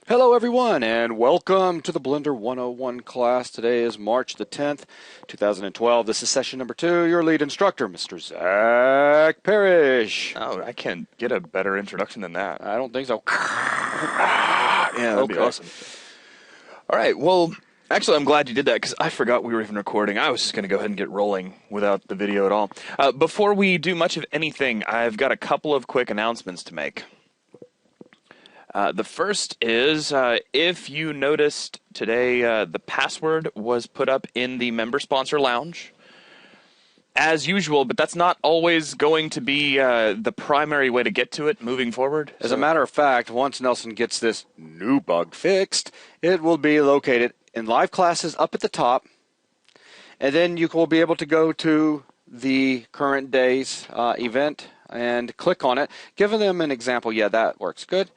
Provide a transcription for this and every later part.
Hello everyone and welcome to the Blender 101 class. Today is March the 10th, 2012. This is session number 2. Your lead instructor, Mr. Zach Parrish. Oh, I can't get a better introduction than that. I don't think so. Yeah, that'd be awesome. All right, well, actually, I'm glad you did that because I forgot we were even recording. I was just going to go ahead and get rolling without the video at all. Before we do much of anything, I've got a couple of quick announcements to make. The first is, if you noticed today, the password was put up in the member sponsor lounge, as usual, but that's not always going to be the primary way to get to it moving forward. As a matter of fact, once Nelson gets this new bug fixed, it will be located in live classes up at the top, and then you will be able to go to the current day's event and click on it. Giving them an example, yeah, that works good.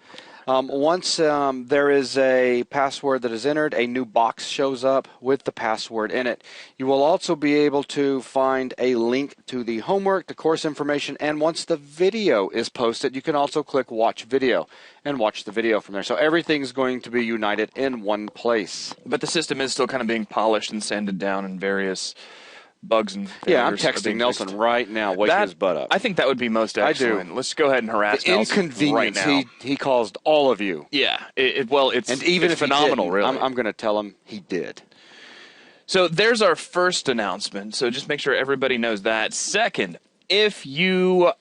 Once there is a password that is entered, a new box shows up with the password in it. You will also be able to find a link to the homework, the course information, and once the video is posted, you can also click Watch Video and watch the video from there. So everything's going to be united in one place. But the system is still kind of being polished and sanded down in various bugs and failures. Yeah, I'm texting Nelson right now, waking his butt up. I think that would be most excellent. I do. Let's go ahead and harass Nelson inconvenience right now. he caused all of you. Yeah, it's phenomenal, really. I'm going to tell him he did. So there's our first announcement, so just make sure everybody knows that. Second, if you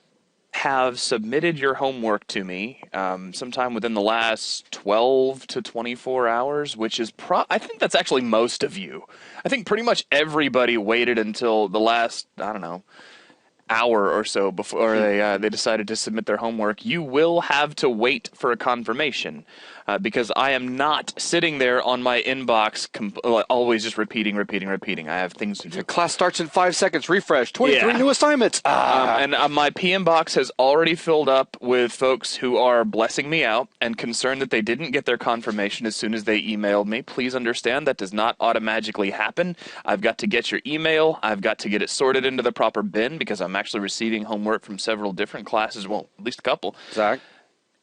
have submitted your homework to me sometime within the last 12 to 24 hours, which is I think that's actually most of you. I think pretty much everybody waited until the last, I don't know, hour or so before they decided to submit their homework. You will have to wait for a confirmation because I am not sitting there on my inbox always just repeating. I have things to do. The class starts in 5 seconds. Refresh. 23 new assignments. And my PM box has already filled up with folks who are blessing me out and concerned that they didn't get their confirmation as soon as they emailed me. Please understand that does not automatically happen. I've got to get your email. I've got to get it sorted into the proper bin because I'm actually receiving homework from several different classes. Well, at least a couple. Zach?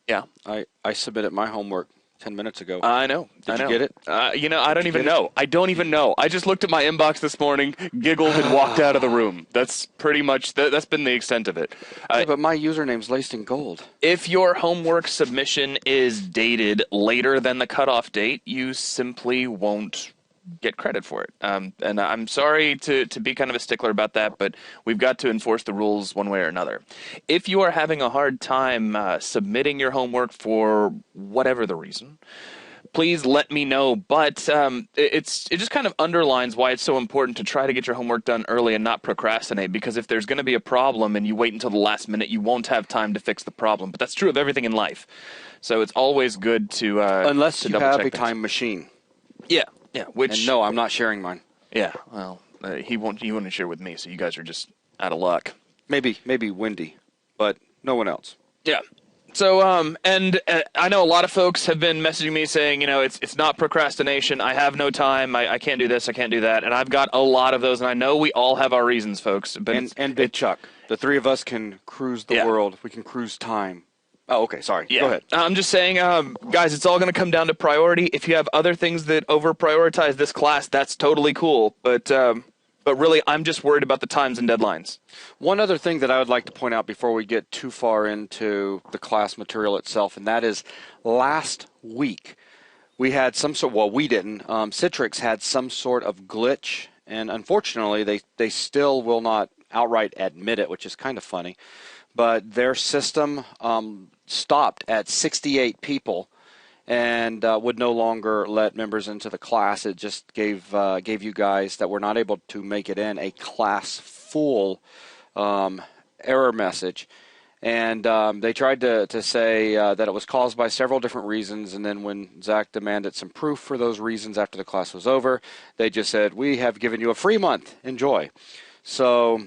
Yeah? I submitted my homework 10 minutes ago. I know. Did you get it? I don't even know. I don't even know. I just looked at my inbox this morning, giggled, and walked out of the room. That's pretty much, that's been the extent of it. Yeah, but my username's laced in gold. If your homework submission is dated later than the cutoff date, you simply won't get credit for it. And I'm sorry to be kind of a stickler about that, but we've got to enforce the rules one way or another. If you are having a hard time submitting your homework for whatever the reason, please let me know. But it just kind of underlines why it's so important to try to get your homework done early and not procrastinate, because if there's going to be a problem and you wait until the last minute, you won't have time to fix the problem. But that's true of everything in life. So it's always good to unless to you have a things. time machine. Yeah. Yeah, And no, I'm not sharing mine. Yeah, well, he won't share with me, so you guys are just out of luck. Maybe Wendy, but no one else. Yeah. So, and I know a lot of folks have been messaging me saying, it's not procrastination. I have no time. I can't do this. I can't do that. And I've got a lot of those, and I know we all have our reasons, folks. But and Big Chuck. The three of us can cruise the world. We can cruise time. Oh, okay, sorry. Yeah. Go ahead. I'm just saying, guys, it's all going to come down to priority. If you have other things that over-prioritize this class, that's totally cool. But really, I'm just worried about the times and deadlines. One other thing that I would like to point out before we get too far into the class material itself, and that is last week we had some sort, well, we didn't, Citrix had some sort of glitch, and unfortunately they still will not outright admit it, which is kind of funny. But their system stopped at 68 people and would no longer let members into the class. It just gave you guys that were not able to make it in a class full error message. And they tried to say that it was caused by several different reasons, and then when Zach demanded some proof for those reasons after the class was over, they just said, we have given you a free month. Enjoy. So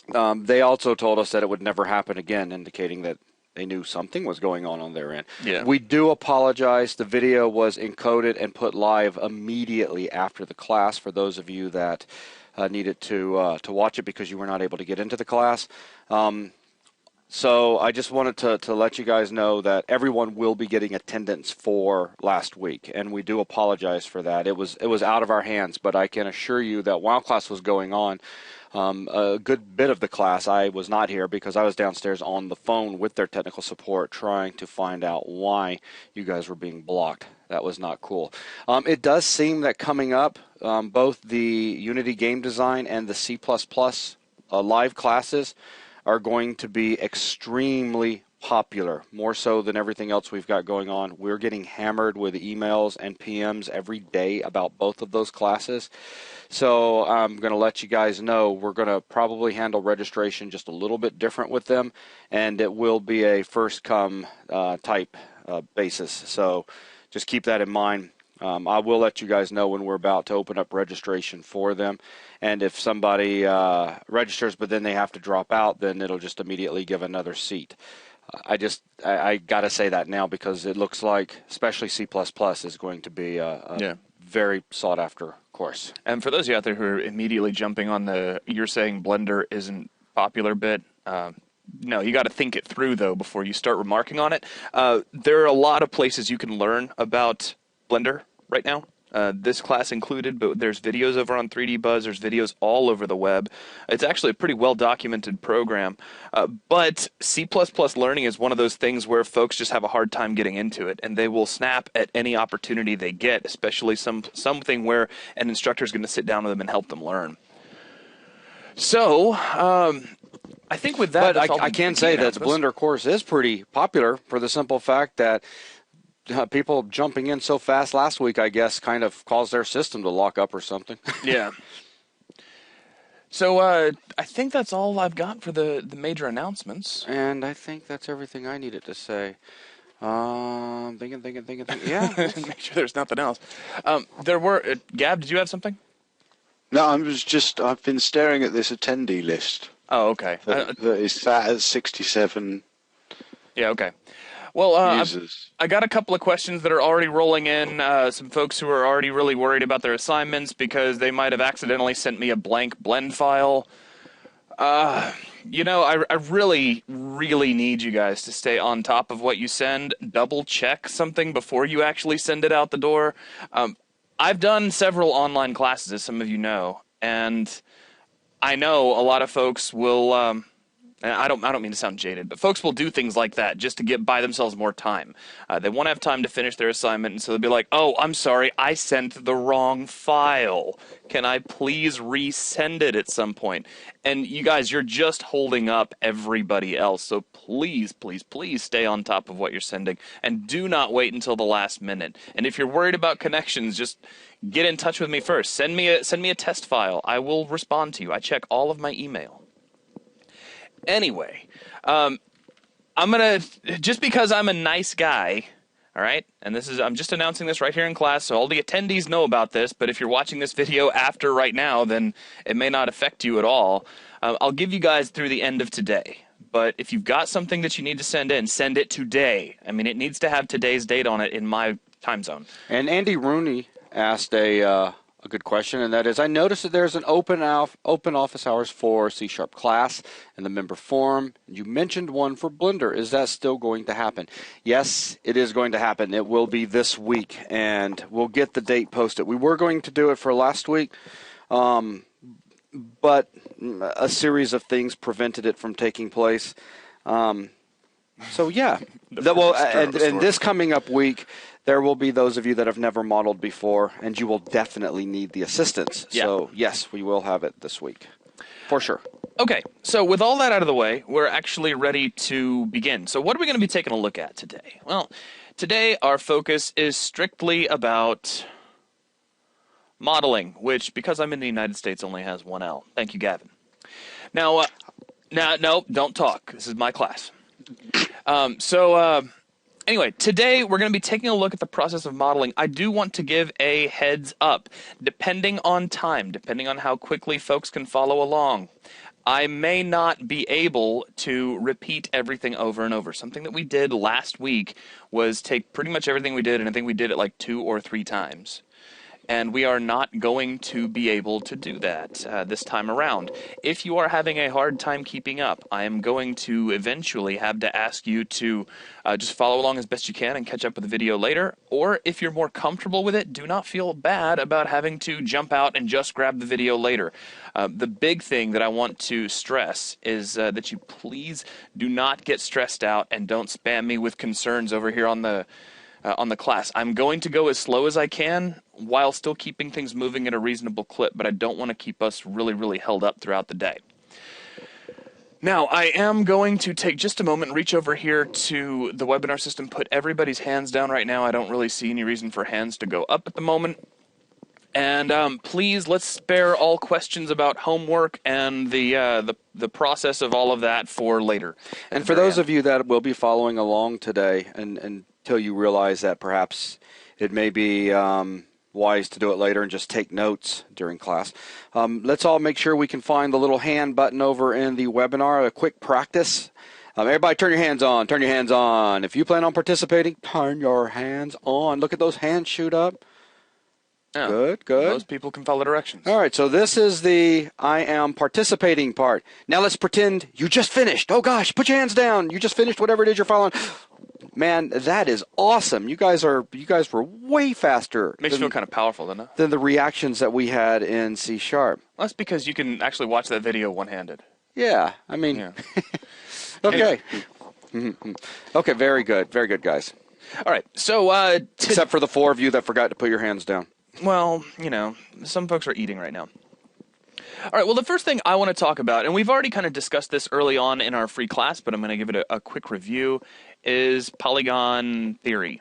they also told us that it would never happen again, indicating that they knew something was going on their end. Yeah. We do apologize. The video was encoded and put live immediately after the class for those of you that needed to watch it because you were not able to get into the class. So I just wanted to let you guys know that everyone will be getting attendance for last week, and we do apologize for that. It was out of our hands, but I can assure you that while class was going on, a good bit of the class I was not here because I was downstairs on the phone with their technical support trying to find out why you guys were being blocked. That was not cool. It does seem that coming up, both the Unity game design and the C++ live classes are going to be extremely popular, more so than everything else we've got going on. We're getting hammered with emails and PMs every day about both of those classes. So I'm going to let you guys know we're going to probably handle registration just a little bit different with them, and it will be a first-come type basis. So just keep that in mind. I will let you guys know when we're about to open up registration for them. And if somebody registers but then they have to drop out, then it'll just immediately give another seat. I got to say that now because it looks like, especially C++ is going to be a very sought-after course. And for those of you out there who are immediately jumping on the "you're saying Blender isn't popular" bit, no, you got to think it through, though, before you start remarking on it. There are a lot of places you can learn about Blender right now, this class included, but there's videos over on 3D Buzz, there's videos all over the web. It's actually a pretty well-documented program, but C++ learning is one of those things where folks just have a hard time getting into it, and they will snap at any opportunity they get, especially something where an instructor is going to sit down with them and help them learn. So, I think with that, but I can say that the Blender course is pretty popular for the simple fact that people jumping in so fast last week, I guess, kind of caused their system to lock up or something. Yeah. So I think that's all I've got for the major announcements. And I think that's everything I needed to say. Thinking. Yeah. Make sure there's nothing else. Gab, did you have something? No, I've been staring at this attendee list. Oh, okay. That is sat at 67. Yeah, okay. Well, I got a couple of questions that are already rolling in. Some folks who are already really worried about their assignments because they might have accidentally sent me a blank blend file. You know, I really, really need you guys to stay on top of what you send. Double check something before you actually send it out the door. I've done several online classes, as some of you know, and I know a lot of folks will. And I don't mean to sound jaded, but folks will do things like that just to buy themselves more time. They won't have time to finish their assignment, and so they'll be like, "Oh, I'm sorry, I sent the wrong file. Can I please resend it at some point?" And you guys, you're just holding up everybody else. So please, please, please stay on top of what you're sending, and do not wait until the last minute. And if you're worried about connections, just get in touch with me first. Send me a test file. I will respond to you. I check all of my email. Anyway, I'm gonna, just because I'm a nice guy, all right, and I'm just announcing this right here in class, so all the attendees know about this, but if you're watching this video after right now, then it may not affect you at all. I'll give you guys through the end of today, but if you've got something that you need to send in, send it today. I mean, it needs to have today's date on it in my time zone. And Andy Rooney asked a good question, and that is, I noticed that there's an open office hours for C# class in the member forum. You mentioned one for Blender. Is that still going to happen? Yes, it is going to happen. It will be this week, and we'll get the date posted. We were going to do it for last week, but a series of things prevented it from taking place. So yeah, and this coming up week, there will be those of you that have never modeled before, and you will definitely need the assistance. Yeah. So yes, we will have it this week, for sure. Okay, so with all that out of the way, we're actually ready to begin. So what are we going to be taking a look at today? Well, today our focus is strictly about modeling, which, because I'm in the United States, only has one L. Thank you, Gavin. Now, no, don't talk. This is my class. Anyway, today we're going to be taking a look at the process of modeling. I do want to give a heads up. Depending on time, depending on how quickly folks can follow along, I may not be able to repeat everything over and over. Something that we did last week was take pretty much everything we did, and I think we did it like 2 or 3 times. And we are not going to be able to do that this time around. If you are having a hard time keeping up, I am going to eventually have to ask you to just follow along as best you can and catch up with the video later. Or if you're more comfortable with it, do not feel bad about having to jump out and just grab the video later. The big thing that I want to stress is that you please do not get stressed out and don't spam me with concerns over here on the class. I'm going to go as slow as I can while still keeping things moving at a reasonable clip, but I don't want to keep us really, really held up throughout the day. Now, I am going to take just a moment and reach over here to the webinar system, put everybody's hands down right now. I don't really see any reason for hands to go up at the moment. And please, let's spare all questions about homework and the process of all of that for later. And for those of you that will be following along today, until you realize that perhaps it may be wise to do it later and just take notes during class, let's all make sure we can find the little hand button over in the webinar, a quick practice. Everybody turn your hands on, turn your hands on. If you plan on participating, turn your hands on. Look at those hands shoot up. Yeah, good, good. Those people can follow directions. All right, so this is the I am participating part. Now let's pretend you just finished. Oh gosh, put your hands down. You just finished whatever it is you're following. Man, that is awesome. You guys were way faster. Makes you feel kind of powerful, doesn't it? Than the reactions that we had in C#. Well, that's because you can actually watch that video one-handed. Yeah, I mean, Yeah. Okay. Okay, very good, guys. All right, so except for the 4 of you that forgot to put your hands down. Well, you know, some folks are eating right now. All right, well, the first thing I want to talk about, and we've already kind of discussed this early on in our free class, but I'm going to give it a quick review, is Polygon theory.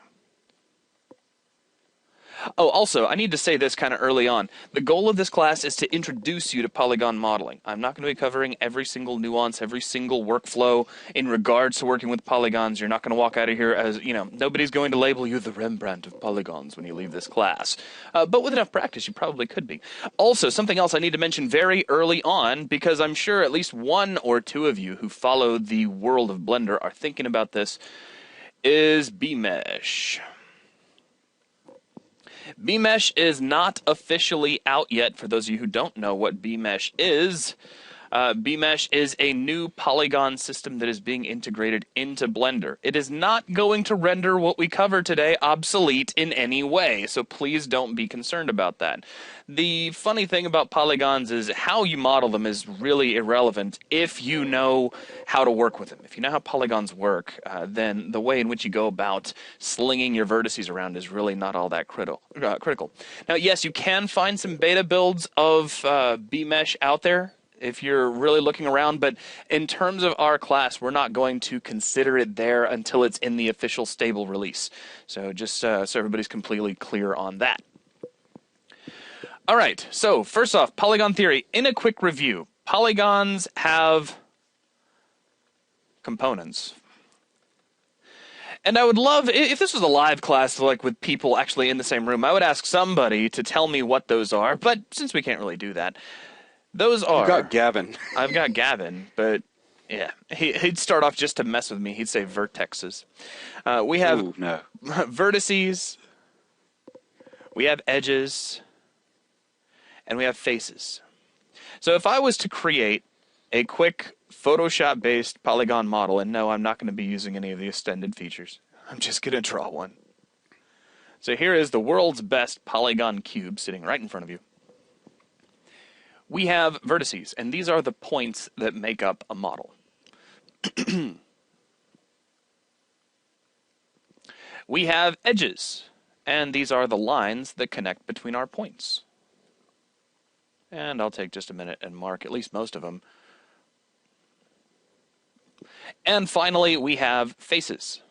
Oh, also, I need to say this kind of early on. The goal of this class is to introduce you to Polygon modeling. I'm not going to be covering every single nuance, every single workflow in regards to working with polygons. You're not going to walk out of here as, you know, nobody's going to label you the Rembrandt of polygons when you leave this class. But with enough practice, you probably could be. Also, something else I need to mention very early on, because I'm sure at least 1 or 2 of you who follow the world of Blender are thinking about this, is B-Mesh. B-Mesh is not officially out yet. For those of you who don't know what B-Mesh is, B-Mesh is a new polygon system that is being integrated into Blender. It is not going to render what we cover today obsolete in any way, so please don't be concerned about that. The funny thing about polygons is how you model them is really irrelevant if you know how to work with them. If you know how polygons work, then the way in which you go about slinging your vertices around is really not all that critical. Now, yes, you can find some beta builds of B-Mesh out there if you're really looking around, but in terms of our class, we're not going to consider it there until it's in the official stable release. So just so everybody's completely clear on that. All right, so first off, Polygon theory. In a quick review, polygons have components. And I would love, if this was a live class, like with people actually in the same room, I would ask somebody to tell me what those are, but since we can't really do that, those are... You've got Gavin. I've got Gavin, but yeah, he'd start off just to mess with me. He'd say vertexes. We have vertices, we have edges, and we have faces. So if I was to create a quick Photoshop-based polygon model, and no, I'm not going to be using any of the extended features. I'm just going to draw one. So here is the world's best polygon cube sitting right in front of you. We have vertices, and these are the points that make up a model. We have edges, and these are the lines that connect between our points. And I'll take just a minute and mark at least most of them. And finally, we have faces.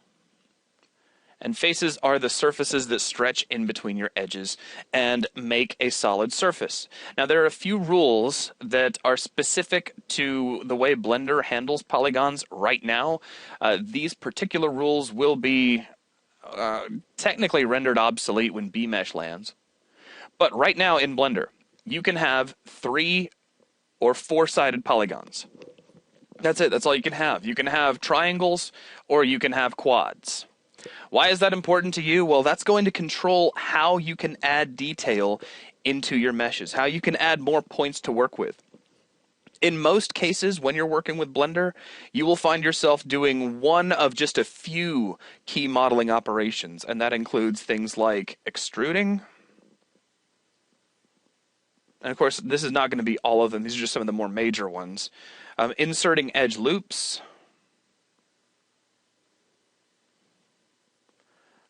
And faces are the surfaces that stretch in between your edges and make a solid surface. Now, there are a few rules that are specific to the way Blender handles polygons right now. These particular rules will be technically rendered obsolete when B-Mesh lands. But right now in Blender, you can have 3 or 4-sided polygons. That's it. That's all you can have. You can have triangles or you can have quads. Why is that important to you? Well, that's going to control how you can add detail into your meshes, how you can add more points to work with. In most cases, when you're working with Blender, you will find yourself doing one of just a few key modeling operations, and that includes things like extruding. And of course, this is not going to be all of them. These are just some of the more major ones. Inserting edge loops.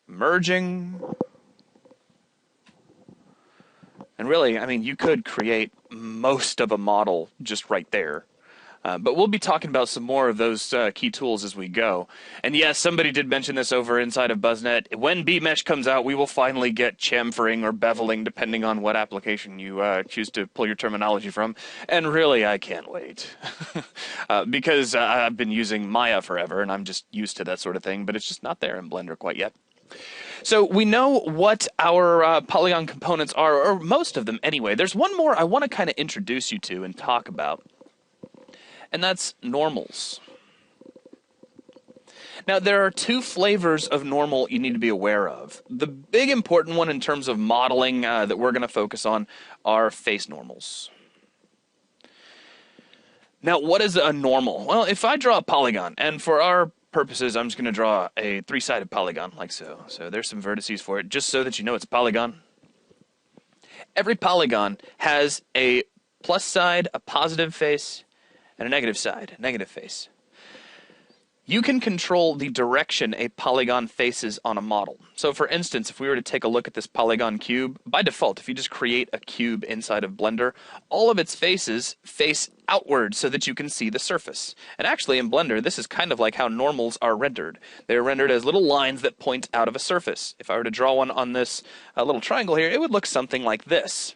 Merging. And really, I mean, you could create most of a model just right there. But we'll be talking about some more of those key tools as we go. And yes, somebody did mention this over inside of BuzzNet. When BMesh comes out, we will finally get chamfering or beveling, depending on what application you choose to pull your terminology from. And really, I can't wait. Because I've been using Maya forever, and I'm just used to that sort of thing. But it's just not there in Blender quite yet. So we know what our Polygon components are, or most of them anyway. There's one more I want to kind of introduce you to and talk about, and that's normals. Now, there are two flavors of normal you need to be aware of. The big important one in terms of modeling that we're going to focus on are face normals. Now, what is a normal? Well, if I draw a polygon, and for our purposes, I'm just going to draw a three-sided polygon like so. So there's some vertices for it, just so that you know it's a polygon. Every polygon has a plus side, a positive face, and a negative side, a negative face. You can control the direction a polygon faces on a model. So for instance, if we were to take a look at this polygon cube, by default, if you just create a cube inside of Blender, all of its faces face outward so that you can see the surface. And actually in Blender, this is kind of like how normals are rendered. They're rendered as little lines that point out of a surface. If I were to draw one on this little triangle here, it would look something like this.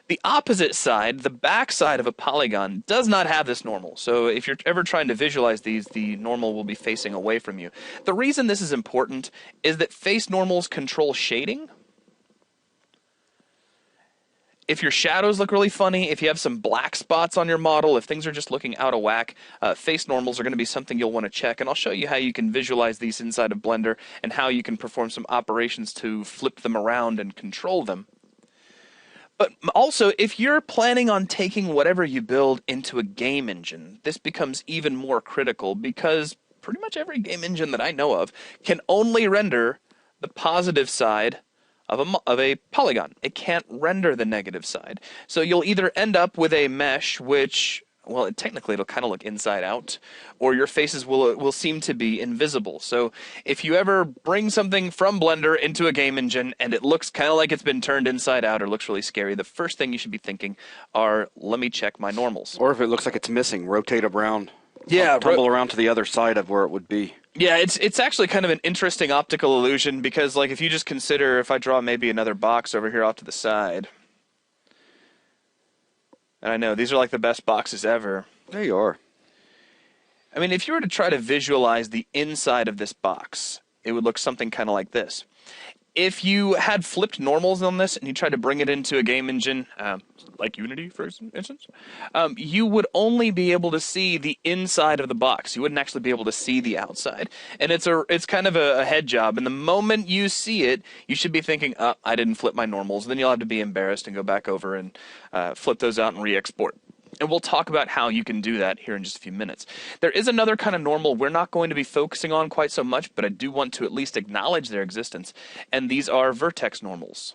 The opposite side, the back side of a polygon, does not have this normal. So if you're ever trying to visualize these, the normal will be facing away from you. The reason this is important is that face normals control shading. If your shadows look really funny, if you have some black spots on your model, if things are just looking out of whack, face normals are going to be something you'll want to check. And I'll show you how you can visualize these inside of Blender and how you can perform some operations to flip them around and control them. But also, if you're planning on taking whatever you build into a game engine, this becomes even more critical because pretty much every game engine that I know of can only render the positive side of a polygon. It can't render the negative side. So you'll either end up with a mesh which, well, technically it'll kind of look inside out, or your faces will seem to be invisible. So if you ever bring something from Blender into a game engine and it looks kind of like it's been turned inside out or looks really scary, the first thing you should be thinking are, let me check my normals. Or if it looks like it's missing, rotate around. Yeah, tumble around to the other side of where it would be. Yeah, it's actually kind of an interesting optical illusion because, like, if you just consider if I draw maybe another box over here off to the side. And I know, these are like the best boxes ever. There you are. I mean, if you were to try to visualize the inside of this box, it would look something kind of like this. If you had flipped normals on this and you tried to bring it into a game engine, like Unity, for instance, you would only be able to see the inside of the box. You wouldn't actually be able to see the outside. And it's kind of a head job. And the moment you see it, you should be thinking, oh, I didn't flip my normals. Then you'll have to be embarrassed and go back over and flip those out and re-export. And we'll talk about how you can do that here in just a few minutes. There is another kind of normal we're not going to be focusing on quite so much, but I do want to at least acknowledge their existence, and these are vertex normals.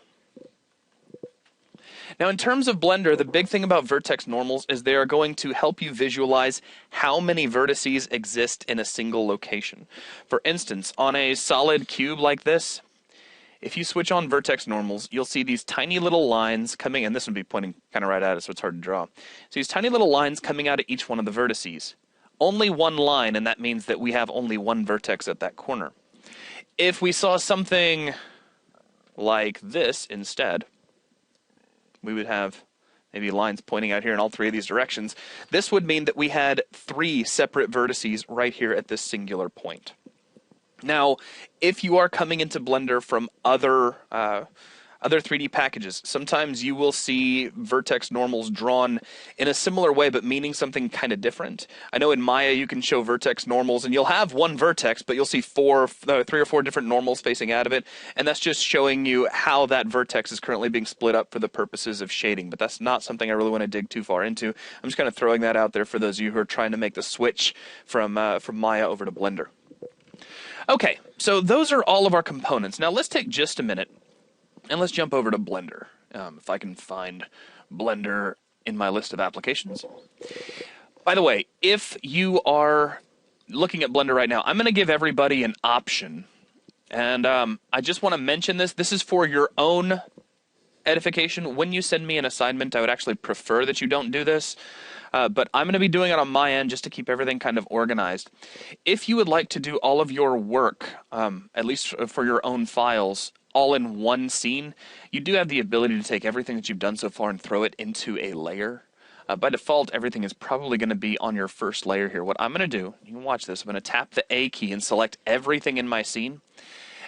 Now, in terms of Blender, the big thing about vertex normals is they are going to help you visualize how many vertices exist in a single location. For instance, on a solid cube like this, if you switch on vertex normals, you'll see these tiny little lines coming, and this would be pointing kind of right at us, so it's hard to draw. So these tiny little lines coming out of each one of the vertices. Only one line, and that means that we have only one vertex at that corner. If we saw something like this instead, we would have maybe lines pointing out here in all three of these directions. This would mean that we had 3 separate vertices right here at this singular point. Now, if you are coming into Blender from other other 3D packages. Sometimes you will see vertex normals drawn in a similar way, but meaning something kind of different. I know in Maya you can show vertex normals, and you'll have one vertex, but you'll see 3 or 4 different normals facing out of it, and that's just showing you how that vertex is currently being split up for the purposes of shading. But that's not something I really want to dig too far into. I'm just kind of throwing that out there for those of you who are trying to make the switch from Maya over to Blender. Okay, so those are all of our components. Now let's take just a minute and let's jump over to Blender. If I can find Blender in my list of applications. By the way, if you are looking at Blender right now, I'm going to give everybody an option. And I just want to mention this. This is for your own edification. When you send me an assignment, I would actually prefer that you don't do this. But I'm going to be doing it on my end just to keep everything kind of organized. If you would like to do all of your work, at least for your own files, all in one scene, you do have the ability to take everything that you've done so far and throw it into a layer. By default, everything is probably going to be on your first layer here. What I'm going to do, you can watch this, I'm going to tap the A key and select everything in my scene.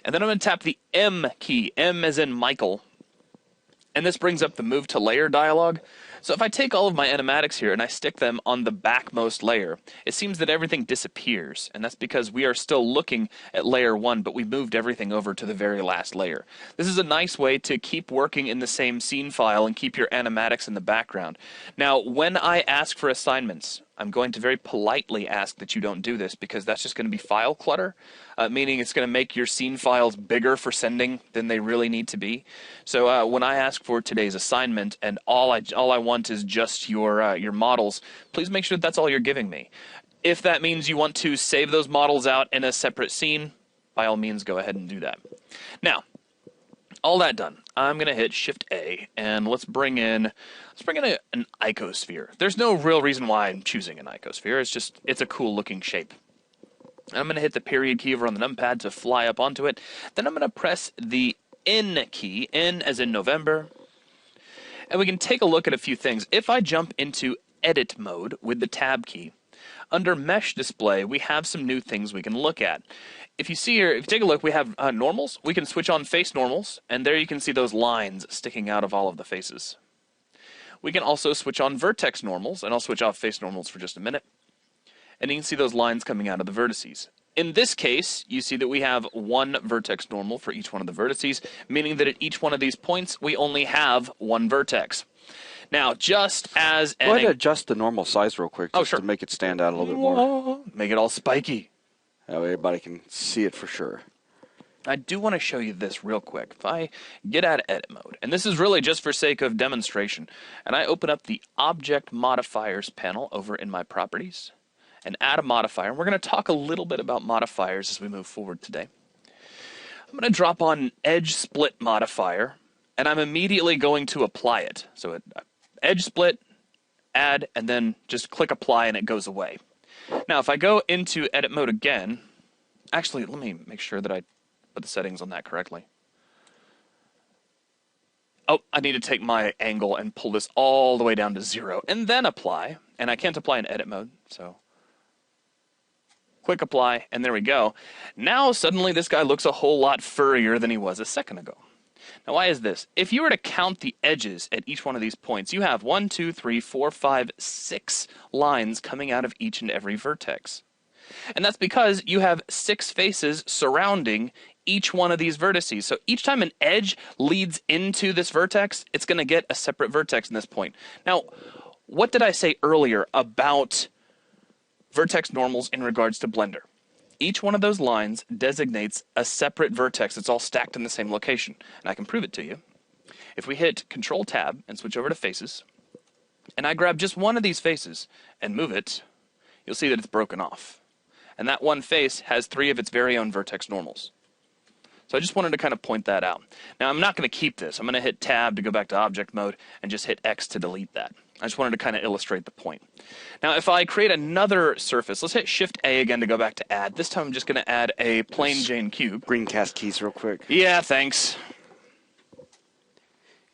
And then I'm going to tap the M key, M as in Michael. And this brings up the Move to Layer dialog. So if I take all of my animatics here and I stick them on the backmost layer, it seems that everything disappears. And that's because we are still looking at layer 1, but we moved everything over to the very last layer. This is a nice way to keep working in the same scene file and keep your animatics in the background. Now, when I ask for assignments, I'm going to very politely ask that you don't do this because that's just going to be file clutter, meaning it's going to make your scene files bigger for sending than they really need to be. So when I ask for today's assignment and all I want is just your models, please make sure that that's all you're giving me. If that means you want to save those models out in a separate scene, by all means go ahead and do that. Now, all that done, I'm going to hit Shift-A, and let's bring in an icosphere. There's no real reason why I'm choosing an icosphere. It's a cool-looking shape. And I'm going to hit the period key over on the numpad to fly up onto it. Then I'm going to press the N key, N as in November. And we can take a look at a few things. If I jump into Edit mode with the Tab key, under Mesh Display, we have some new things we can look at. If you see here, if you take a look, we have normals. We can switch on face normals, and there you can see those lines sticking out of all of the faces. We can also switch on vertex normals, and I'll switch off face normals for just a minute. And you can see those lines coming out of the vertices. In this case, you see that we have one vertex normal for each one of the vertices, meaning that at each one of these points, we only have one vertex. Now, just as Go ahead and adjust the normal size real quick just to make it stand out a little bit more. Make it all spiky. That way everybody can see it for sure. I do want to show you this real quick. If I get out of edit mode, and this is really just for sake of demonstration, and I open up the Object Modifiers panel over in my properties, and add a modifier, and we're going to talk a little bit about modifiers as we move forward today. I'm going to drop on an Edge Split modifier, and I'm immediately going to apply it. So Edge Split, add, and then just click Apply, and it goes away. Now, if I go into edit mode again, actually, let me make sure that I put the settings on that correctly. Oh, I need to take my angle and pull this all the way down to 0, and then apply. And I can't apply in edit mode, so click Apply, and there we go. Now, suddenly, this guy looks a whole lot furrier than he was a second ago. Now, why is this? If you were to count the edges at each one of these points, you have 1, 2, 3, 4, 5, 6 lines coming out of each and every vertex. And that's because you have 6 faces surrounding each one of these vertices. So each time an edge leads into this vertex, it's going to get a separate vertex in this point. Now, what did I say earlier about vertex normals in regards to Blender? Each one of those lines designates a separate vertex. It's all stacked in the same location. And I can prove it to you. If we hit Control-Tab and switch over to Faces, and I grab just one of these faces and move it, you'll see that it's broken off. And that one face has 3 of its very own vertex normals. So I just wanted to kind of point that out. Now, I'm not going to keep this. I'm going to hit Tab to go back to object mode and just hit X to delete that. I just wanted to kind of illustrate the point. Now, if I create another surface, let's hit Shift-A again to go back to add. This time I'm just going to add a plain Jane cube. Screencast keys real quick. Yeah, thanks.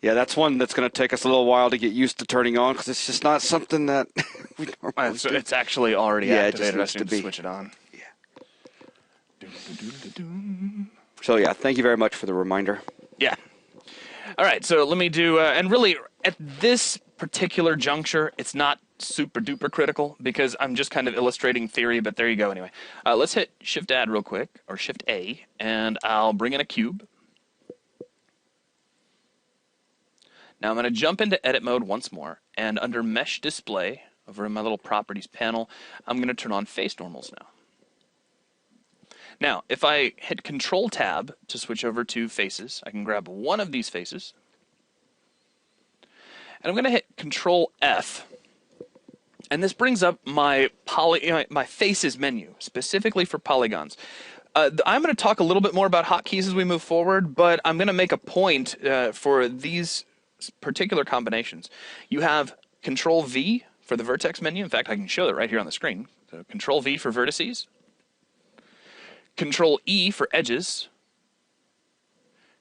Yeah, that's one that's going to take us a little while to get used to turning on because it's just not something that we normally do. It's actually already activated. It just I need to switch it on. Yeah. So yeah, thank you very much for the reminder. Yeah. All right, so let me do, and really at this particular juncture, it's not super duper critical because I'm just kind of illustrating theory, but there you go anyway. Let's hit Shift Add real quick, or Shift A, and I'll bring in a cube. Now I'm going to jump into edit mode once more, and under Mesh Display, over in my little Properties panel, I'm going to turn on Face Normals now. Now, if I hit Control-Tab to switch over to Faces, I can grab one of these faces, and I'm going to hit Control-F, and this brings up my Faces menu, specifically for polygons. I'm going to talk a little bit more about hotkeys as we move forward, but I'm going to make a point for these particular combinations. You have Control-V for the vertex menu. In fact, I can show it right here on the screen. So Control-V for vertices, Control-E for edges,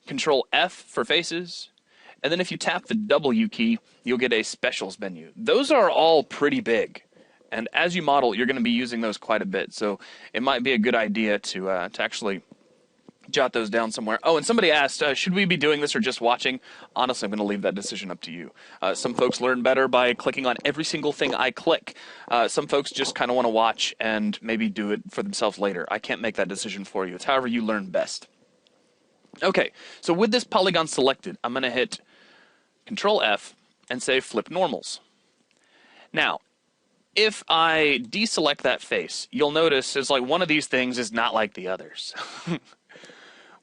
Control-F for faces, and then if you tap the W key, you'll get a specials menu. Those are all pretty big, and as you model, you're going to be using those quite a bit, so it might be a good idea to actually jot those down somewhere. Oh, and somebody asked, should we be doing this or just watching? Honestly, I'm going to leave that decision up to you. Some folks learn better by clicking on every single thing I click. Some folks just kind of want to watch and maybe do it for themselves later. I can't make that decision for you. It's however you learn best. Okay, so with this polygon selected, I'm going to hit Control-F and say Flip Normals. Now, if I deselect that face, you'll notice it's like one of these things is not like the others.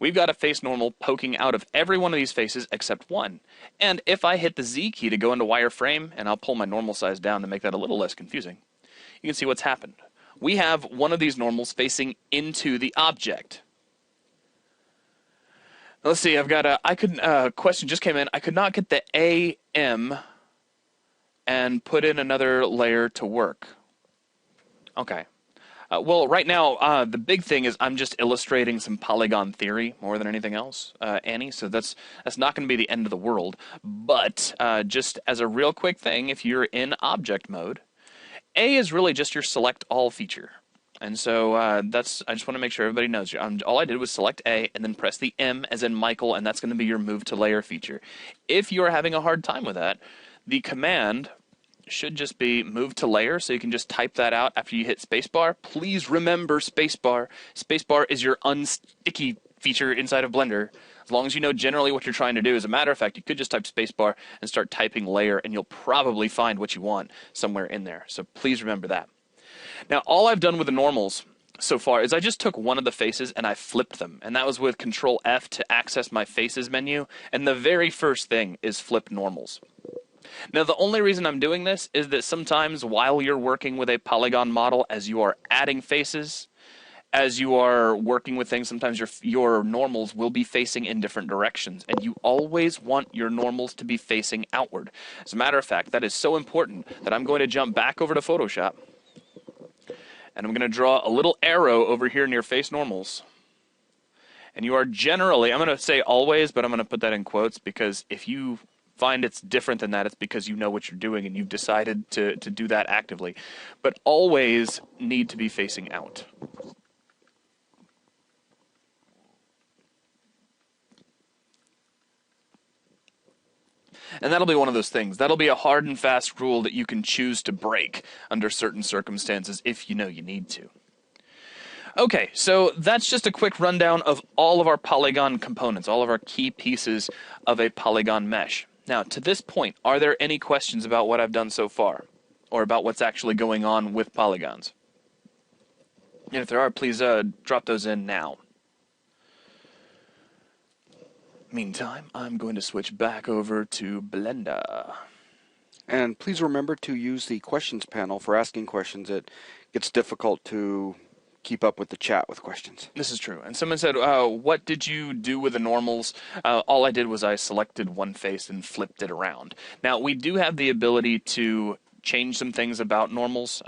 We've got a face normal poking out of every one of these faces except one. And if I hit the Z key to go into wireframe, and I'll pull my normal size down to make that a little less confusing, you can see what's happened. We have one of these normals facing into the object. Now, let's see, I've got a question just came in. I could not get the AM and put in another layer to work. Okay. Well, right now, the big thing is I'm just illustrating some polygon theory more than anything else, Annie, so that's not going to be the end of the world. But just as a real quick thing, if you're in object mode, A is really just your select all feature. And so I just want to make sure everybody knows. All I did was select A and then press the M as in Michael, and that's going to be your move to layer feature. If you're having a hard time with that, the command should just be move to layer, so you can just type that out after you hit spacebar. Please remember spacebar. Spacebar is your unsticky feature inside of Blender. As long as you know generally what you're trying to do. As a matter of fact, you could just type spacebar and start typing layer, and you'll probably find what you want somewhere in there. So please remember that. Now, all I've done with the normals so far is I just took one of the faces and I flipped them, and that was with Control-F to access my faces menu, and the very first thing is flip normals. Now, the only reason I'm doing this is that sometimes while you're working with a polygon model, as you are adding faces, as you are working with things, sometimes your normals will be facing in different directions, and you always want your normals to be facing outward. As a matter of fact, that is so important that I'm going to jump back over to Photoshop, and I'm going to draw a little arrow over here near face normals. And you are generally, I'm going to say always, but I'm going to put that in quotes, because if you find it's different than that, it's because you know what you're doing and you've decided to do that actively. But always need to be facing out. And that'll be one of those things. That'll be a hard and fast rule that you can choose to break under certain circumstances if you know you need to. Okay, so that's just a quick rundown of all of our polygon components, all of our key pieces of a polygon mesh. Now, to this point, are there any questions about what I've done so far, or about what's actually going on with polygons? And if there are, please drop those in now. Meantime, I'm going to switch back over to Blender. And please remember to use the questions panel for asking questions. It gets difficult to keep up with the chat with questions. This is true. And someone said, what did you do with the normals? All I did was I selected one face and flipped it around. Now, we do have the ability to change some things about normals.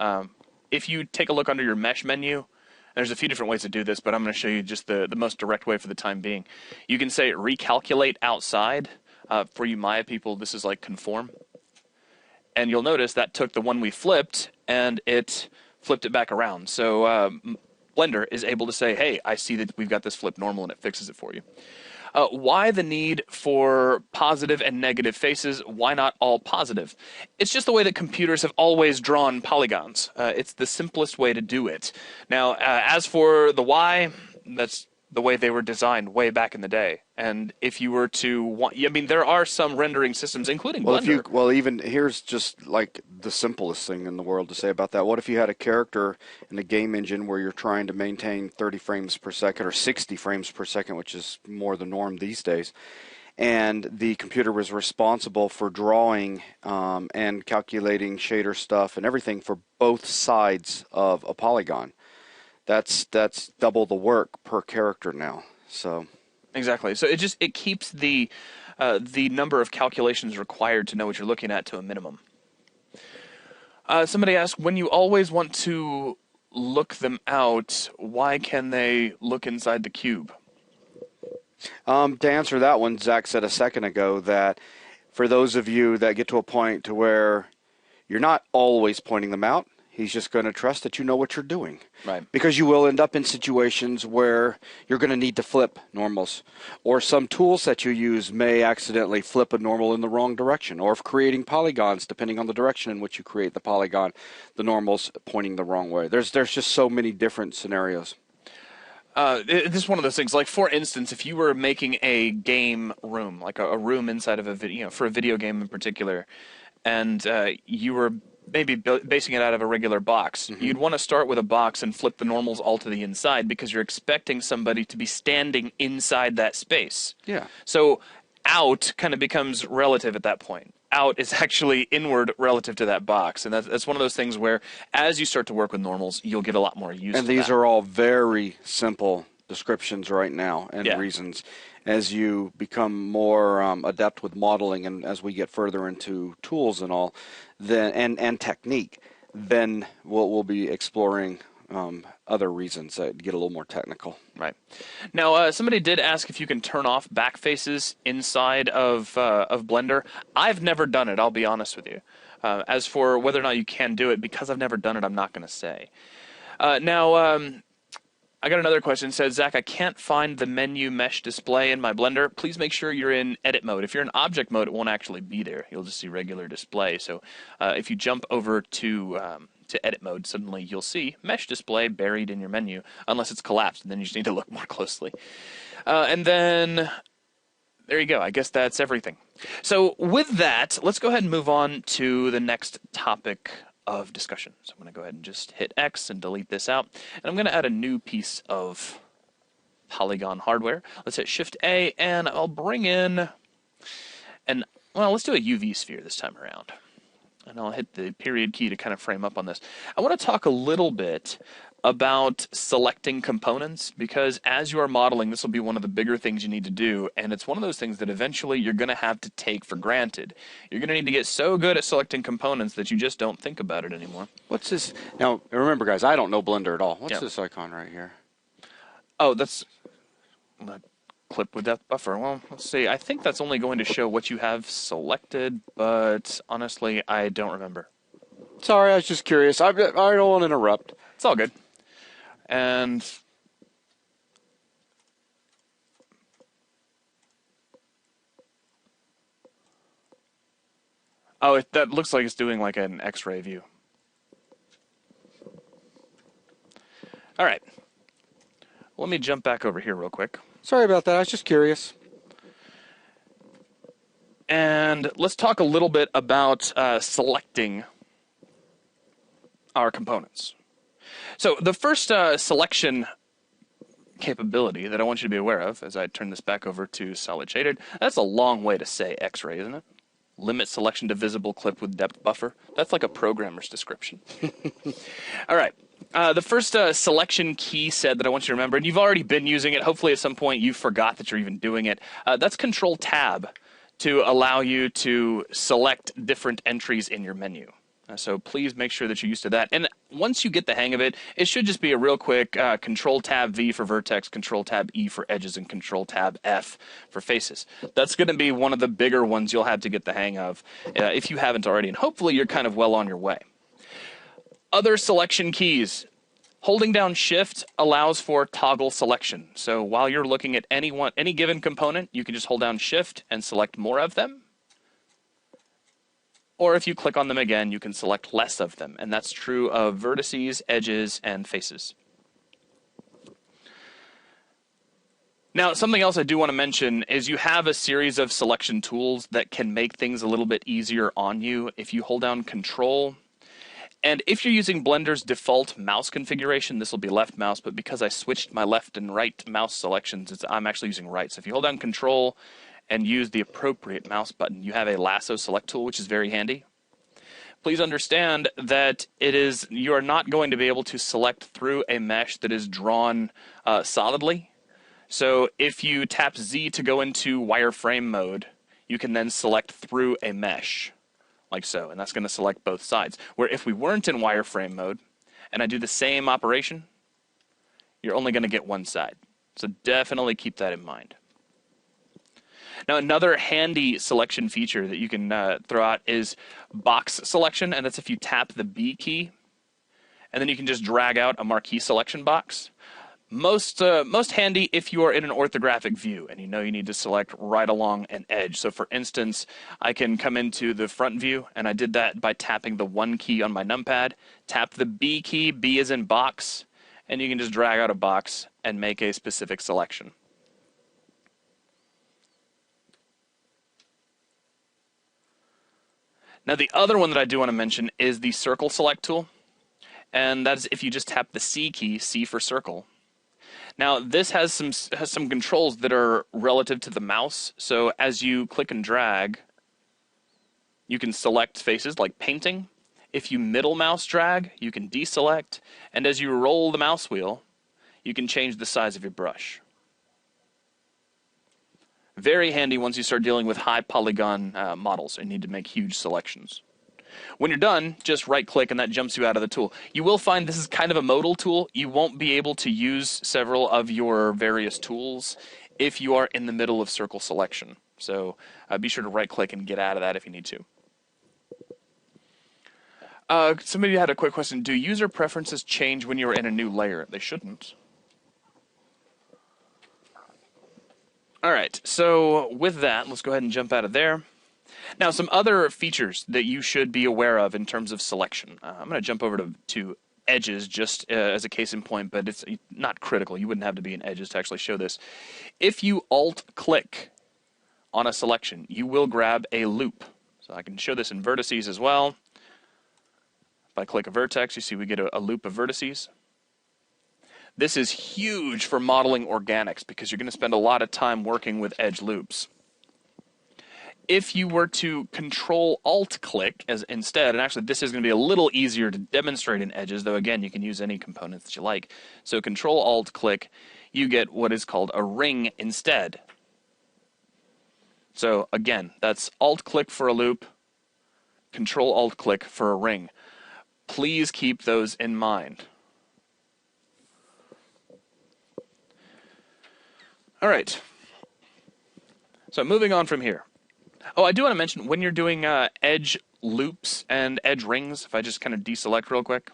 If you take a look under your mesh menu, there's a few different ways to do this, but I'm going to show you just the most direct way for the time being. You can say recalculate outside. For you Maya people, this is like conform. And you'll notice that took the one we flipped, and it flipped it back around. So Blender is able to say, hey, I see that we've got this flip normal, and it fixes it for you. Why the need for positive and negative faces? Why not all positive? It's just the way that computers have always drawn polygons. It's the simplest way to do it. Now, as for the why, that's the way they were designed way back in the day. And if you were to want, I mean, there are some rendering systems, including Blender. Even here's just like the simplest thing in the world to say about that. What if you had a character in a game engine where you're trying to maintain 30 frames per second or 60 frames per second, which is more the norm these days, and the computer was responsible for drawing and calculating shader stuff and everything for both sides of a polygon? That's double the work per character now. So exactly. So it keeps the number of calculations required to know what you're looking at to a minimum. Somebody asked, when you always want to look them out, why can they look inside the cube? To answer that one, Zach said a second ago that for those of you that get to a point to where you're not always pointing them out, he's just going to trust that you know what you're doing. Right. Because you will end up in situations where you're going to need to flip normals. Or some tools that you use may accidentally flip a normal in the wrong direction. Or if creating polygons, depending on the direction in which you create the polygon, the normal's pointing the wrong way. There's just so many different scenarios. This is one of those things. Like, for instance, if you were making a game room, like a room inside of a video, for a video game in particular, and you were maybe basing it out of a regular box. Mm-hmm. You'd want to start with a box and flip the normals all to the inside because you're expecting somebody to be standing inside that space. Yeah. So out kind of becomes relative at that point. Out is actually inward relative to that box. And that's one of those things where as you start to work with normals, you'll get a lot more use. And these are all very simple descriptions right now and reasons. As you become more adept with modeling and as we get further into tools and all, then and technique, then we'll be exploring other reasons that get a little more technical. Right. Now, somebody did ask if you can turn off back faces inside of Blender. I've never done it, I'll be honest with you. As for whether or not you can do it, because I've never done it, I'm not going to say. I got another question. It says, Zach, I can't find the menu mesh display in my Blender. Please make sure you're in edit mode. If you're in object mode, it won't actually be there. You'll just see regular display. So if you jump over to edit mode, suddenly you'll see mesh display buried in your menu, unless it's collapsed, and then you just need to look more closely. And then there you go. I guess that's everything. So with that, let's go ahead and move on to the next topic of discussion. So I'm going to go ahead and just hit X and delete this out. And I'm going to add a new piece of Polygon hardware. Let's hit Shift A and I'll bring in let's do a UV sphere this time around. And I'll hit the period key to kind of frame up on this. I want to talk a little bit about selecting components, because as you are modeling, this will be one of the bigger things you need to do, and it's one of those things that eventually you're going to have to take for granted. You're going to need to get so good at selecting components that you just don't think about it anymore. What's this? Now, remember, guys, I don't know Blender at all. What's this icon right here? Oh, that's a clip with depth buffer. Well, let's see. I think that's only going to show what you have selected, but honestly, I don't remember. Sorry, I was just curious. I don't want to interrupt. It's all good. And that looks like it's doing like an X-ray view. All right. Let me jump back over here real quick. Sorry about that. I was just curious. And let's talk a little bit about selecting our components. So the first selection capability that I want you to be aware of, as I turn this back over to solid shaded, that's a long way to say X-ray, isn't it? Limit selection to visible clip with depth buffer. That's like a programmer's description. All right. The first selection key set that I want you to remember, and you've already been using it. Hopefully at some point you forgot that you're even doing it. That's Control-Tab to allow you to select different entries in your menu. So please make sure that you're used to that. And once you get the hang of it, it should just be a real quick Control-Tab-V for vertex, Control-Tab-E for edges, and Control-Tab-F for faces. That's going to be one of the bigger ones you'll have to get the hang of if you haven't already. And hopefully you're kind of well on your way. Other selection keys. Holding down Shift allows for toggle selection. So while you're looking at any given component, you can just hold down Shift and select more of them. Or if you click on them again, you can select less of them. And that's true of vertices, edges, and faces. Now, something else I do want to mention is you have a series of selection tools that can make things a little bit easier on you if you hold down Control. And if you're using Blender's default mouse configuration, this will be left mouse, but because I switched my left and right mouse selections, I'm actually using right. So if you hold down Control and use the appropriate mouse button, you have a lasso select tool, which is very handy. Please understand that you are not going to be able to select through a mesh that is drawn solidly. So if you tap Z to go into wireframe mode, you can then select through a mesh, like so, and that's going to select both sides. Where if we weren't in wireframe mode, and I do the same operation, you're only going to get one side. So definitely keep that in mind. Now, another handy selection feature that you can throw out is box selection, and that's if you tap the B key, and then you can just drag out a marquee selection box. Most handy if you are in an orthographic view and you know you need to select right along an edge. So for instance, I can come into the front view, and I did that by tapping the 1 key on my numpad, tap the B key, B as in box, and you can just drag out a box and make a specific selection. Now the other one that I do want to mention is the circle select tool, and that is if you just tap the C key, C for circle. Now, this has some controls that are relative to the mouse. So as you click and drag, you can select faces like painting. If you middle mouse drag, you can deselect. And as you roll the mouse wheel, you can change the size of your brush. Very handy once you start dealing with high polygon models and need to make huge selections. When you're done, just right-click and that jumps you out of the tool. You will find this is kind of a modal tool. You won't be able to use several of your various tools if you are in the middle of circle selection. So be sure to right-click and get out of that if you need to. Somebody had a quick question. Do user preferences change when you're in a new layer? They shouldn't. All right, so with that, let's go ahead and jump out of there. Now, some other features that you should be aware of in terms of selection. I'm going to jump over to edges just as a case in point, but it's not critical. You wouldn't have to be in edges to actually show this. If you alt-click on a selection, you will grab a loop. So I can show this in vertices as well. If I click a vertex, you see we get a loop of vertices. This is huge for modeling organics because you're going to spend a lot of time working with edge loops. If you were to Control-Alt-click as instead, and actually this is going to be a little easier to demonstrate in edges, though again you can use any components that you like. So Control-Alt-click, you get what is called a ring instead. So again, that's Alt-click for a loop, Control-Alt-click for a ring. Please keep those in mind. All right. So moving on from here. Oh, I do want to mention, when you're doing edge loops and edge rings, if I just kind of deselect real quick,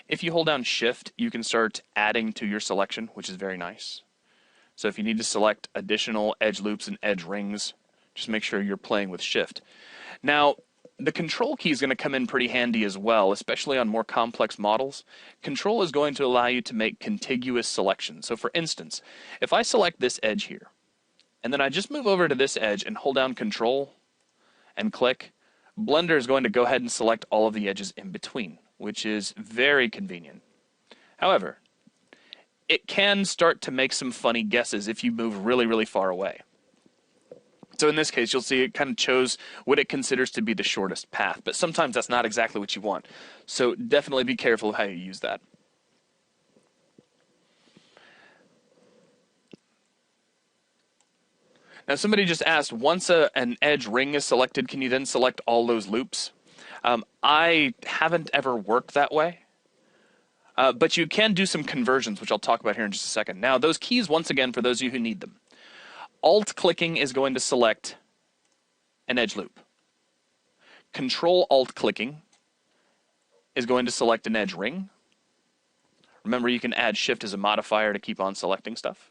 if you hold down Shift, you can start adding to your selection, which is very nice. So if you need to select additional edge loops and edge rings, just make sure you're playing with Shift. Now, the Control key is going to come in pretty handy as well, especially on more complex models. Control is going to allow you to make contiguous selections. So for instance, if I select this edge here, and then I just move over to this edge and hold down Control and click, Blender is going to go ahead and select all of the edges in between, which is very convenient. However, it can start to make some funny guesses if you move really, really far away. So in this case, you'll see it kind of chose what it considers to be the shortest path, but sometimes that's not exactly what you want. So definitely be careful of how you use that. Now somebody just asked, once an edge ring is selected, can you then select all those loops? I haven't ever worked that way, but you can do some conversions, which I'll talk about here in just a second. Now those keys, once again, for those of you who need them. Alt-clicking is going to select an edge loop. Control-Alt-clicking is going to select an edge ring. Remember, you can add Shift as a modifier to keep on selecting stuff.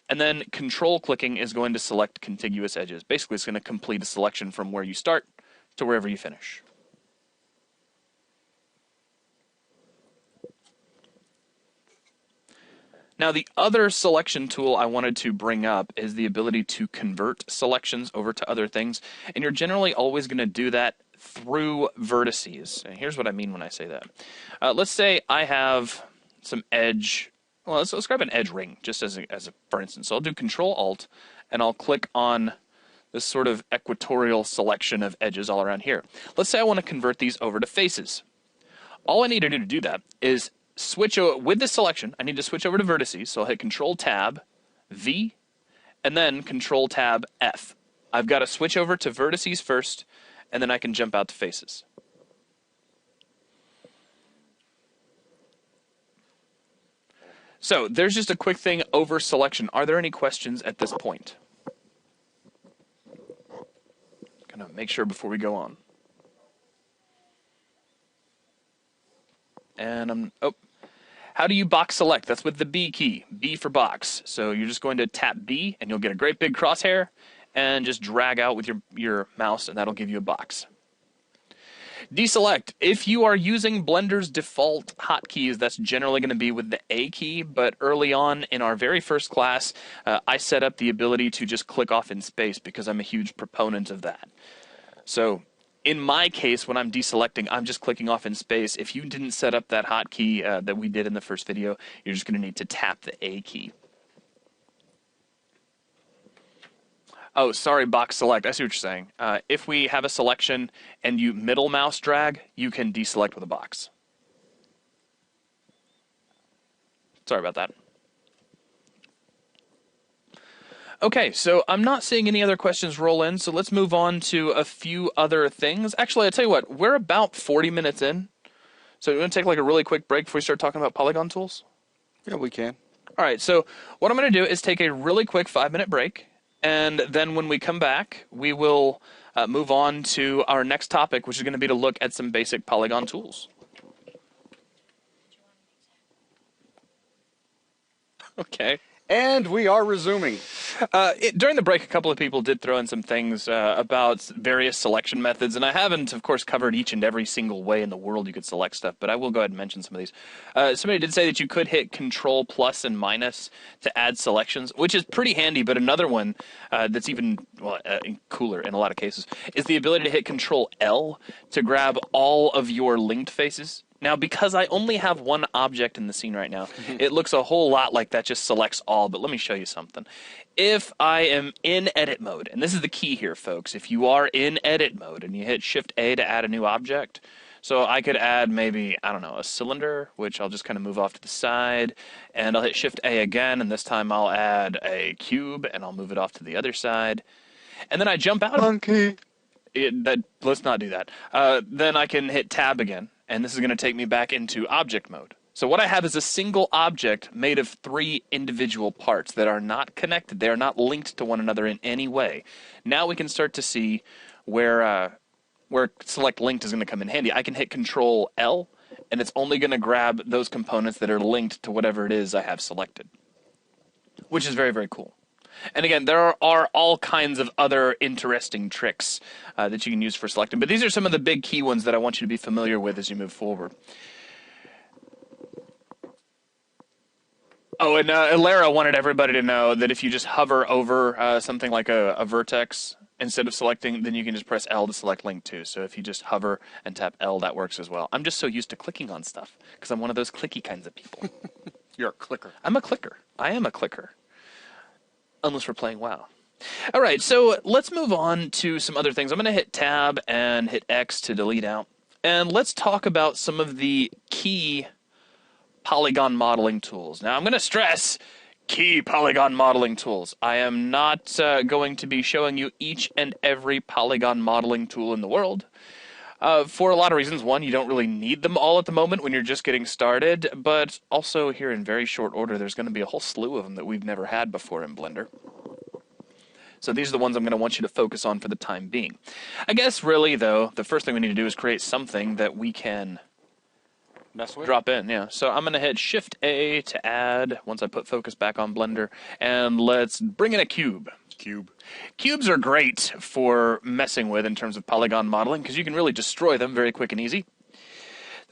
And then Control clicking is going to select contiguous edges. Basically, it's going to complete a selection from where you start to wherever you finish. Now, the other selection tool I wanted to bring up is the ability to convert selections over to other things. And you're generally always going to do that through vertices. And here's what I mean when I say that. Let's say I have some edge. Well, let's grab an edge ring, just as a for instance. So I'll do Control-Alt, and I'll click on this sort of equatorial selection of edges all around here. Let's say I want to convert these over to faces. All I need to do that is switch over, with this selection, I need to switch over to vertices, so I'll hit Control-Tab, V, and then Control-Tab, F. I've got to switch over to vertices first, and then I can jump out to faces. So, there's just a quick thing over selection. Are there any questions at this point? Gonna make sure before we go on. And how do you box select? That's with the B key, B for box. So you're just going to tap B, and you'll get a great big crosshair, and just drag out with your mouse, and that'll give you a box. Deselect. If you are using Blender's default hotkeys, that's generally going to be with the A key, but early on in our very first class, I set up the ability to just click off in space because I'm a huge proponent of that. So in my case, when I'm deselecting, I'm just clicking off in space. If you didn't set up that hotkey that we did in the first video, you're just going to need to tap the A key. Oh, sorry, box select. I see what you're saying. If we have a selection and you middle mouse drag, you can deselect with a box. Sorry about that. Okay, so I'm not seeing any other questions roll in, so let's move on to a few other things. Actually, I'll tell you what, we're about 40 minutes in, so we're going to take like a really quick break before we start talking about Polygon tools. Yeah, we can. All right, so what I'm going to do is take a really quick 5-minute break, and then when we come back, we will move on to our next topic, which is going to be to look at some basic Polygon tools. Okay. And we are resuming. During the break, a couple of people did throw in some things about various selection methods, and I haven't, of course, covered each and every single way in the world you could select stuff, but I will go ahead and mention some of these. Somebody did say that you could hit Control plus and minus to add selections, which is pretty handy, but another one that's even cooler in a lot of cases is the ability to hit Control L to grab all of your linked faces. Now, because I only have one object in the scene right now, it looks a whole lot like that just selects all, but let me show you something. If I am in edit mode, and this is the key here, folks, if you are in edit mode and you hit Shift-A to add a new object, so I could add maybe, I don't know, a cylinder, which I'll just kind of move off to the side, and I'll hit Shift-A again, and this time I'll add a cube, and I'll move it off to the other side, and then I jump out. Monkey. Let's not do that. Then I can hit Tab again. And this is going to take me back into object mode. So what I have is a single object made of 3 individual parts that are not connected. They are not linked to one another in any way. Now we can start to see where select linked is going to come in handy. I can hit Control L, and it's only going to grab those components that are linked to whatever it is I have selected, which is very, very cool. And again, there are all kinds of other interesting tricks that you can use for selecting. But these are some of the big key ones that I want you to be familiar with as you move forward. Oh, and Lara wanted everybody to know that if you just hover over something like a vertex, instead of selecting, then you can just press L to select link to. So if you just hover and tap L, that works as well. I'm just so used to clicking on stuff because I'm one of those clicky kinds of people. You're a clicker. I'm a clicker. I am a clicker. Unless we're playing WoW. All right, so let's move on to some other things. I'm going to hit Tab and hit X to delete out. And let's talk about some of the key Polygon modeling tools. Now, I'm going to stress key Polygon modeling tools. I am not going to be showing you each and every Polygon modeling tool in the world. For a lot of reasons. One, you don't really need them all at the moment when you're just getting started, but also here in very short order, there's going to be a whole slew of them that we've never had before in Blender. So these are the ones I'm going to want you to focus on for the time being. I guess really, though, the first thing we need to do is create something that we can Mess with. Drop in, yeah. So I'm going to hit Shift-A to add once I put focus back on Blender. And let's bring in a cube. Cubes are great for messing with in terms of polygon modeling because you can really destroy them very quick and easy.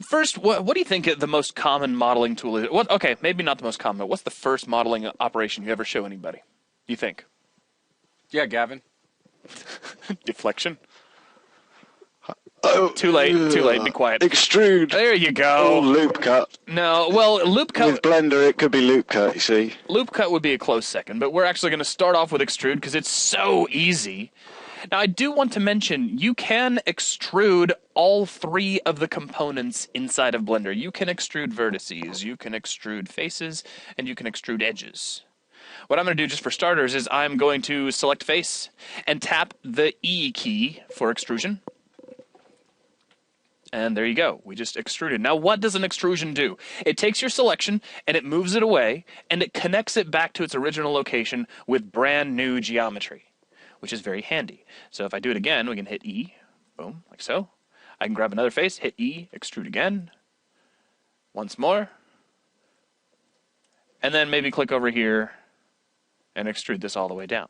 First, what do you think the most common modeling tool is? Okay, maybe not the most common, but what's the first modeling operation you ever show anybody? Do you think? Yeah, Gavin. Deflection? Oh, Too late, be quiet. Extrude. There you go. Or loop cut. No, well, loop cut... With Blender, it could be loop cut, you see. Loop cut would be a close second, but we're actually going to start off with extrude because it's so easy. Now, I do want to mention, you can extrude all three of the components inside of Blender. You can extrude vertices, you can extrude faces, and you can extrude edges. What I'm going to do just for starters is I'm going to select face and tap the E key for extrusion. And there you go. We just extruded. Now, what does an extrusion do? It takes your selection and it moves it away and it connects it back to its original location with brand new geometry, which is very handy. So if I do it again, we can hit E, boom, like so. I can grab another face, hit E, extrude again, once more, and then maybe click over here and extrude this all the way down.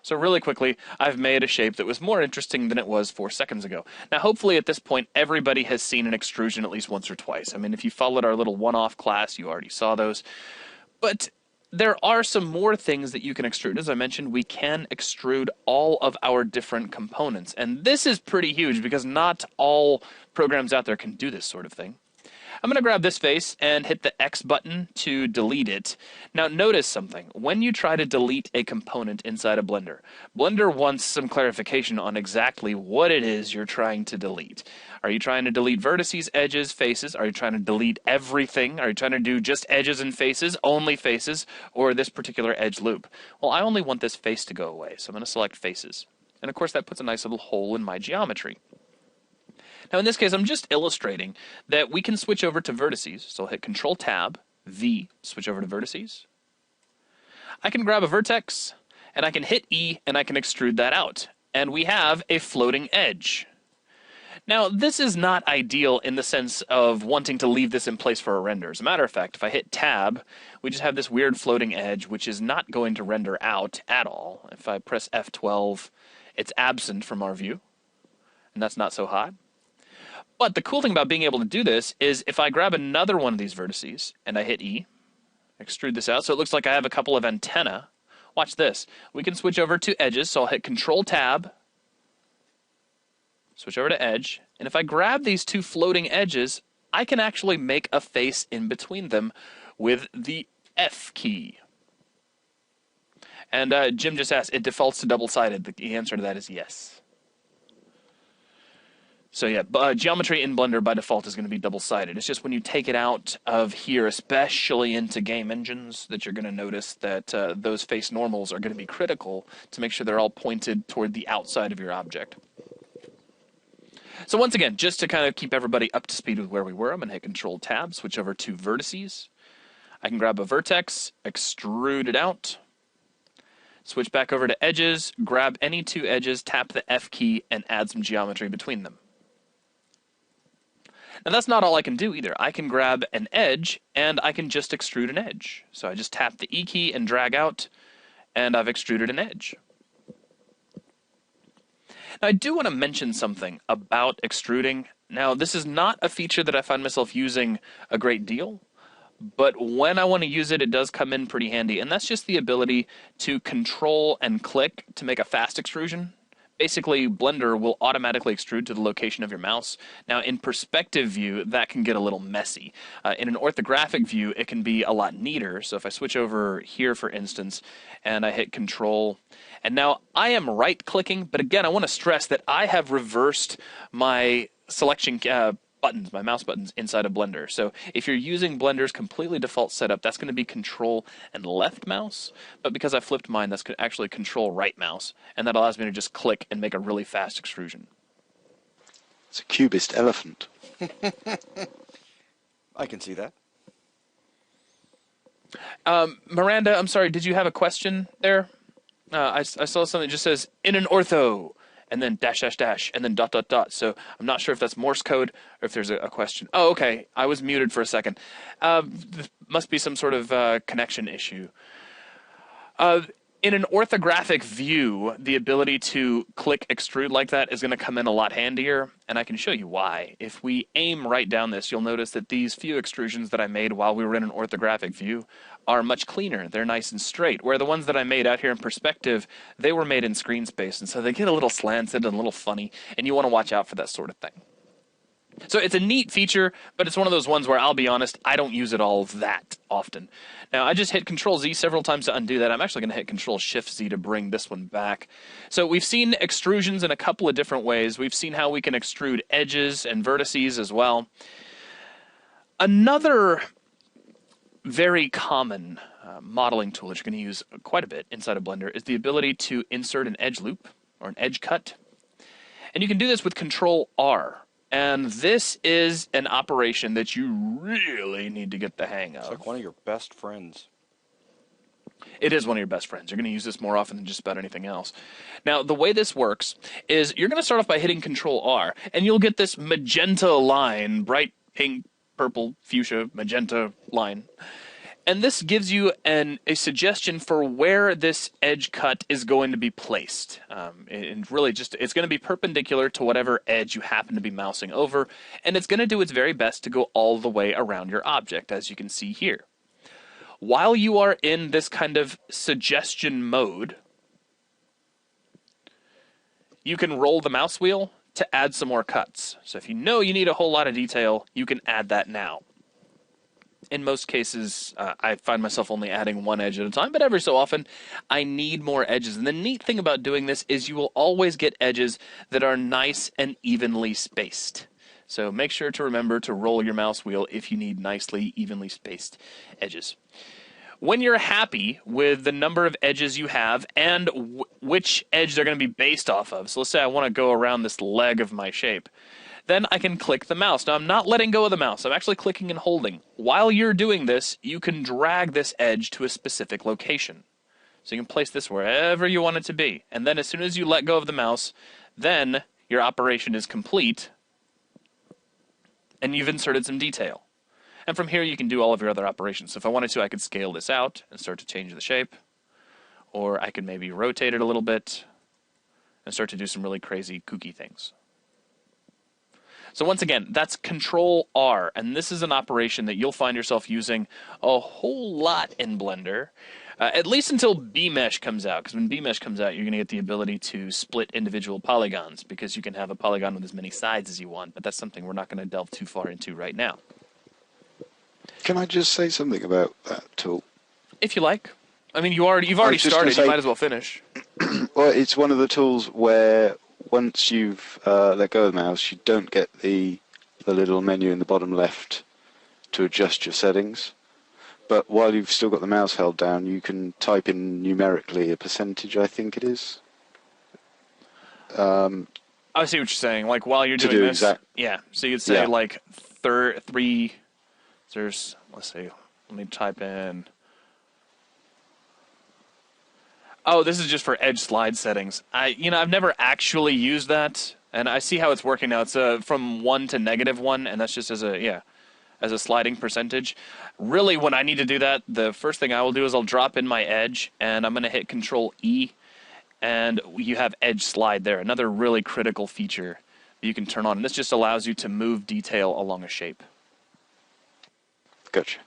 So really quickly, I've made a shape that was more interesting than it was 4 seconds ago. Now, hopefully at this point, everybody has seen an extrusion at least once or twice. I mean, if you followed our little one-off class, you already saw those. But there are some more things that you can extrude. As I mentioned, we can extrude all of our different components. And this is pretty huge because not all programs out there can do this sort of thing. I'm going to grab this face and hit the X button to delete it. Now notice something. When you try to delete a component inside of Blender, Blender wants some clarification on exactly what it is you're trying to delete. Are you trying to delete vertices, edges, faces? Are you trying to delete everything? Are you trying to do just edges and faces, only faces, or this particular edge loop? Well, I only want this face to go away, so I'm going to select faces. And of course that puts a nice little hole in my geometry. Now in this case, I'm just illustrating that we can switch over to vertices. So I'll hit Control-Tab, V, switch over to vertices. I can grab a vertex, and I can hit E, and I can extrude that out. And we have a floating edge. Now, this is not ideal in the sense of wanting to leave this in place for a render. As a matter of fact, if I hit Tab, we just have this weird floating edge, which is not going to render out at all. If I press F12, it's absent from our view, and that's not so hot. But the cool thing about being able to do this is if I grab another one of these vertices and I hit E, extrude this out, so it looks like I have a couple of antennae. Watch this. We can switch over to edges, so I'll hit Control-Tab, switch over to edge, and if I grab these two floating edges, I can actually make a face in between them with the F key. And Jim just asked, it defaults to double-sided. The answer to that is yes. So yeah, geometry in Blender by default is going to be double-sided. It's just when you take it out of here, especially into game engines, that you're going to notice that those face normals are going to be critical to make sure they're all pointed toward the outside of your object. So once again, just to kind of keep everybody up to speed with where we were, I'm going to hit Control-Tab, switch over to vertices. I can grab a vertex, extrude it out, switch back over to edges, grab any two edges, tap the F key, and add some geometry between them. Now that's not all I can do either. I can grab an edge and I can just extrude an edge. So I just tap the E key and drag out and I've extruded an edge. Now I do want to mention something about extruding. Now this is not a feature that I find myself using a great deal, but when I want to use it, it does come in pretty handy. And that's just the ability to control and click to make a fast extrusion. Basically, Blender will automatically extrude to the location of your mouse. Now, in perspective view, that can get a little messy. In an orthographic view, it can be a lot neater. So if I switch over here, for instance, and I hit Control, and now I am right-clicking, but again, I want to stress that I have reversed my selection buttons, my mouse buttons inside of Blender. So if you're using Blender's completely default setup, that's going to be Control and left mouse. But because I flipped mine, that's actually Control right mouse. And that allows me to just click and make a really fast extrusion. It's a cubist elephant. I can see that. Miranda, I'm sorry, did you have a question there? I saw something that just says, in an ortho. and then dash, dash, dash, and then dot, dot, dot. So I'm not sure if that's Morse code or if there's a question. Oh, okay. I was muted for a second. Must be some sort of connection issue. In an orthographic view, the ability to click extrude like that is going to come in a lot handier, and I can show you why. If we aim right down this, you'll notice that these few extrusions that I made while we were in an orthographic view are much cleaner. They're nice and straight, where the ones that I made out here in perspective, they were made in screen space, and so they get a little slanted and a little funny, and you want to watch out for that sort of thing. So it's a neat feature, but it's one of those ones where I'll be honest, I don't use it all that often. Now, I just hit Control-Z several times to undo that. I'm actually going to hit Control-Shift-Z to bring this one back. So we've seen extrusions in a couple of different ways. We've seen how we can extrude edges and vertices as well. Another very common modeling tool that you're going to use quite a bit inside of Blender is the ability to insert an edge loop or an edge cut. And you can do this with Control-R. And this is an operation that you really need to get the hang of. It's like one of your best friends. It is one of your best friends. You're going to use this more often than just about anything else. Now, the way this works is you're going to start off by hitting Control-R, and you'll get this magenta line, bright pink, purple, fuchsia, magenta line. And this gives you a suggestion for where this edge cut is going to be placed. And really it's going to be perpendicular to whatever edge you happen to be mousing over, and it's going to do its very best to go all the way around your object, as you can see here. While you are in this kind of suggestion mode, you can roll the mouse wheel to add some more cuts. So if you know you need a whole lot of detail, you can add that now. In most cases, I find myself only adding one edge at a time, but every so often, I need more edges. And the neat thing about doing this is you will always get edges that are nice and evenly spaced. So make sure to remember to roll your mouse wheel if you need nicely, evenly spaced edges. When you're happy with the number of edges you have and which edge they're going to be based off of, so let's say I want to go around this leg of my shape, then I can click the mouse. Now, I'm not letting go of the mouse. I'm actually clicking and holding. While you're doing this, you can drag this edge to a specific location. So you can place this wherever you want it to be. And then as soon as you let go of the mouse, then your operation is complete, and you've inserted some detail. And from here, you can do all of your other operations. So if I wanted to, I could scale this out and start to change the shape. Or I could maybe rotate it a little bit and start to do some really crazy, kooky things. So once again, that's Control-R, and this is an operation that you'll find yourself using a whole lot in Blender, at least until B-Mesh comes out, because when B-Mesh comes out, you're going to get the ability to split individual polygons, because you can have a polygon with as many sides as you want, but that's something we're not going to delve too far into right now. Can I just say something about that tool? If you like. I mean, you've already started, you might as well finish. Well, it's one of the tools where once you've let go of the mouse, you don't get the little menu in the bottom left to adjust your settings. But while you've still got the mouse held down, you can type in numerically a percentage, I think it is. I see what you're saying. Like while you're doing this, yeah. So you'd say like 3. There's, let's see. Let me type in. Oh, this is just for edge slide settings. I've never actually used that, and I see how it's working now. It's from 1 to -1, and that's just as a sliding percentage. Really, when I need to do that, the first thing I will do is I'll drop in my edge, and I'm going to hit Control-E, and you have edge slide there. Another really critical feature that you can turn on, and this just allows you to move detail along a shape. Gotcha.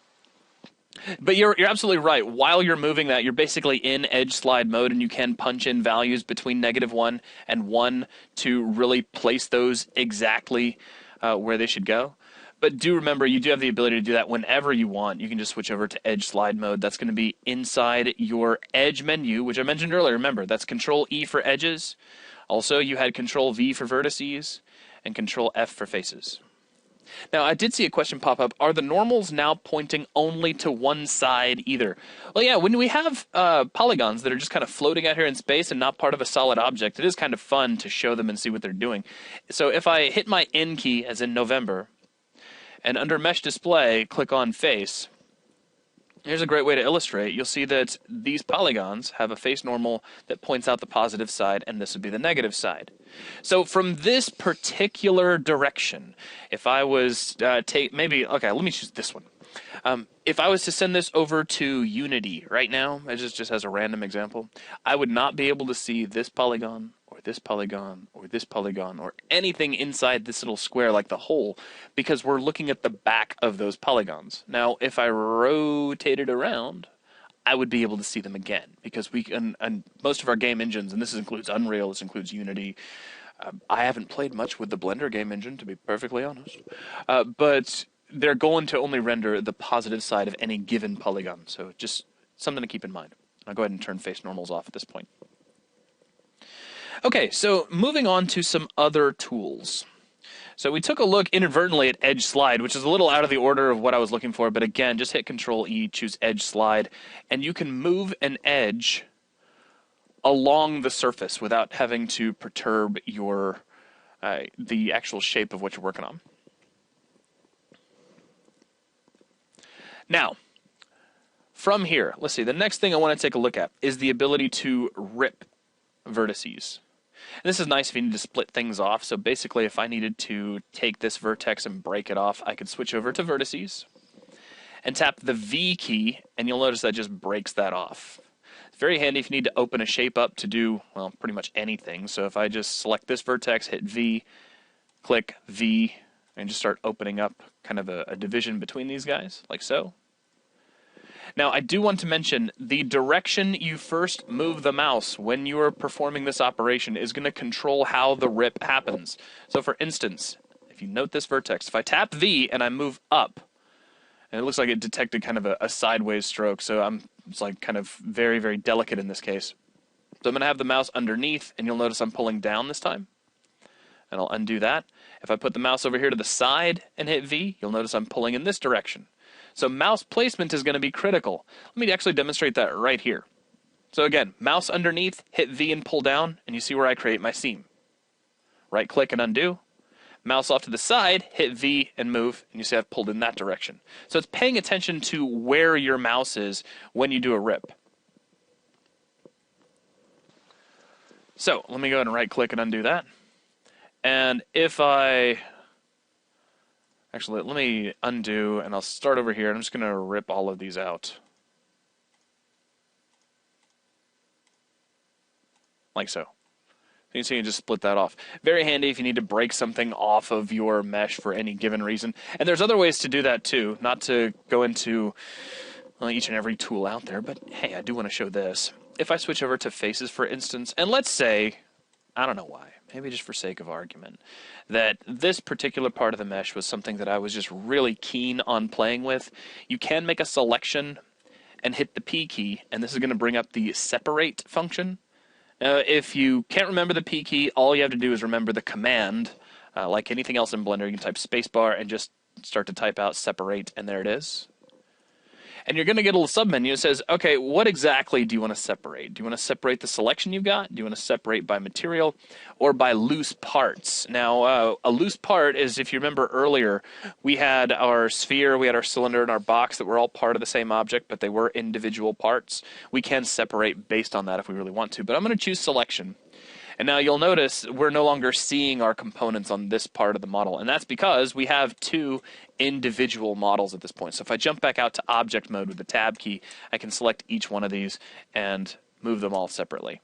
But you're absolutely right. While you're moving that, you're basically in edge slide mode, and you can punch in values between -1 and 1 to really place those exactly where they should go. But do remember, you do have the ability to do that whenever you want. You can just switch over to edge slide mode. That's going to be inside your edge menu, which I mentioned earlier. Remember, that's Control-E for edges. Also, you had Control-V for vertices and Control-F for faces. Now, I did see a question pop up. Are the normals now pointing only to one side either? Well, yeah, when we have polygons that are just kind of floating out here in space and not part of a solid object, it is kind of fun to show them and see what they're doing. So if I hit my N key, as in November, and under Mesh Display, click on Face, Here's a great way to illustrate. You'll see that these polygons have a face normal that points out the positive side, and this would be the negative side. So from this particular direction, if I was let me choose this one. If I was to send this over to Unity right now, just as a random example, I would not be able to see this polygon, or this polygon, or this polygon, or anything inside this little square like the hole, because we're looking at the back of those polygons. Now, if I rotated around, I would be able to see them again, because we can, and most of our game engines, and this includes Unreal, this includes Unity. I haven't played much with the Blender game engine, to be perfectly honest, but they're going to only render the positive side of any given polygon, so just something to keep in mind. I'll go ahead and turn face normals off at this point. Okay, so moving on to some other tools. So we took a look inadvertently at Edge Slide, which is a little out of the order of what I was looking for, but again, just hit Control-E, choose Edge Slide, and you can move an edge along the surface without having to perturb your the actual shape of what you're working on. Now, from here, let's see, the next thing I want to take a look at is the ability to rip vertices. And this is nice if you need to split things off. So basically, if I needed to take this vertex and break it off, I could switch over to vertices and tap the V key, and you'll notice that just breaks that off. It's very handy if you need to open a shape up to do, well, pretty much anything. So if I just select this vertex, hit V, click V, and just start opening up kind of a division between these guys, like so. Now, I do want to mention the direction you first move the mouse when you are performing this operation is going to control how the rip happens. So, for instance, if you note this vertex, if I tap V and I move up, and it looks like it detected kind of a sideways stroke, so it's like kind of very, very delicate in this case. So I'm going to have the mouse underneath, and you'll notice I'm pulling down this time. And I'll undo that. If I put the mouse over here to the side and hit V, you'll notice I'm pulling in this direction. So mouse placement is going to be critical. Let me actually demonstrate that right here. So again, mouse underneath, hit V and pull down, and you see where I create my seam. Right click and undo. Mouse off to the side, hit V and move, and you see I've pulled in that direction. So it's paying attention to where your mouse is when you do a rip. So let me go ahead and right click and undo that. And if actually, let me undo, and I'll start over here. I'm just going to rip all of these out. Like so. You can see you just split that off. Very handy if you need to break something off of your mesh for any given reason. And there's other ways to do that too. Not to go into each and every tool out there, but hey, I do want to show this. If I switch over to faces, for instance, and let's say, I don't know why, maybe just for sake of argument, that this particular part of the mesh was something that I was just really keen on playing with. You can make a selection and hit the P key, and this is going to bring up the separate function. If you can't remember the P key, all you have to do is remember the command. Like anything else in Blender, you can type spacebar and just start to type out separate, and there it is. And you're going to get a little submenu that says, okay, what exactly do you want to separate? Do you want to separate the selection you've got? Do you want to separate by material or by loose parts? Now, a loose part is, if you remember earlier, we had our sphere, we had our cylinder, and our box that were all part of the same object, but they were individual parts. We can separate based on that if we really want to, but I'm going to choose selection. And now you'll notice we're no longer seeing our components on this part of the model, and that's because we have two individual models at this point. So if I jump back out to object mode with the tab key, I can select each one of these and move them all separately.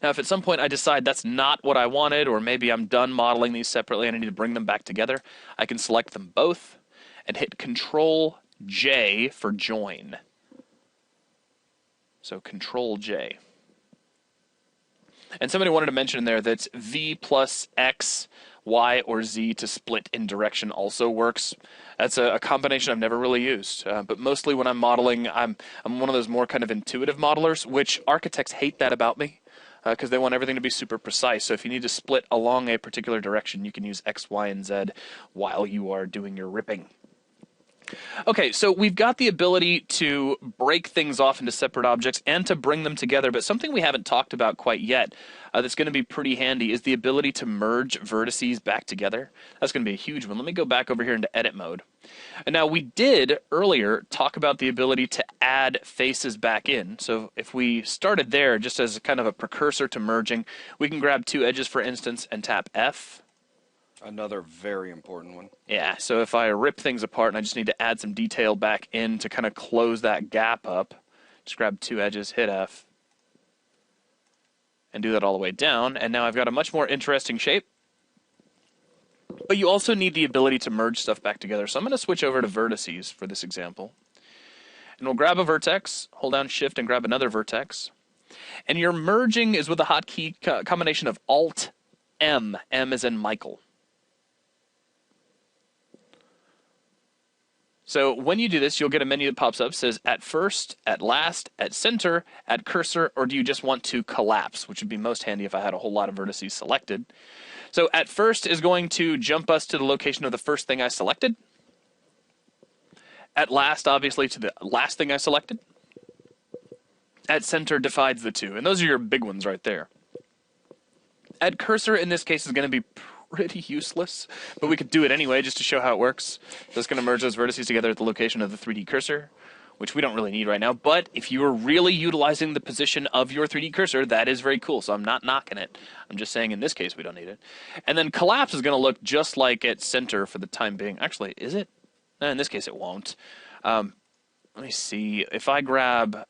Now if at some point I decide that's not what I wanted, or maybe I'm done modeling these separately and I need to bring them back together, I can select them both and hit Control-J for join. So Control-J. And somebody wanted to mention in there that V plus X, Y, or Z to split in direction also works. That's a combination I've never really used. But mostly when I'm modeling, I'm one of those more kind of intuitive modelers, which architects hate that about me because they want everything to be super precise. So if you need to split along a particular direction, you can use X, Y, and Z while you are doing your ripping. Okay, so we've got the ability to break things off into separate objects and to bring them together, but something we haven't talked about quite yet that's going to be pretty handy is the ability to merge vertices back together. That's going to be a huge one. Let me go back over here into edit mode. And now we did earlier talk about the ability to add faces back in. So if we started there just as kind of a precursor to merging, we can grab two edges, for instance, and tap F. Another very important one. Yeah, so if I rip things apart and I just need to add some detail back in to kind of close that gap up, just grab two edges, hit F, and do that all the way down, and now I've got a much more interesting shape. But you also need the ability to merge stuff back together, so I'm going to switch over to vertices for this example. And we'll grab a vertex, hold down Shift and grab another vertex. And your merging is with a hotkey combination of Alt+M, M as in Michael. So when you do this, you'll get a menu that pops up, says at first, at last, at center, at cursor, or do you just want to collapse, which would be most handy if I had a whole lot of vertices selected. So at first is going to jump us to the location of the first thing I selected. At last, obviously, to the last thing I selected. At center divides the two, and those are your big ones right there. At cursor, in this case, is going to be pretty useless, but we could do it anyway just to show how it works. Just going to merge those vertices together at the location of the 3D cursor, which we don't really need right now, but if you are really utilizing the position of your 3D cursor, that is very cool, so I'm not knocking it. I'm just saying in this case we don't need it. And then collapse is going to look just like at center for the time being. Actually, is it? No, in this case it won't. Let me see. If I grab...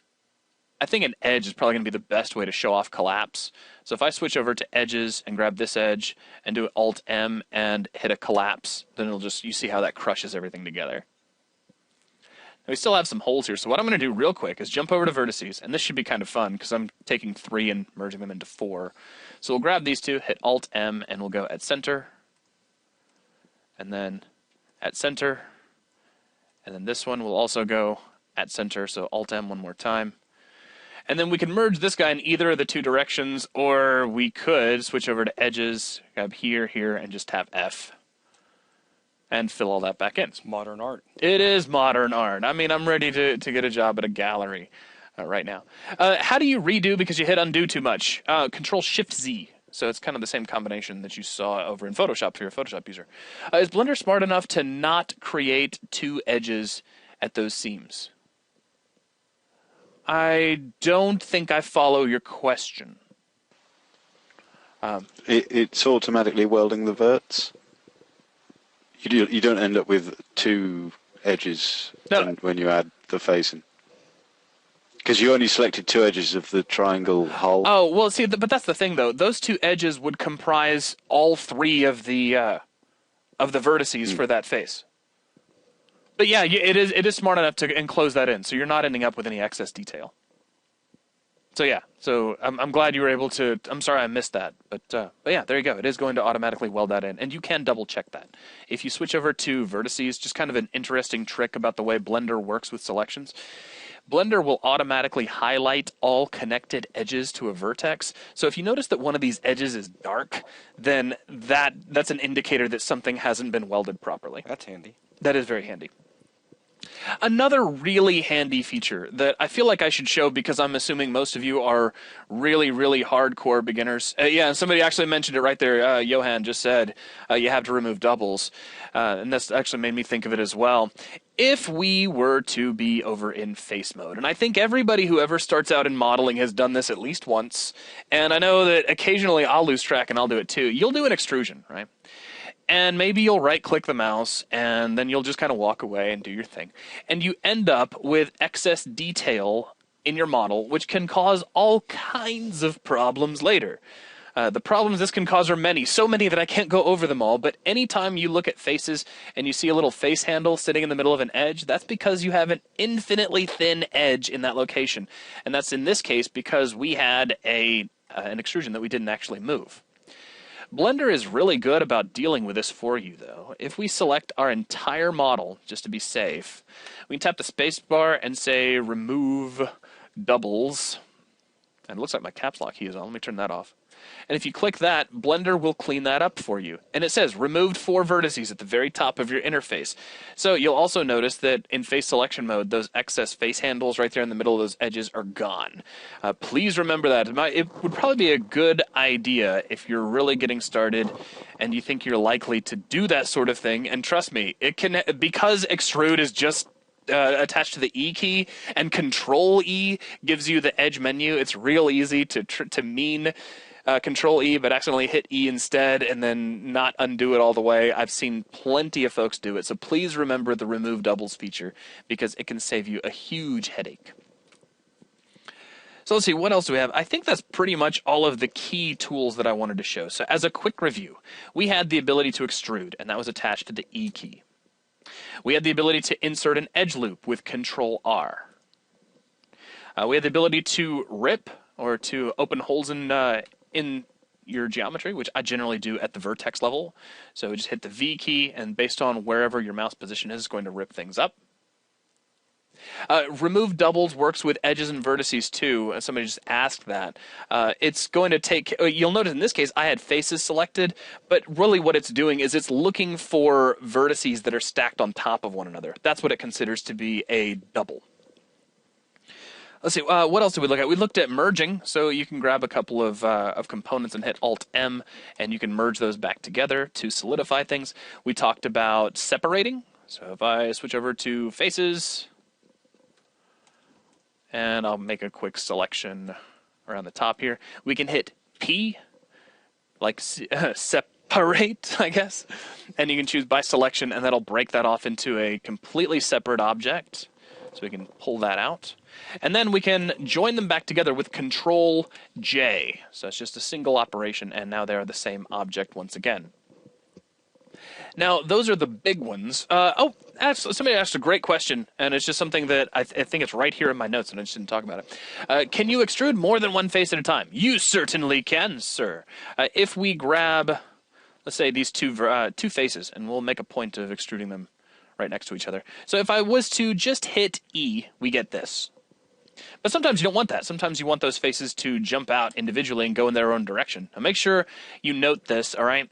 I think an edge is probably going to be the best way to show off collapse. So if I switch over to edges and grab this edge and do Alt+M and hit a collapse, then it'll just, you see how that crushes everything together. Now we still have some holes here, so what I'm going to do real quick is jump over to vertices, and this should be kind of fun because I'm taking 3 and merging them into 4. So we'll grab these two, hit Alt+M, and we'll go at center, and then at center, and then this one will also go at center, so Alt+M one more time. And then we can merge this guy in either of the two directions, or we could switch over to edges, grab here, here, and just tap F. And fill all that back in. It's modern art. It is modern art. I mean, I'm ready to get a job at a gallery right now. How do you redo because you hit undo too much? Control-Shift-Z. So it's kind of the same combination that you saw over in Photoshop if you're a Photoshop user. Is Blender smart enough to not create two edges at those seams? I don't think I follow your question. It's automatically welding the verts. You don't end up with two edges when you add the facing. Because you only selected two edges of the triangle hull. Oh, well, see, but that's the thing, though. Those two edges would comprise all 3 of the vertices for that face. But yeah, it is smart enough to enclose that in, so you're not ending up with any excess detail. So yeah, so I'm glad you were able to. I'm sorry I missed that, but yeah, there you go. It is going to automatically weld that in, and you can double check that. If you switch over to vertices, just kind of an interesting trick about the way Blender works with selections. Blender will automatically highlight all connected edges to a vertex. So if you notice that one of these edges is dark, then that's an indicator that something hasn't been welded properly. That's handy. That is very handy. Another really handy feature that I feel like I should show because I'm assuming most of you are really, really hardcore beginners. Yeah, and somebody actually mentioned it right there. Johan just said you have to remove doubles. And that's actually made me think of it as well. If we were to be over in face mode, and I think everybody who ever starts out in modeling has done this at least once, and I know that occasionally I'll lose track and I'll do it too. You'll do an extrusion, right? And maybe you'll right-click the mouse, and then you'll just kind of walk away and do your thing. And you end up with excess detail in your model, which can cause all kinds of problems later. The problems this can cause are many, so many that I can't go over them all, but anytime you look at faces and you see a little face handle sitting in the middle of an edge, that's because you have an infinitely thin edge in that location. And that's in this case because we had an extrusion that we didn't actually move. Blender is really good about dealing with this for you, though. If we select our entire model, just to be safe, we can tap the spacebar and say remove doubles. And it looks like my caps lock key is on. Let me turn that off. And if you click that, Blender will clean that up for you. And it says removed 4 vertices at the very top of your interface. So you'll also notice that in face selection mode, those excess face handles right there in the middle of those edges are gone. Please remember that. It would probably be a good idea if you're really getting started and you think you're likely to do that sort of thing. And trust me, it can, because Extrude is just attached to the E key, and Control E gives you the edge menu. It's real easy to mean Control E, but accidentally hit E instead, and then not undo it all the way. I've seen plenty of folks do it. So please remember the remove doubles feature, because it can save you a huge headache. So let's see, what else do we have? I think that's pretty much all of the key tools that I wanted to show. So as a quick review, we had the ability to extrude, and that was attached to the E key. We had the ability to insert an edge loop with Control R. We had the ability to rip, or to open holes in your geometry, which I generally do at the vertex level. So we just hit the V key, and based on wherever your mouse position is, it's going to rip things up. Remove doubles works with edges and vertices too. Somebody just asked that. It's going to take, you'll notice in this case I had faces selected, but really what it's doing is it's looking for vertices that are stacked on top of one another. That's what it considers to be a double. Let's see, what else did we look at? We looked at merging, so you can grab a couple of components and hit Alt+M, and you can merge those back together to solidify things. We talked about separating, so if I switch over to faces, and I'll make a quick selection around the top here. We can hit P, like separate, I guess. And you can choose by selection, and that'll break that off into a completely separate object. So we can pull that out. And then we can join them back together with Control J. So it's just a single operation, and now they're the same object once again. Now, those are the big ones. Somebody asked a great question, and it's just something that I think it's right here in my notes, and I just didn't talk about it. Can you extrude more than one face at a time? You certainly can, sir. If we grab, let's say, these two faces, and we'll make a point of extruding them right next to each other. So if I was to just hit E, we get this. But sometimes you don't want that. Sometimes you want those faces to jump out individually and go in their own direction. Now make sure you note this, all right?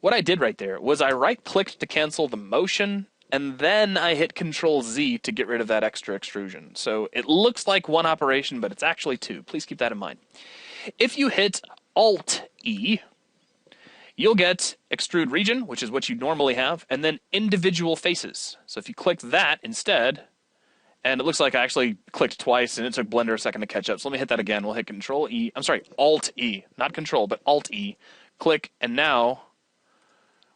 What I did right there was I right-clicked to cancel the motion, and then I hit Control-Z to get rid of that extra extrusion. So it looks like one operation, but it's actually two. Please keep that in mind. If you hit Alt-E, you'll get Extrude Region, which is what you normally have, and then Individual Faces. So if you click that instead, and it looks like I actually clicked twice, and it took Blender a second to catch up. So let me hit that again. We'll hit Control-E. I'm sorry, Alt-E. Not Control, but Alt-E. Click, and now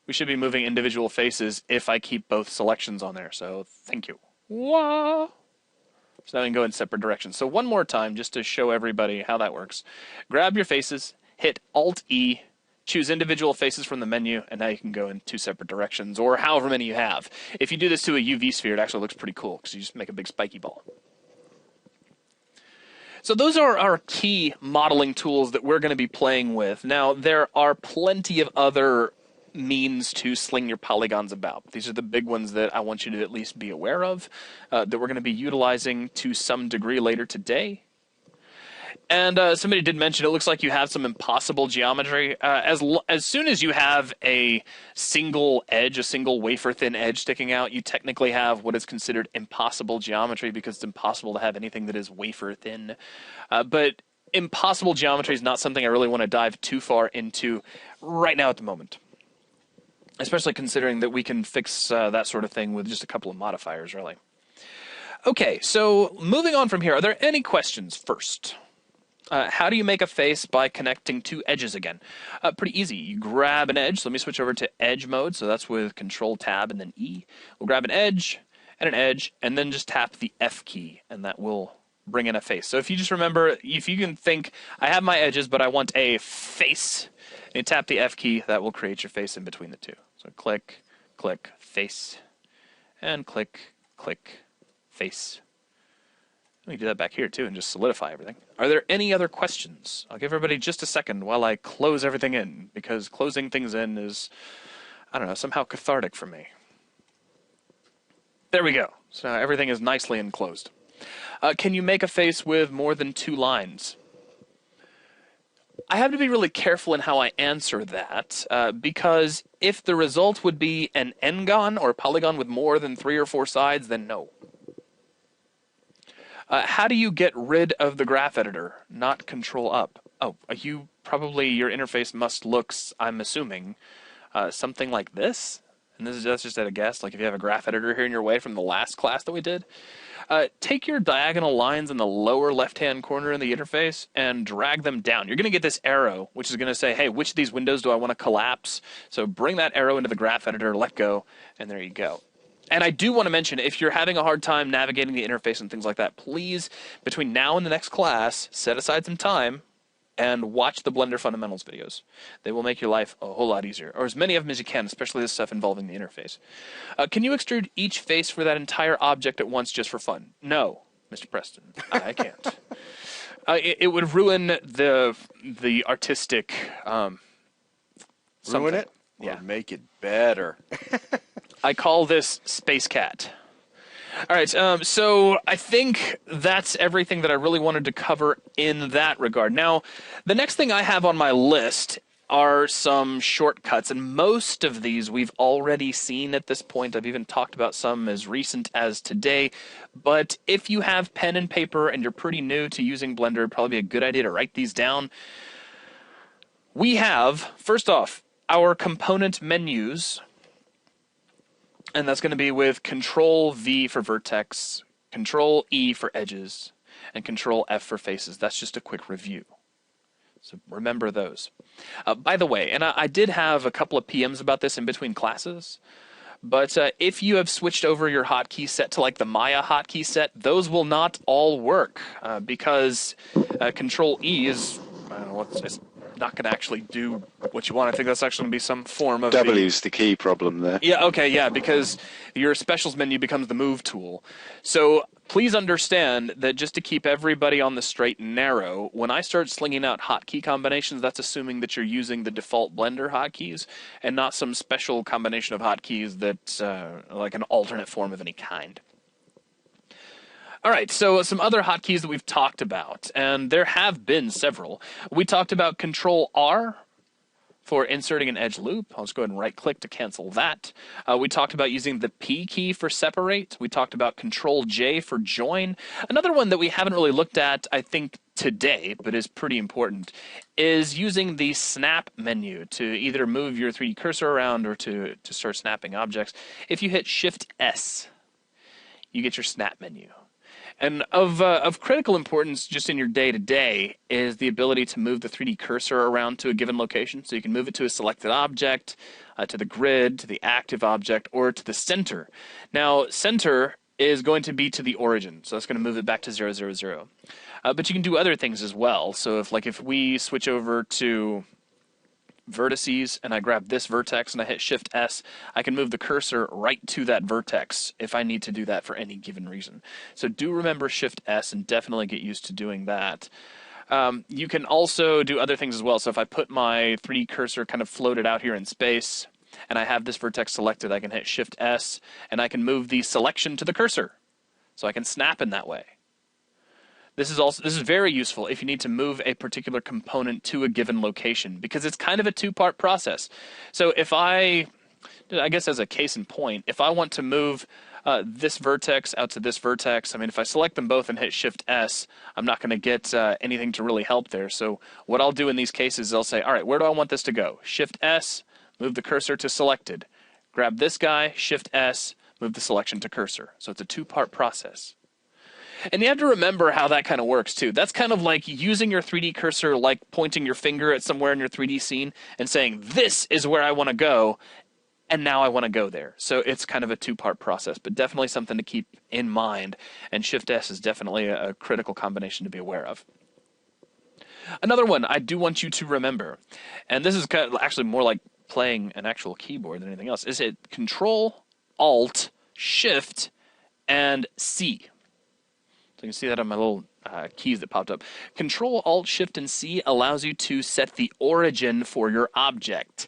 we should be moving individual faces if I keep both selections on there. So thank you. Wah! So now we can go in separate directions. So one more time, just to show everybody how that works. Grab your faces, hit Alt-E, choose individual faces from the menu, and now you can go in two separate directions, or however many you have. If you do this to a UV sphere, it actually looks pretty cool, because you just make a big spiky ball. So those are our key modeling tools that we're going to be playing with. Now, there are plenty of other means to sling your polygons about. These are the big ones that I want you to at least be aware of, that we're going to be utilizing to some degree later today. And somebody did mention it looks like you have some impossible geometry. As soon as you have a single edge, a single wafer-thin edge sticking out, you technically have what is considered impossible geometry, because it's impossible to have anything that is wafer-thin. But impossible geometry is not something I really want to dive too far into right now at the moment, especially considering that we can fix that sort of thing with just a couple of modifiers, really. Okay, so moving on from here, are there any questions first? How do you make a face by connecting two edges again? Pretty easy. You grab an edge. So let me switch over to edge mode. So that's with Control-Tab and then E. We'll grab an edge, and then just tap the F key, and that will bring in a face. So if you just remember, if you can think, I have my edges, but I want a face, and you tap the F key, that will create your face in between the two. So click, click, face, and click, click, face. Let me do that back here too and just solidify everything. Are there any other questions? I'll give everybody just a second while I close everything in, because closing things in is, I don't know, somehow cathartic for me. There we go. So now everything is nicely enclosed. Can you make a face with more than two lines? I have to be really careful in how I answer that, because if the result would be an n-gon or polygon with more than 3 or 4 sides, then no. How do you get rid of the graph editor? Not control up. Oh, your interface must look, I'm assuming, something like this. And that's just at a guess, like if you have a graph editor here in your way from the last class that we did. Take your diagonal lines in the lower left-hand corner in the interface and drag them down. You're going to get this arrow, which is going to say, hey, which of these windows do I want to collapse? So bring that arrow into the graph editor, let go, and there you go. And I do want to mention, if you're having a hard time navigating the interface and things like that, please, between now and the next class, set aside some time and watch the Blender Fundamentals videos. They will make your life a whole lot easier, or as many of them as you can, especially this stuff involving the interface. Can you extrude each face for that entire object at once just for fun? No, Mr. Preston, I can't. It would ruin the artistic Ruin it? Yeah. Or make it better. I call this Space Cat. All right, so I think that's everything that I really wanted to cover in that regard. Now, the next thing I have on my list are some shortcuts, and most of these we've already seen at this point. I've even talked about some as recent as today, but if you have pen and paper and you're pretty new to using Blender, it'd probably be a good idea to write these down. We have, first off, our component menus. And that's going to be with Control-V for vertex, Control-E for edges, and Control-F for faces. That's just a quick review. So remember those. By the way, and I did have a couple of PMs about this in between classes, but if you have switched over your hotkey set to like the Maya hotkey set, those will not all work because Control-E is, I don't know, it's not going to actually do what you want. I think that's actually going to be some form of W's the key problem there. Yeah, okay, yeah, because your specials menu becomes the move tool. So please understand that just to keep everybody on the straight and narrow, when I start slinging out hotkey combinations, that's assuming that you're using the default Blender hotkeys and not some special combination of hotkeys that's like an alternate form of any kind. All right, so some other hotkeys that we've talked about, and there have been several. We talked about Control-R for inserting an edge loop. I'll just go ahead and right-click to cancel that. We talked about using the P key for separate. We talked about Control-J for join. Another one that we haven't really looked at, I think, today, but is pretty important, is using the snap menu to either move your 3D cursor around or to start snapping objects. If you hit Shift-S, you get your snap menu. And of critical importance just in your day-to-day is the ability to move the 3D cursor around to a given location. So you can move it to a selected object, to the grid, to the active object, or to the center. Now, center is going to be to the origin, so that's going to move it back to 0, 0, 0. But you can do other things as well. So if we switch over to vertices and I grab this vertex and I hit Shift S, I can move the cursor right to that vertex if I need to do that for any given reason. So do remember Shift S and definitely get used to doing that. You can also do other things as well. So if I put my 3D cursor kind of floated out here in space and I have this vertex selected, I can hit Shift S and I can move the selection to the cursor. So I can snap in that way. This is very useful if you need to move a particular component to a given location, because it's kind of a two-part process. So if I guess as a case in point, if I want to move this vertex out to this vertex, I mean, if I select them both and hit Shift-S, I'm not going to get anything to really help there. So what I'll do in these cases is I'll say, all right, where do I want this to go? Shift-S, move the cursor to selected. Grab this guy, Shift-S, move the selection to cursor. So it's a two-part process. And you have to remember how that kind of works, too. That's kind of like using your 3D cursor, like pointing your finger at somewhere in your 3D scene and saying, this is where I want to go, and now I want to go there. So it's kind of a two-part process, but definitely something to keep in mind. And Shift-S is definitely a critical combination to be aware of. Another one I do want you to remember, and this is kind of actually more like playing an actual keyboard than anything else, is it Control, Alt, Shift, and C. So you can see that on my little keys that popped up. Control, Alt, Shift, and C allows you to set the origin for your object.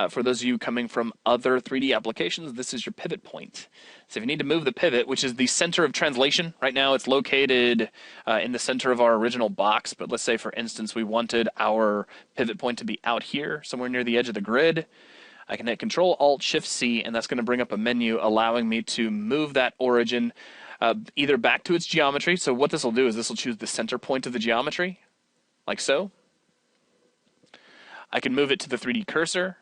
For those of you coming from other 3D applications, this is your pivot point. So if you need to move the pivot, which is the center of translation, right now it's located in the center of our original box, but let's say, for instance, we wanted our pivot point to be out here, somewhere near the edge of the grid. I can hit Control, Alt, Shift, C, and that's going to bring up a menu allowing me to move that origin either back to its geometry. So what this will do is this will choose the center point of the geometry, like so. I can move it to the 3D cursor,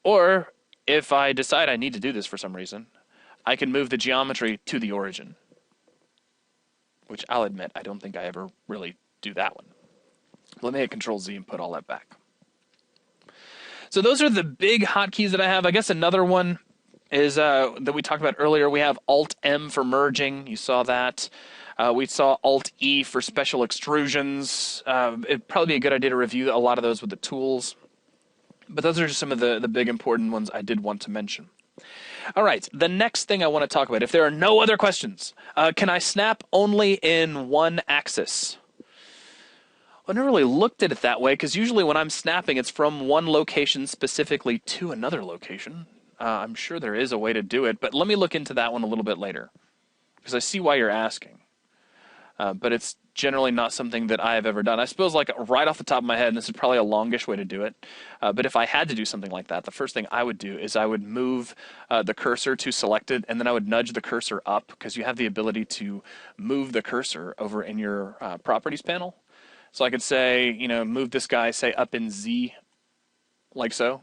or if I decide I need to do this for some reason, I can move the geometry to the origin, which I'll admit I don't think I ever really do that one. Let me hit Control Z and put all that back. So those are the big hotkeys that I have. I guess another one is that we talked about earlier. We have Alt+M for merging. You saw that. We saw Alt+E for special extrusions. It'd probably be a good idea to review a lot of those with the tools. But those are just some of the big important ones I did want to mention. All right, the next thing I want to talk about, if there are no other questions, can I snap only in one axis? I never really looked at it that way, because usually when I'm snapping, it's from one location specifically to another location. I'm sure there is a way to do it, but let me look into that one a little bit later, because I see why you're asking. But it's generally not something that I have ever done. I suppose, like, right off the top of my head, and this is probably a longish way to do it, but if I had to do something like that, the first thing I would do is I would move the cursor to selected, and then I would nudge the cursor up, because you have the ability to move the cursor over in your properties panel. So I could say, you know, move this guy, say, up in Z, like so.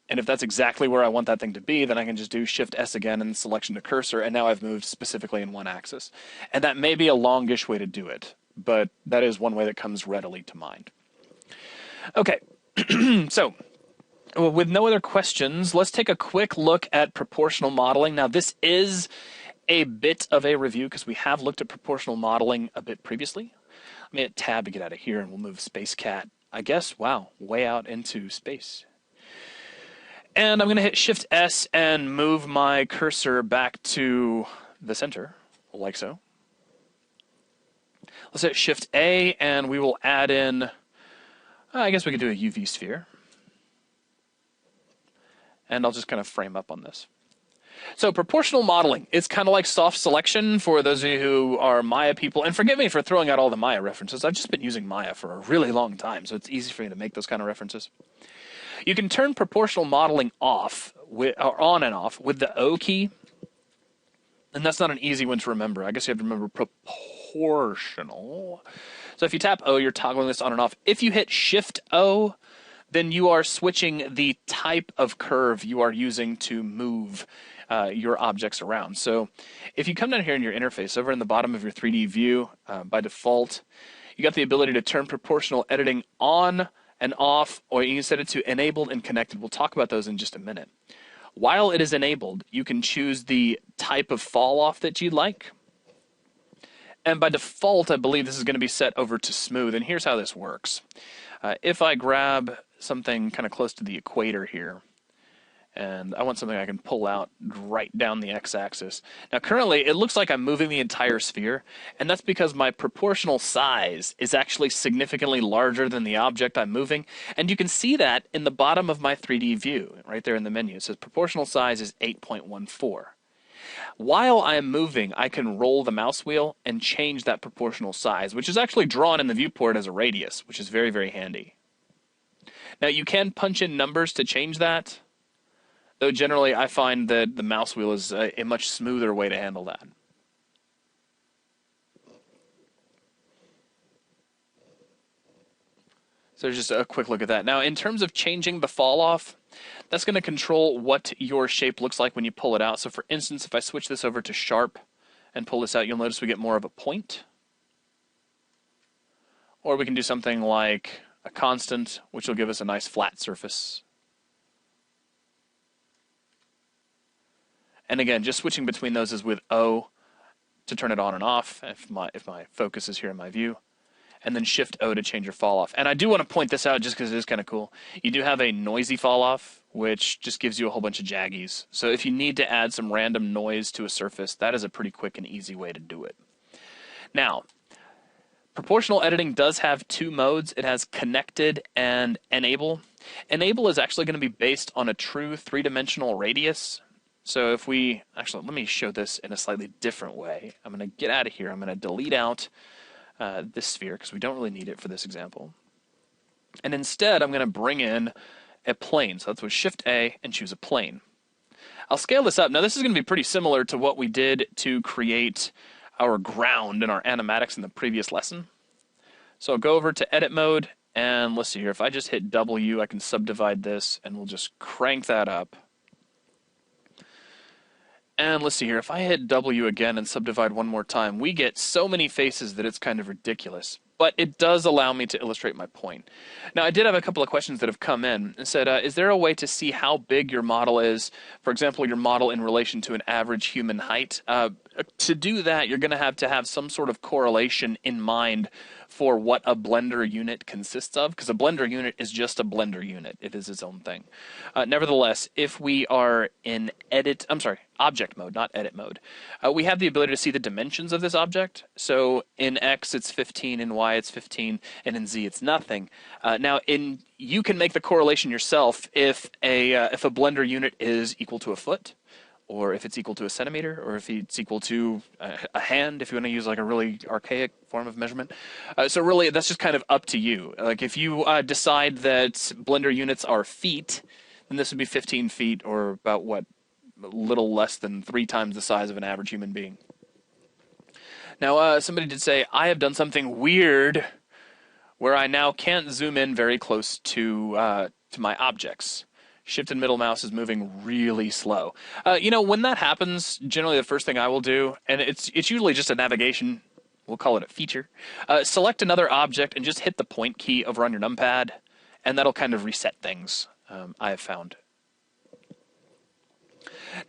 And if that's exactly where I want that thing to be, then I can just do Shift-S again and selection to cursor, and now I've moved specifically in one axis. And that may be a longish way to do it, but that is one way that comes readily to mind. Okay, so with no other questions, let's take a quick look at proportional modeling. Now, this is a bit of a review, because we have looked at proportional modeling a bit previously. Let me hit Tab to get out of here, and we'll move Space Cat, I guess, wow, way out into space. And I'm going to hit Shift-S and move my cursor back to the center, like so. Let's hit Shift-A, and we will add in, I guess we could do a UV sphere. And I'll just kind of frame up on this. So proportional modeling, it's kind of like soft selection for those of you who are Maya people. And forgive me for throwing out all the Maya references. I've just been using Maya for a really long time, so it's easy for me to make those kind of references. You can turn proportional modeling off, or on and off, with the O key. And that's not an easy one to remember. I guess you have to remember proportional. So if you tap O, you're toggling this on and off. If you hit Shift-O, then you are switching the type of curve you are using to move your objects around. So if you come down here in your interface, over in the bottom of your 3D view, by default, you got the ability to turn proportional editing on and off, or you can set it to enabled and connected. We'll talk about those in just a minute. While it is enabled, you can choose the type of fall off that you'd like. And by default, I believe this is going to be set over to smooth. And here's how this works. If I grab something kind of close to the equator here, and I want something I can pull out right down the x-axis. Now currently it looks like I'm moving the entire sphere, and that's because my proportional size is actually significantly larger than the object I'm moving, and you can see that in the bottom of my 3D view, right there in the menu. It says proportional size is 8.14. While I am moving, I can roll the mouse wheel and change that proportional size, which is actually drawn in the viewport as a radius, which is very, very handy. Now you can punch in numbers to change that, though generally I find that the mouse wheel is a much smoother way to handle that. So just a quick look at that. Now in terms of changing the fall off, that's going to control what your shape looks like when you pull it out. So for instance, if I switch this over to sharp and pull this out, you'll notice we get more of a point. Or we can do something like a constant, which will give us a nice flat surface. And again, just switching between those is with O to turn it on and off, if my focus is here in my view. And then Shift-O to change your fall off. And I do want to point this out just because it is kind of cool. You do have a noisy fall off, which just gives you a whole bunch of jaggies. So if you need to add some random noise to a surface, that is a pretty quick and easy way to do it. Now, Proportional editing does have two modes. It has connected and enable. Enable is actually going to be based on a true three-dimensional radius. So if we, actually, let me show this in a slightly different way. I'm going to get out of here. I'm going to delete out this sphere because we don't really need it for this example. And instead, I'm going to bring in a plane. So that's with Shift-A and choose a plane. I'll scale this up. Now, this is going to be pretty similar to what we did to create our ground and our animatics in the previous lesson. So I'll go over to edit mode, and let's see here. If I just hit W, I can subdivide this, and we'll just crank that up. And let's see here. If I hit W again and subdivide one more time, we get so many faces that it's kind of ridiculous. But it does allow me to illustrate my point. Now, I did have a couple of questions that have come in and said, is there a way to see how big your model is? For example, your model in relation to an average human height. To do that, you're going to have some sort of correlation in mind for what a Blender unit consists of, because a Blender unit is just a Blender unit. It is its own thing. Nevertheless, if we are in object mode, not edit mode, we have the ability to see the dimensions of this object. So in X, it's 15, in Y, it's 15, and in Z, it's nothing. Now, you can make the correlation yourself if a Blender unit is equal to a foot, or if it's equal to a centimeter, or if it's equal to a hand, if you want to use like a really archaic form of measurement. So really, that's just kind of up to you. Like if you decide that Blender units are feet, then this would be 15 feet, or about what, a little less than 3 times the size of an average human being. Now, somebody did say, I have done something weird where I now can't zoom in very close to my objects. Shift and middle mouse is moving really slow. When that happens, generally the first thing I will do, and it's usually just a navigation, we'll call it a feature, select another object and just hit the point key over on your numpad, and that'll kind of reset things, I have found.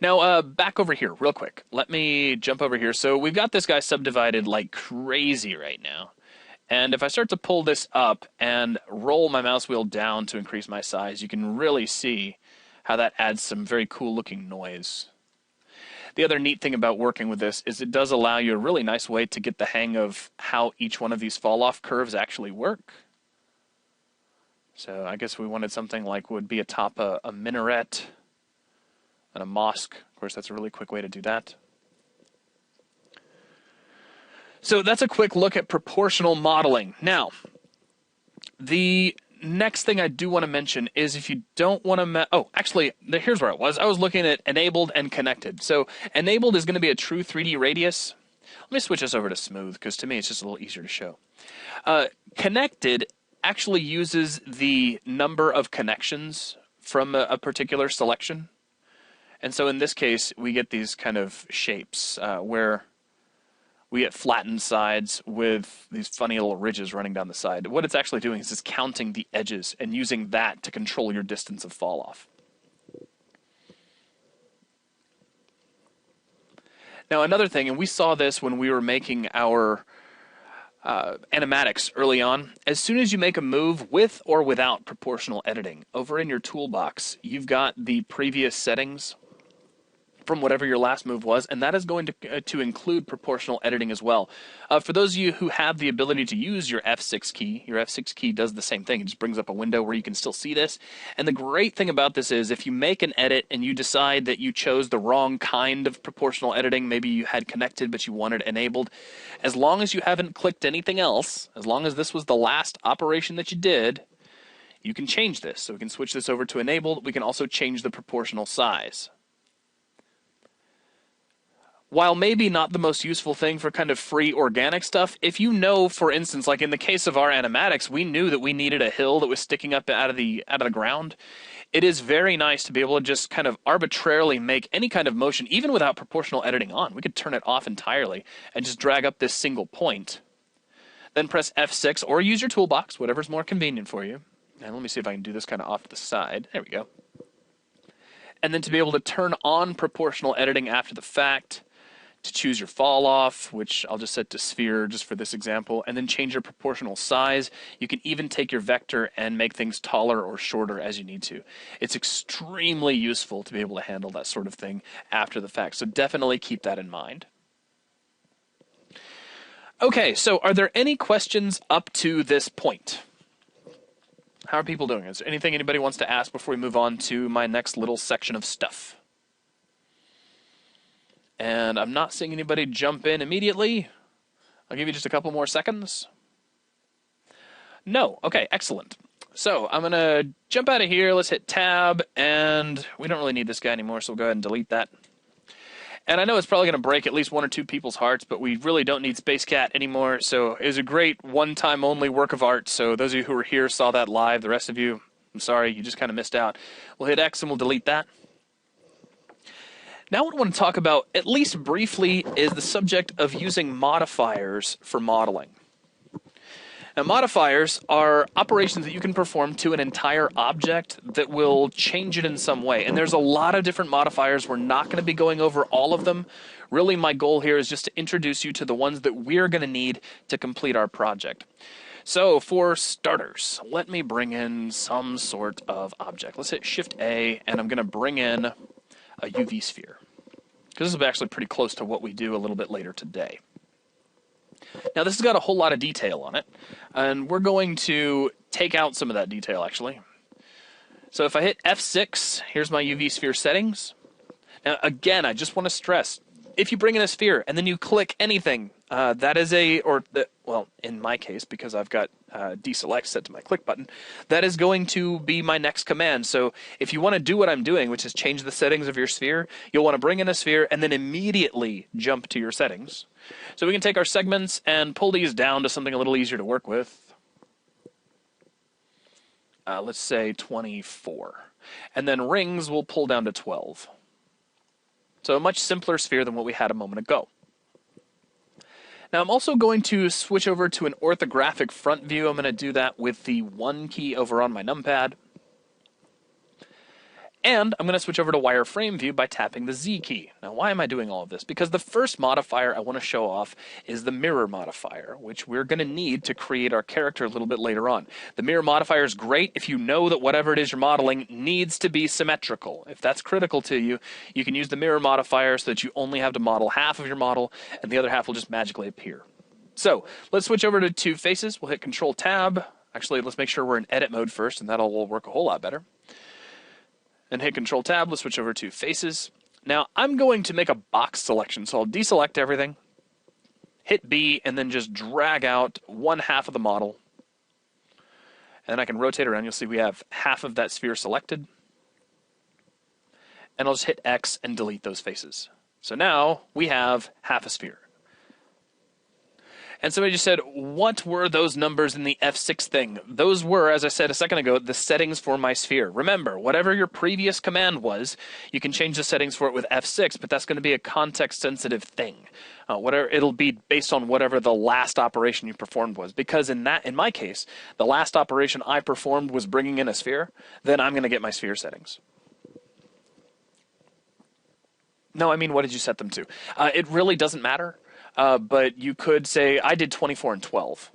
Now, back over here real quick. Let me jump over here. So we've got this guy subdivided like crazy right now. And if I start to pull this up and roll my mouse wheel down to increase my size, you can really see how that adds some very cool looking noise. The other neat thing about working with this is it does allow you a really nice way to get the hang of how each one of these fall off curves actually work. So I guess we wanted something like would be atop a minaret and a mosque. Of course, that's a really quick way to do that. So that's a quick look at proportional modeling. Now, the next thing I do want to mention is if you don't want to... here's where I was. I was looking at enabled and connected. So enabled is going to be a true 3D radius. Let me switch this over to smooth, because to me it's just a little easier to show. Connected actually uses the number of connections from a particular selection. And so in this case, we get these kind of shapes where we get flattened sides with these funny little ridges running down the side. What it's actually doing is it's counting the edges and using that to control your distance of fall off. Now another thing, and we saw this when we were making our animatics early on, as soon as you make a move with or without proportional editing, over in your toolbox, you've got the previous settings from whatever your last move was, and that is going to include proportional editing as well. For those of you who have the ability to use your F6 key does the same thing. It just brings up a window where you can still see this. And the great thing about this is if you make an edit and you decide that you chose the wrong kind of proportional editing, maybe you had connected but you wanted enabled, as long as you haven't clicked anything else, as long as this was the last operation that you did, you can change this. So we can switch this over to enabled. We can also change the proportional size. While maybe not the most useful thing for kind of free organic stuff, if you know, for instance, like in the case of our animatics, we knew that we needed a hill that was sticking up out of the ground. It is very nice to be able to just kind of arbitrarily make any kind of motion, even without proportional editing on. We could turn it off entirely and just drag up this single point. Then press F6 or use your toolbox, whatever's more convenient for you. And let me see if I can do this kind of off to the side. There we go. And then to be able to turn on proportional editing after the fact, to choose your fall off, which I'll just set to sphere just for this example, and then change your proportional size. You can even take your vector and make things taller or shorter as you need to. It's extremely useful to be able to handle that sort of thing after the fact, so definitely keep that in mind. Okay, so are there any questions up to this point? How are people doing? Is there anything anybody wants to ask before we move on to my next little section of stuff? And I'm not seeing anybody jump in immediately. I'll give you just a couple more seconds. No. Okay, excellent. So I'm going to jump out of here. Let's hit Tab, and we don't really need this guy anymore, so we'll go ahead and delete that. And I know it's probably going to break at least one or two people's hearts, but we really don't need Space Cat anymore. So it was a great one-time only work of art. So those of you who were here saw that live. The rest of you, I'm sorry, you just kind of missed out. We'll hit X and we'll delete that. Now what I want to talk about, at least briefly, is the subject of using modifiers for modeling. Now, modifiers are operations that you can perform to an entire object that will change it in some way. And there's a lot of different modifiers. We're not going to be going over all of them. Really, my goal here is just to introduce you to the ones that we're going to need to complete our project. So, for starters, let me bring in some sort of object. Let's hit Shift-A, and I'm going to bring in a UV sphere, because this will be actually pretty close to what we do a little bit later today. Now, this has got a whole lot of detail on it, and we're going to take out some of that detail, actually. So if I hit F6, here's my UV sphere settings. Now, again, I just want to stress, if you bring in a sphere and then you click anything, that is well, in my case, because I've got deselect set to my click button, that is going to be my next command. So if you want to do what I'm doing, which is change the settings of your sphere, you'll want to bring in a sphere and then immediately jump to your settings. So we can take our segments and pull these down to something a little easier to work with. Let's say 24. And then rings we'll pull down to 12. So a much simpler sphere than what we had a moment ago. Now I'm also going to switch over to an orthographic front view. I'm going to do that with the 1 key over on my numpad. And I'm going to switch over to wireframe view by tapping the Z key. Now why am I doing all of this? Because the first modifier I want to show off is the mirror modifier, which we're going to need to create our character a little bit later on. The mirror modifier is great if you know that whatever it is you're modeling needs to be symmetrical. If that's critical to you, you can use the mirror modifier so that you only have to model half of your model and the other half will just magically appear. So let's switch over to two faces. We'll hit Control Tab. Actually, let's make sure we're in edit mode first, and that'll work a whole lot better. And hit Control Tab, let's switch over to faces. Now, I'm going to make a box selection, so I'll deselect everything, hit B, and then just drag out one half of the model. And then I can rotate around. You'll see we have half of that sphere selected. And I'll just hit X and delete those faces. So now we have half a sphere. And somebody just said, what were those numbers in the F6 thing? Those were, as I said a second ago, the settings for my sphere. Remember, whatever your previous command was, you can change the settings for it with F6, but that's going to be a context-sensitive thing. It'll be based on whatever the last operation you performed was. Because in my case, the last operation I performed was bringing in a sphere, then I'm going to get my sphere settings. No, I mean, what did you set them to? It really doesn't matter. But you could say, I did 24 and 12,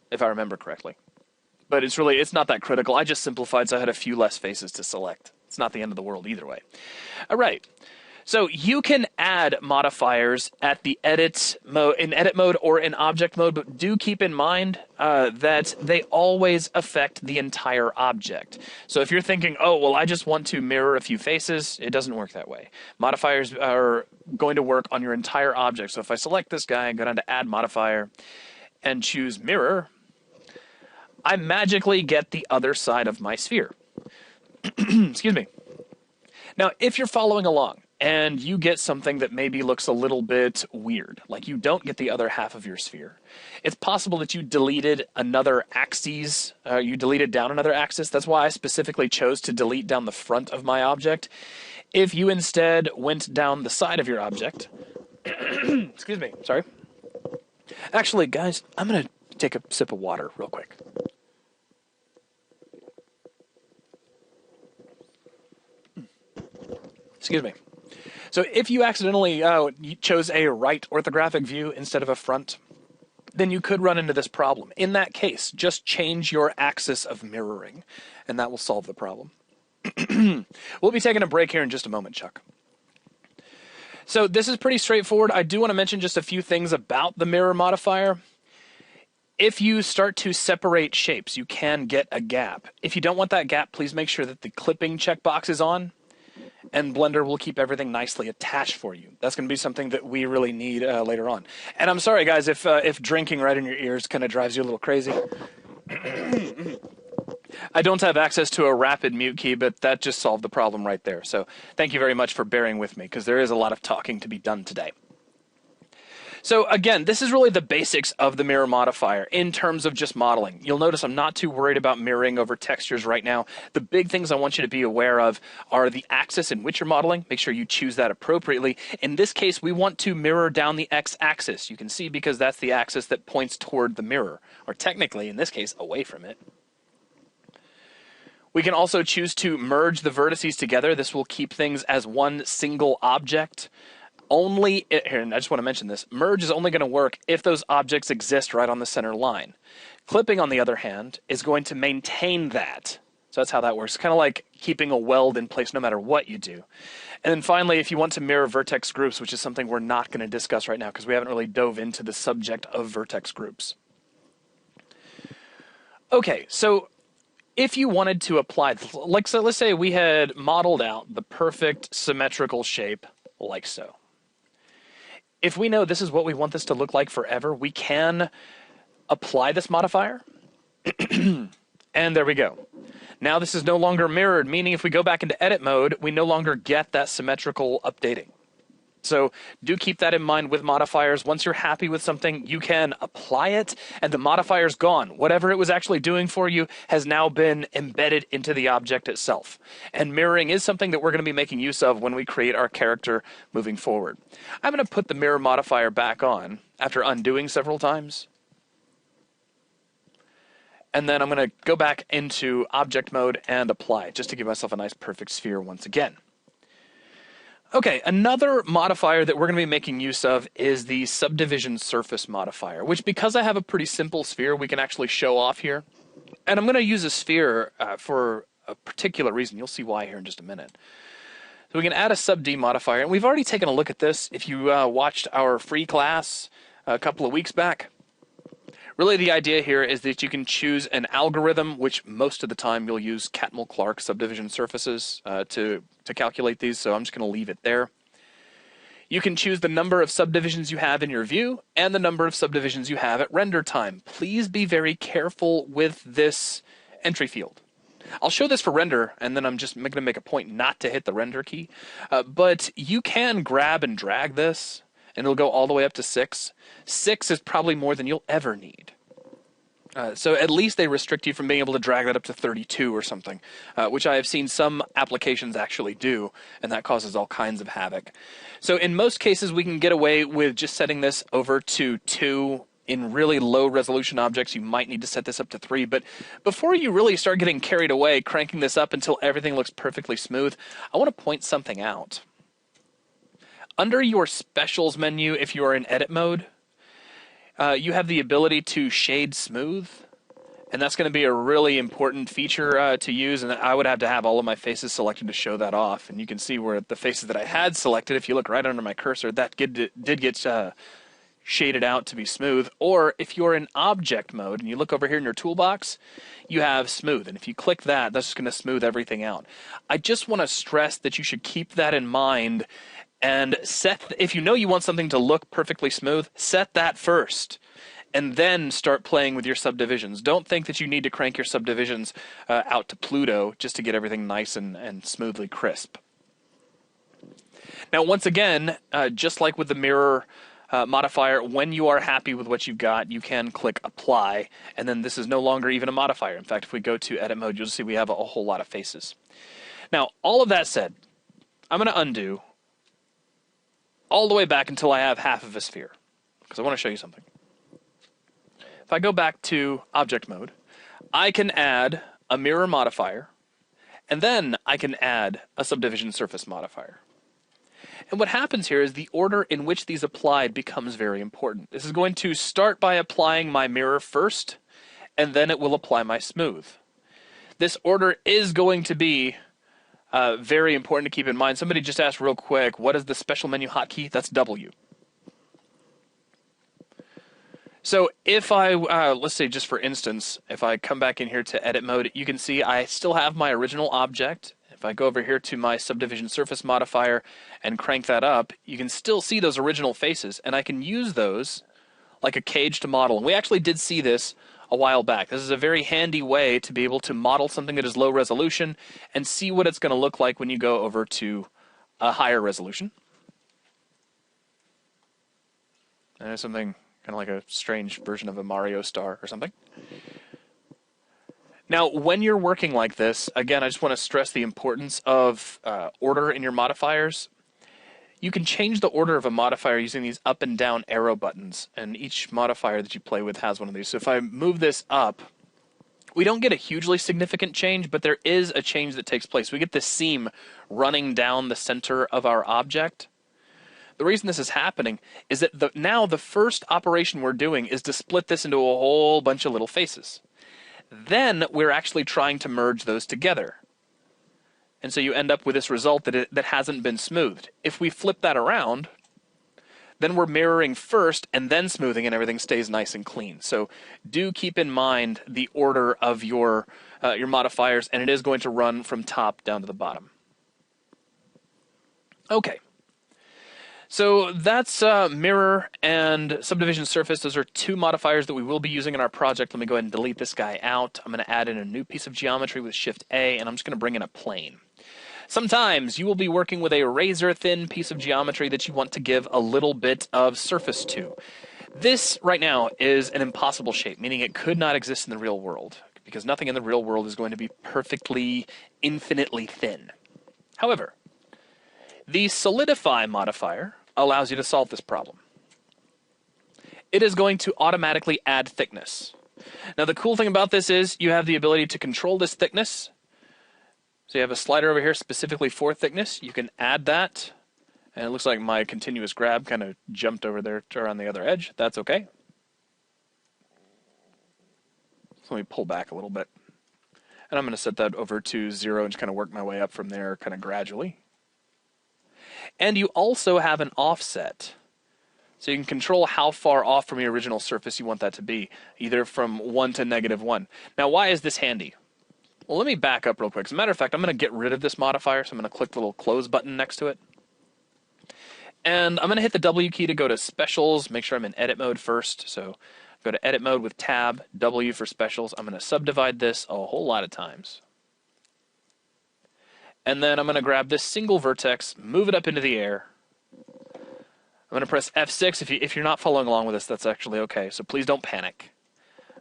if I remember correctly. But it's not that critical. I just simplified so I had a few less faces to select. It's not the end of the world either way. All right. So you can add modifiers at the edit mode or in object mode, but do keep in mind that they always affect the entire object. So if you're thinking, oh, well, I just want to mirror a few faces, it doesn't work that way. Modifiers are going to work on your entire object. So if I select this guy and go down to Add Modifier and choose Mirror, I magically get the other side of my sphere. Excuse me. Now, if you're following along, and you get something that maybe looks a little bit weird, like you don't get the other half of your sphere. It's possible that you deleted another axis, you deleted down another axis. That's why I specifically chose to delete down the front of my object. If you instead went down the side of your object, excuse me, sorry. Actually, guys, I'm going to take a sip of water real quick. Excuse me. So if you accidentally you chose a right orthographic view instead of a front, then you could run into this problem. In that case, just change your axis of mirroring, and that will solve the problem. We'll be taking a break here in just a moment, Chuck. So this is pretty straightforward. I do want to mention just a few things about the mirror modifier. If you start to separate shapes, you can get a gap. If you don't want that gap, please make sure that the clipping checkbox is on, and Blender will keep everything nicely attached for you. That's going to be something that we really need later on. And I'm sorry, guys, if drinking right in your ears kind of drives you a little crazy. I don't have access to a rapid mute key, but that just solved the problem right there. So thank you very much for bearing with me, because there is a lot of talking to be done today. So again, this is really the basics of the mirror modifier in terms of just modeling. You'll notice I'm not too worried about mirroring over textures right now. The big things I want you to be aware of are the axis in which you're modeling. Make sure you choose that appropriately. In this case, we want to mirror down the x-axis. You can see because that's the axis that points toward the mirror, or technically, in this case, away from it. We can also choose to merge the vertices together. This will keep things as one single object. Only, here, and I just want to mention this, merge is only going to work if those objects exist right on the center line. Clipping, on the other hand, is going to maintain that. So that's how that works. It's kind of like keeping a weld in place no matter what you do. And then finally, if you want to mirror vertex groups, which is something we're not going to discuss right now because we haven't really dove into the subject of vertex groups. Okay, so if you wanted to apply, like, so let's say we had modeled out the perfect symmetrical shape like so. If we know this is what we want this to look like forever, we can apply this modifier. And there we go. Now this is no longer mirrored, meaning if we go back into edit mode, we no longer get that symmetrical updating. So do keep that in mind with modifiers. Once you're happy with something, you can apply it, and the modifier's gone. Whatever it was actually doing for you has now been embedded into the object itself. And mirroring is something that we're going to be making use of when we create our character moving forward. I'm going to put the mirror modifier back on after undoing several times. And then I'm going to go back into object mode and apply, just to give myself a nice perfect sphere once again. Okay, another modifier that we're going to be making use of is the Subdivision Surface modifier, which, because I have a pretty simple sphere, we can actually show off here. And I'm going to use a sphere for a particular reason. You'll see why here in just a minute. So we can add a Sub-D modifier, and we've already taken a look at this if you watched our free class a couple of weeks back. Really, the idea here is that you can choose an algorithm, which most of the time you'll use Catmull-Clark subdivision surfaces to calculate these, so I'm just going to leave it there. You can choose the number of subdivisions you have in your view and the number of subdivisions you have at render time. Please be very careful with this entry field. I'll show this for render, and then I'm just going to make a point not to hit the render key. But you can grab and drag this, and it'll go all the way up to 6. 6 is probably more than you'll ever need. So at least they restrict you from being able to drag that up to 32 or something, which I have seen some applications actually do, and that causes all kinds of havoc. So in most cases, we can get away with just setting this over to 2. In really low resolution objects, you might need to set this up to 3, but before you really start getting carried away, cranking this up until everything looks perfectly smooth, I want to point something out. Under your specials menu, if you are in edit mode, you have the ability to shade smooth, and that's going to be a really important feature to use, and I would have to have all of my faces selected to show that off. And you can see where the faces that I had selected, if you look right under my cursor, that did get shaded out to be smooth. Or if you're in object mode and you look over here in your toolbox, you have smooth, and if you click that, that's just going to smooth everything out. I just want to stress that you should keep that in mind. And if you know you want something to look perfectly smooth, set that first. And then start playing with your subdivisions. Don't think that you need to crank your subdivisions out to Pluto just to get everything nice and smoothly crisp. Now, once again, just like with the mirror modifier, when you are happy with what you've got, you can click Apply. And then this is no longer even a modifier. In fact, if we go to Edit Mode, you'll see we have a whole lot of faces. Now, all of that said, I'm going to undo all the way back until I have half of a sphere, because I want to show you something. If I go back to object mode, I can add a mirror modifier, and then I can add a subdivision surface modifier. And what happens here is the order in which these applied becomes very important. This is going to start by applying my mirror first, and then it will apply my smooth. This order is going to be very important to keep in mind. Somebody just asked real quick, what is the special menu hotkey? That's W. So if I, let's say just for instance, if I come back in here to edit mode, you can see I still have my original object. If I go over here to my subdivision surface modifier and crank that up, you can still see those original faces, and I can use those like a cage to model. And we actually did see this a while back. This is a very handy way to be able to model something that is low resolution and see what it's going to look like when you go over to a higher resolution. And there's something kind of like a strange version of a Mario star or something. Now, when you're working like this, again, I just want to stress the importance of order in your modifiers. You can change the order of a modifier using these up and down arrow buttons, and each modifier that you play with has one of these. So if I move this up, we don't get a hugely significant change, but there is a change that takes place. We get this seam running down the center of our object. The reason this is happening is that now the first operation we're doing is to split this into a whole bunch of little faces. Then we're actually trying to merge those together. And so you end up with this result that hasn't been smoothed. If we flip that around, then we're mirroring first and then smoothing, and everything stays nice and clean. So do keep in mind the order of your modifiers, and it is going to run from top down to the bottom. Okay. So that's mirror and subdivision surface. Those are two modifiers that we will be using in our project. Let me go ahead and delete this guy out. I'm going to add in a new piece of geometry with Shift A, and I'm just going to bring in a plane. Sometimes you will be working with a razor-thin piece of geometry that you want to give a little bit of surface to. This, right now, is an impossible shape, meaning it could not exist in the real world, because nothing in the real world is going to be perfectly, infinitely thin. However, the Solidify modifier allows you to solve this problem. It is going to automatically add thickness. Now, the cool thing about this is you have the ability to control this thickness. So you have a slider over here specifically for thickness. You can add that. And it looks like my continuous grab kind of jumped over there to around the other edge. That's okay. So let me pull back a little bit. And I'm going to set that over to 0 and just kind of work my way up from there kind of gradually. And you also have an offset. So you can control how far off from your original surface you want that to be, either from 1 to -1. Now, why is this handy? Well, let me back up real quick. As a matter of fact, I'm going to get rid of this modifier, so I'm going to click the little close button next to it. And I'm going to hit the W key to go to specials, make sure I'm in edit mode first. So go to edit mode with tab, W for specials. I'm going to subdivide this a whole lot of times. And then I'm going to grab this single vertex, move it up into the air. I'm going to press F6. If you're not following along with this, that's actually okay. So please don't panic.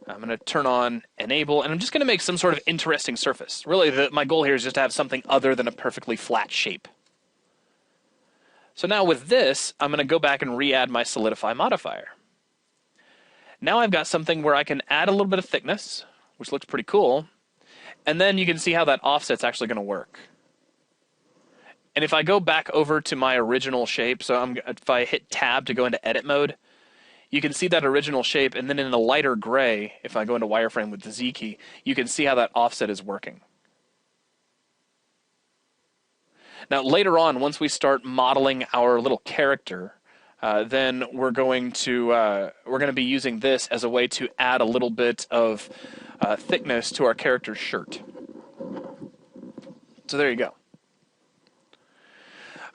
I'm going to turn on enable, and I'm just going to make some sort of interesting surface. Really, my goal here is just to have something other than a perfectly flat shape. So now with this, I'm going to go back and re-add my Solidify modifier. Now I've got something where I can add a little bit of thickness, which looks pretty cool. And then you can see how that offset's actually going to work. And if I go back over to my original shape, so if I hit tab to go into edit mode, you can see that original shape, and then in the lighter gray, if I go into wireframe with the Z key, you can see how that offset is working. Now later on, once we start modeling our little character, then we're going to be using this as a way to add a little bit of thickness to our character's shirt. So there you go.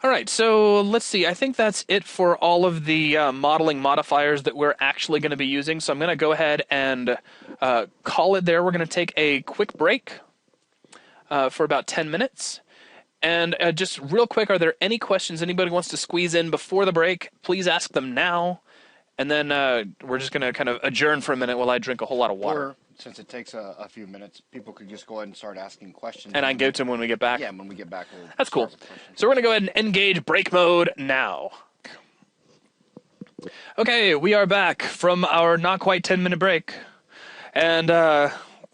All right, so let's see. I think that's it for all of the modeling modifiers that we're actually going to be using. So I'm going to go ahead and call it there. We're going to take a quick break for about 10 minutes. And just real quick, are there any questions anybody wants to squeeze in before the break? Please ask them now. And then we're just going to kind of adjourn for a minute while I drink a whole lot of water. Or, since it takes a few minutes, people could just go ahead and start asking questions. And I can give to them when we get back? Yeah, when we get back. That's cool. So we're going to go ahead and engage break mode now. Okay, we are back from our not quite 10-minute break. And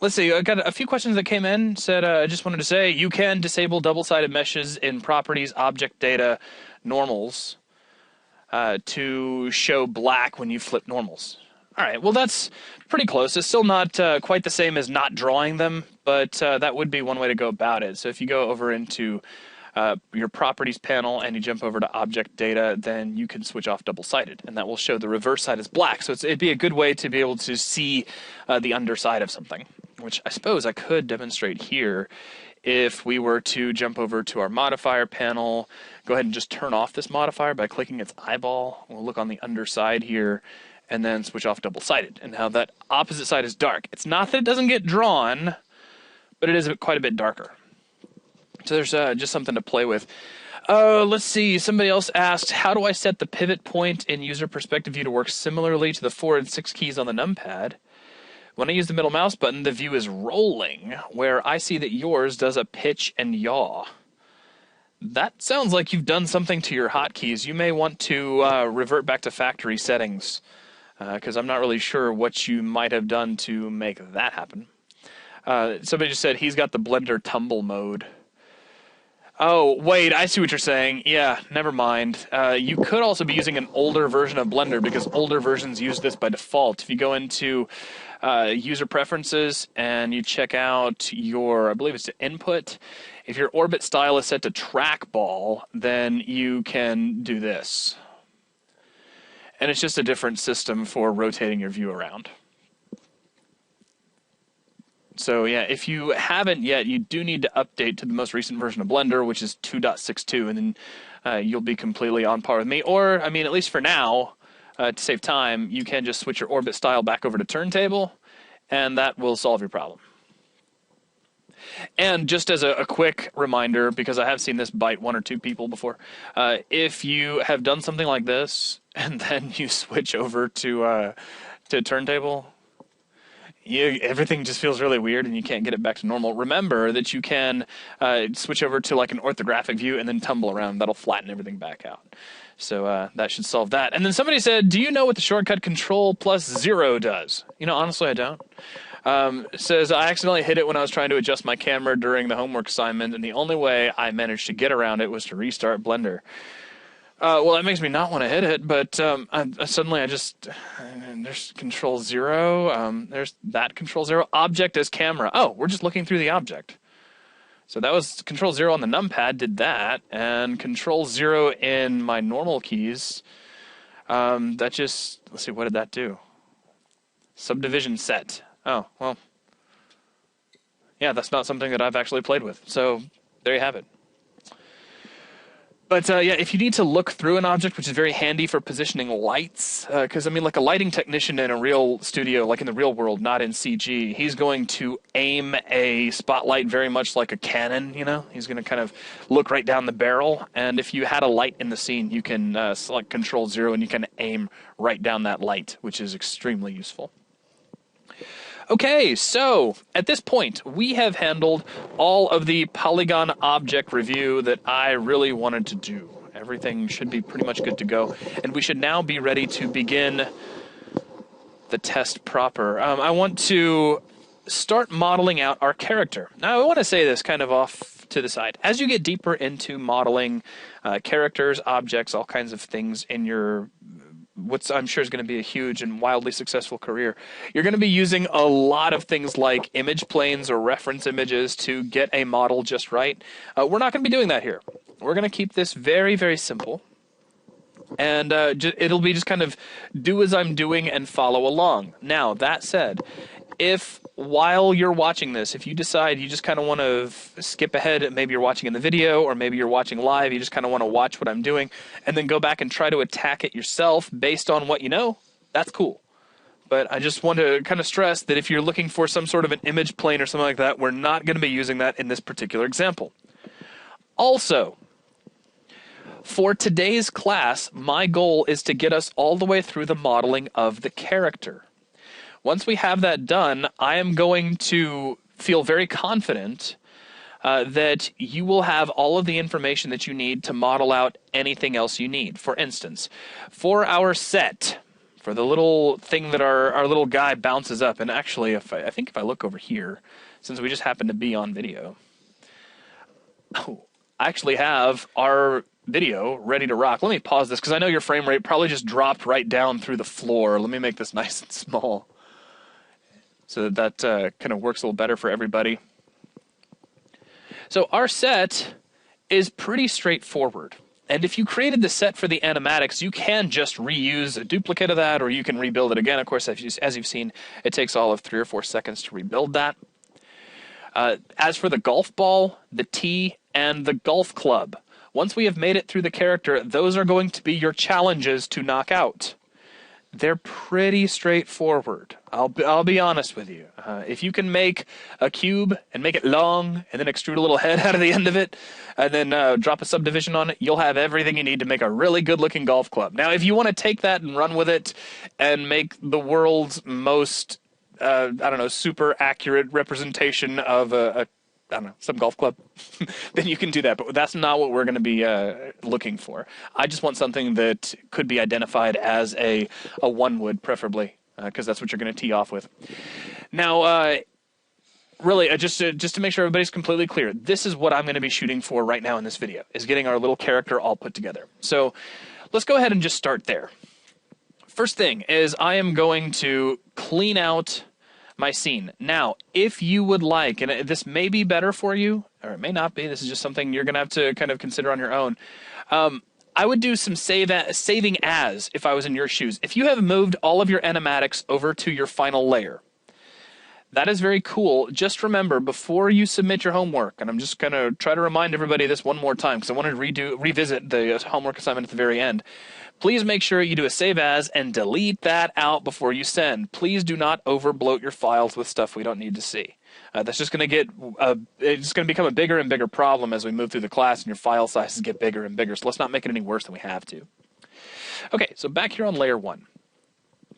let's see, I got a few questions that came in. Said, I just wanted to say, you can disable double-sided meshes in properties, object data, normals to show black when you flip normals. All right, well, that's pretty close. It's still not quite the same as not drawing them, but that would be one way to go about it. So if you go over into your properties panel and you jump over to object data, then you can switch off double-sided, and that will show the reverse side as black. So it'd be a good way to be able to see the underside of something, which I suppose I could demonstrate here. If we were to jump over to our modifier panel, go ahead and just turn off this modifier by clicking its eyeball. We'll look on the underside here and then switch off double-sided, and how that opposite side is dark. It's not that it doesn't get drawn, but it is quite a bit darker. So there's just something to play with. Let's see. Somebody else asked, how do I set the pivot point in user perspective view to work similarly to the 4 and 6 keys on the numpad? When I use the middle mouse button, the view is rolling, where I see that yours does a pitch and yaw. That sounds like you've done something to your hotkeys. You may want to revert back to factory settings, because I'm not really sure what you might have done to make that happen. Somebody just said he's got the Blender tumble mode. Oh, wait, I see what you're saying. Yeah, never mind. You could also be using an older version of Blender, because older versions use this by default. If you go into user preferences and you check out your, I believe it's the input, if your orbit style is set to trackball, then you can do this. And it's just a different system for rotating your view around. So yeah, if you haven't yet, you do need to update to the most recent version of Blender, which is 2.62, and then you'll be completely on par with me. Or, I mean, at least for now, to save time, you can just switch your orbit style back over to turntable, and that will solve your problem. And just as a quick reminder, because I have seen this bite 1 or 2 people before, if you have done something like this, and then you switch over to turntable, everything just feels really weird and you can't get it back to normal. Remember that you can switch over to like an orthographic view and then tumble around. That'll flatten everything back out. So that should solve that. And then somebody said, do you know what the shortcut Control+0 does? You know, honestly, I don't. It says, I accidentally hit it when I was trying to adjust my camera during the homework assignment, and the only way I managed to get around it was to restart Blender. Well, that makes me not want to hit it, but suddenly I just, there's Control+0, there's that Control+0, object as camera. Oh, we're just looking through the object. So that was Control+0 on the numpad, did that, and Control+0 in my normal keys, that just, let's see, what did that do? Subdivision set. Oh, well, yeah, that's not something that I've actually played with, so there you have it. But yeah, if you need to look through an object, which is very handy for positioning lights, because I mean, like a lighting technician in a real studio, like in the real world, not in CG, he's going to aim a spotlight very much like a cannon, you know? He's going to kind of look right down the barrel, and if you had a light in the scene, you can select Control+0 and you can aim right down that light, which is extremely useful. Okay, so at this point, we have handled all of the Polygon object review that I really wanted to do. Everything should be pretty much good to go, and we should now be ready to begin the test proper. I want to start modeling out our character. Now, I want to say this kind of off to the side. As you get deeper into modeling characters, objects, all kinds of things in your what I'm sure is going to be a huge and wildly successful career, you're going to be using a lot of things like image planes or reference images to get a model just right. We're not going to be doing that here. We're going to keep this very, very simple. And it'll be just kind of do as I'm doing and follow along. Now, that said, if while you're watching this, if you decide you just kind of want to skip ahead, maybe you're watching in the video or maybe you're watching live, you just kind of want to watch what I'm doing and then go back and try to attack it yourself based on what you know, that's cool. But I just want to kind of stress that if you're looking for some sort of an image plane or something like that, we're not going to be using that in this particular example. Also, for today's class, my goal is to get us all the way through the modeling of the character. Once we have that done, I am going to feel very confident that you will have all of the information that you need to model out anything else you need. For instance, for our set, for the little thing that our little guy bounces up, and actually, I think if I look over here, since we just happen to be on video, I actually have our video ready to rock. Let me pause this because I know your frame rate probably just dropped right down through the floor. Let me make this nice and small so that kind of works a little better for everybody. So our set is pretty straightforward. And if you created the set for the animatics, you can just reuse a duplicate of that, or you can rebuild it again. Of course, as you've seen, it takes all of 3 or 4 seconds to rebuild that. As for the golf ball, the tee, and the golf club, once we have made it through the character, those are going to be your challenges to knock out. They're pretty straightforward. I'll be honest with you. If you can make a cube and make it long and then extrude a little head out of the end of it and then drop a subdivision on it, you'll have everything you need to make a really good-looking golf club. Now, if you want to take that and run with it and make the world's most, super accurate representation of some golf club, then you can do that. But that's not what we're going to be looking for. I just want something that could be identified as a one-wood, preferably, because that's what you're going to tee off with. Now, really, just to make sure everybody's completely clear, this is what I'm going to be shooting for right now in this video, is getting our little character all put together. So let's go ahead and just start there. First thing is I am going to clean out my scene. Now, if you would like, and this may be better for you, or it may not be, this is just something you're going to have to kind of consider on your own, I would do some saving as if I was in your shoes. If you have moved all of your animatics over to your final layer, that is very cool. Just remember, before you submit your homework, and I'm just going to try to remind everybody this one more time, because I want to revisit the homework assignment at the very end. Please make sure you do a save as and delete that out before you send. Please do not overbloat your files with stuff we don't need to see. That's just going to it's going to become a bigger and bigger problem as we move through the class and your file sizes get bigger and bigger. So let's not make it any worse than we have to. Okay, so back here on layer 1.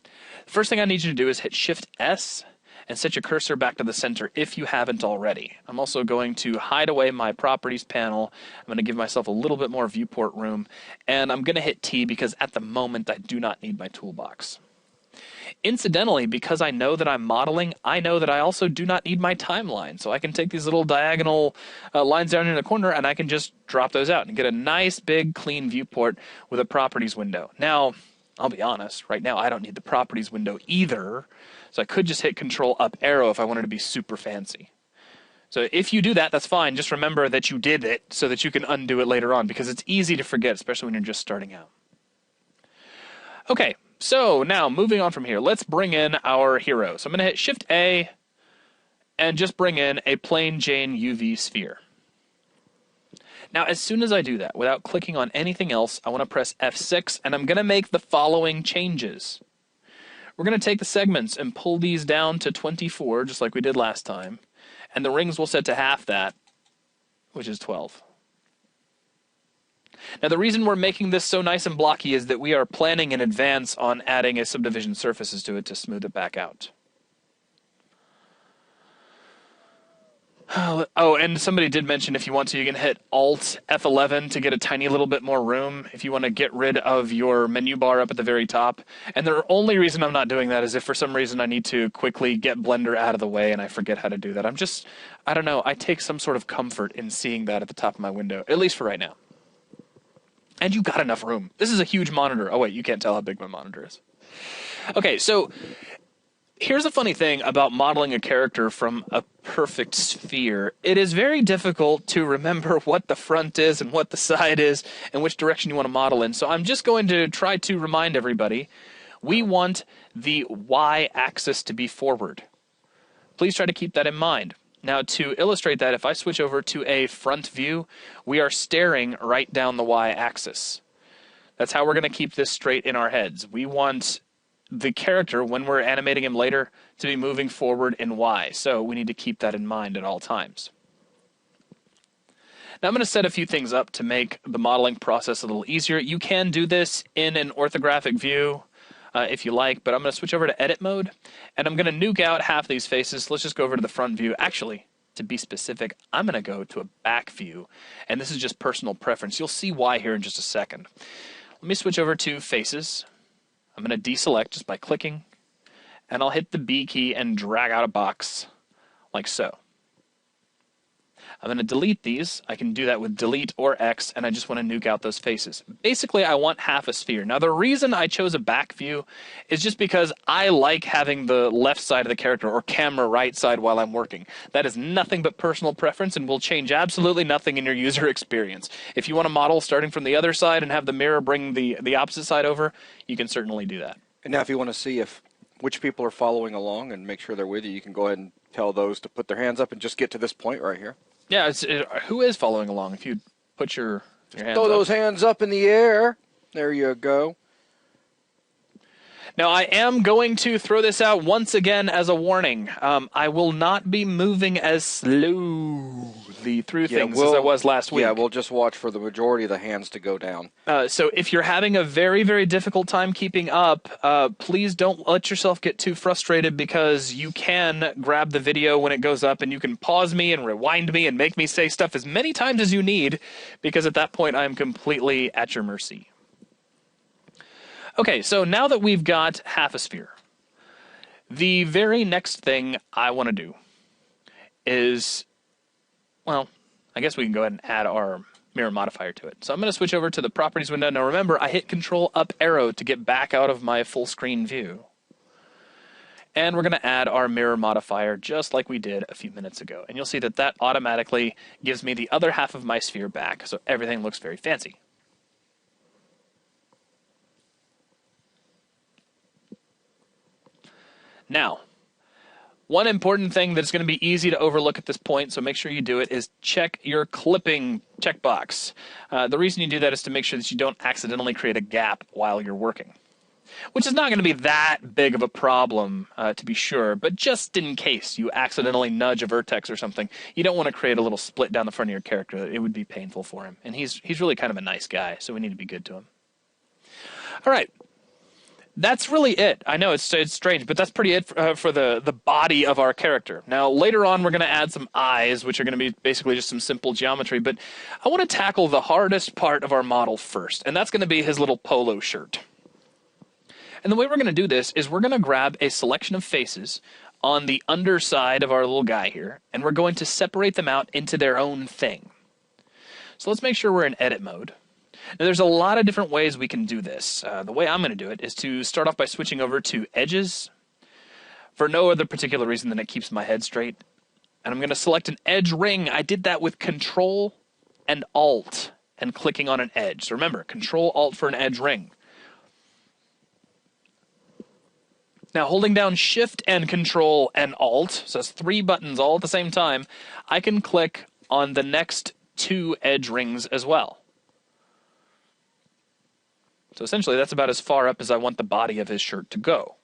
The first thing I need you to do is hit Shift S and set your cursor back to the center if you haven't already. I'm also going to hide away my properties panel. I'm going to give myself a little bit more viewport room, and I'm going to hit T because at the moment I do not need my toolbox. Incidentally, because I know that I'm modeling, I know that I also do not need my timeline, so I can take these little diagonal lines down in the corner and I can just drop those out and get a nice big clean viewport with a properties window. Now, I'll be honest, right now I don't need the properties window either, so I could just hit Control Up Arrow if I wanted to be super fancy. So if you do that, that's fine. Just remember that you did it so that you can undo it later on, because it's easy to forget, especially when you're just starting out. Okay, so now moving on from here, let's bring in our hero. So I'm going to hit Shift A and just bring in a plain Jane UV sphere. Now, as soon as I do that, without clicking on anything else, I want to press F6, and I'm going to make the following changes. We're going to take the segments and pull these down to 24, just like we did last time, and the rings will set to half that, which is 12. Now, the reason we're making this so nice and blocky is that we are planning in advance on adding a subdivision surfaces to it to smooth it back out. Oh, and somebody did mention if you want to, you can hit Alt F11 to get a tiny little bit more room if you want to get rid of your menu bar up at the very top. And the only reason I'm not doing that is if for some reason I need to quickly get Blender out of the way and I forget how to do that. I don't know, I take some sort of comfort in seeing that at the top of my window, at least for right now. And you've got enough room. This is a huge monitor. Oh wait, you can't tell how big my monitor is. Okay, so here's the funny thing about modeling a character from a perfect sphere. It is very difficult to remember what the front is and what the side is and which direction you want to model in. So I'm just going to try to remind everybody, we want the Y-axis to be forward. Please try to keep that in mind. Now, to illustrate that, if I switch over to a front view, we are staring right down the Y-axis. That's how we're going to keep this straight in our heads. We want the character, when we're animating him later, to be moving forward in Y. So we need to keep that in mind at all times. Now I'm going to set a few things up to make the modeling process a little easier. You can do this in an orthographic view if you like, but I'm going to switch over to edit mode, and I'm going to nuke out half these faces. Let's just go over to the front view. Actually, to be specific, I'm going to go to a back view, and this is just personal preference. You'll see why here in just a second. Let me switch over to faces. I'm going to deselect just by clicking, and I'll hit the B key and drag out a box like so. I'm going to delete these. I can do that with delete or X, and I just want to nuke out those faces. Basically, I want half a sphere. Now, the reason I chose a back view is just because I like having the left side of the character or camera right side while I'm working. That is nothing but personal preference and will change absolutely nothing in your user experience. If you want to model starting from the other side and have the mirror bring the opposite side over, you can certainly do that. And now if you want to see which people are following along and make sure they're with you, you can go ahead and tell those to put their hands up and just get to this point right here. Yeah, who is following along? If you put your hands Throw up. those hands up in the air. There you go. Now, I am going to throw this out once again as a warning. I will not be moving as slowly through things as I was last week. Yeah, we'll just watch for the majority of the hands to go down. So if you're having a very, very difficult time keeping up, please don't let yourself get too frustrated, because you can grab the video when it goes up and you can pause me and rewind me and make me say stuff as many times as you need, because at that point I'm completely at your mercy. Okay, so now that we've got half a sphere, the very next thing I want to do is, well, I guess we can go ahead and add our mirror modifier to it. So I'm going to switch over to the properties window. Now remember, I hit Control up arrow to get back out of my full screen view. And we're going to add our mirror modifier just like we did a few minutes ago. And you'll see that that automatically gives me the other half of my sphere back, so everything looks very fancy. Now, one important thing that's going to be easy to overlook at this point, so make sure you do it, is check your clipping checkbox. The reason you do that is to make sure that you don't accidentally create a gap while you're working, which is not going to be that big of a problem, to be sure, but just in case you accidentally nudge a vertex or something, you don't want to create a little split down the front of your character. It would be painful for him, and he's really kind of a nice guy, so we need to be good to him. All right. That's really it. I know it's strange, but that's pretty it for the body of our character. Now, later on, we're going to add some eyes, which are going to be basically just some simple geometry, but I want to tackle the hardest part of our model first, and that's going to be his little polo shirt. And the way we're going to do this is we're going to grab a selection of faces on the underside of our little guy here, and we're going to separate them out into their own thing. So let's make sure we're in edit mode. Now, there's a lot of different ways we can do this. The way I'm going to do it is to start off by switching over to edges for no other particular reason than it keeps my head straight. And I'm going to select an edge ring. I did that with Control and Alt and clicking on an edge. So remember, Control Alt for an edge ring. Now, holding down Shift and Control and Alt, so that's 3 buttons all at the same time, I can click on the next 2 edge rings as well. So essentially, that's about as far up as I want the body of his shirt to go.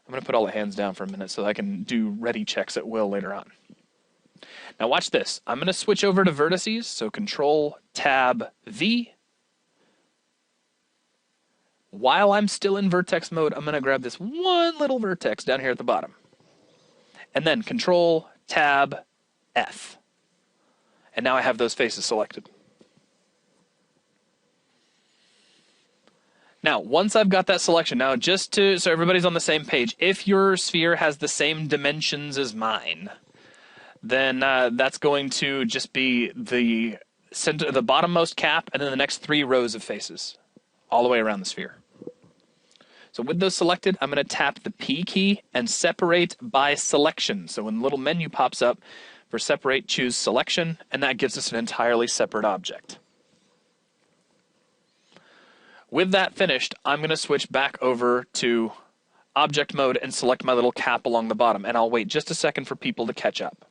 I'm going to put all the hands down for a minute so that I can do ready checks at will later on. Now watch this. I'm going to switch over to vertices, so Control Tab V. While I'm still in vertex mode, I'm going to grab this one little vertex down here at the bottom. And then Control Tab F. And now I have those faces selected. Now, once I've got that selection, now just so everybody's on the same page, if your sphere has the same dimensions as mine, then that's going to just be the center, the bottommost cap, and then the next 3 rows of faces, all the way around the sphere. So with those selected, I'm going to tap the P key and separate by selection. So when the little menu pops up for separate, choose selection, and that gives us an entirely separate object. With that finished, I'm going to switch back over to object mode and select my little cap along the bottom, and I'll wait just a second for people to catch up.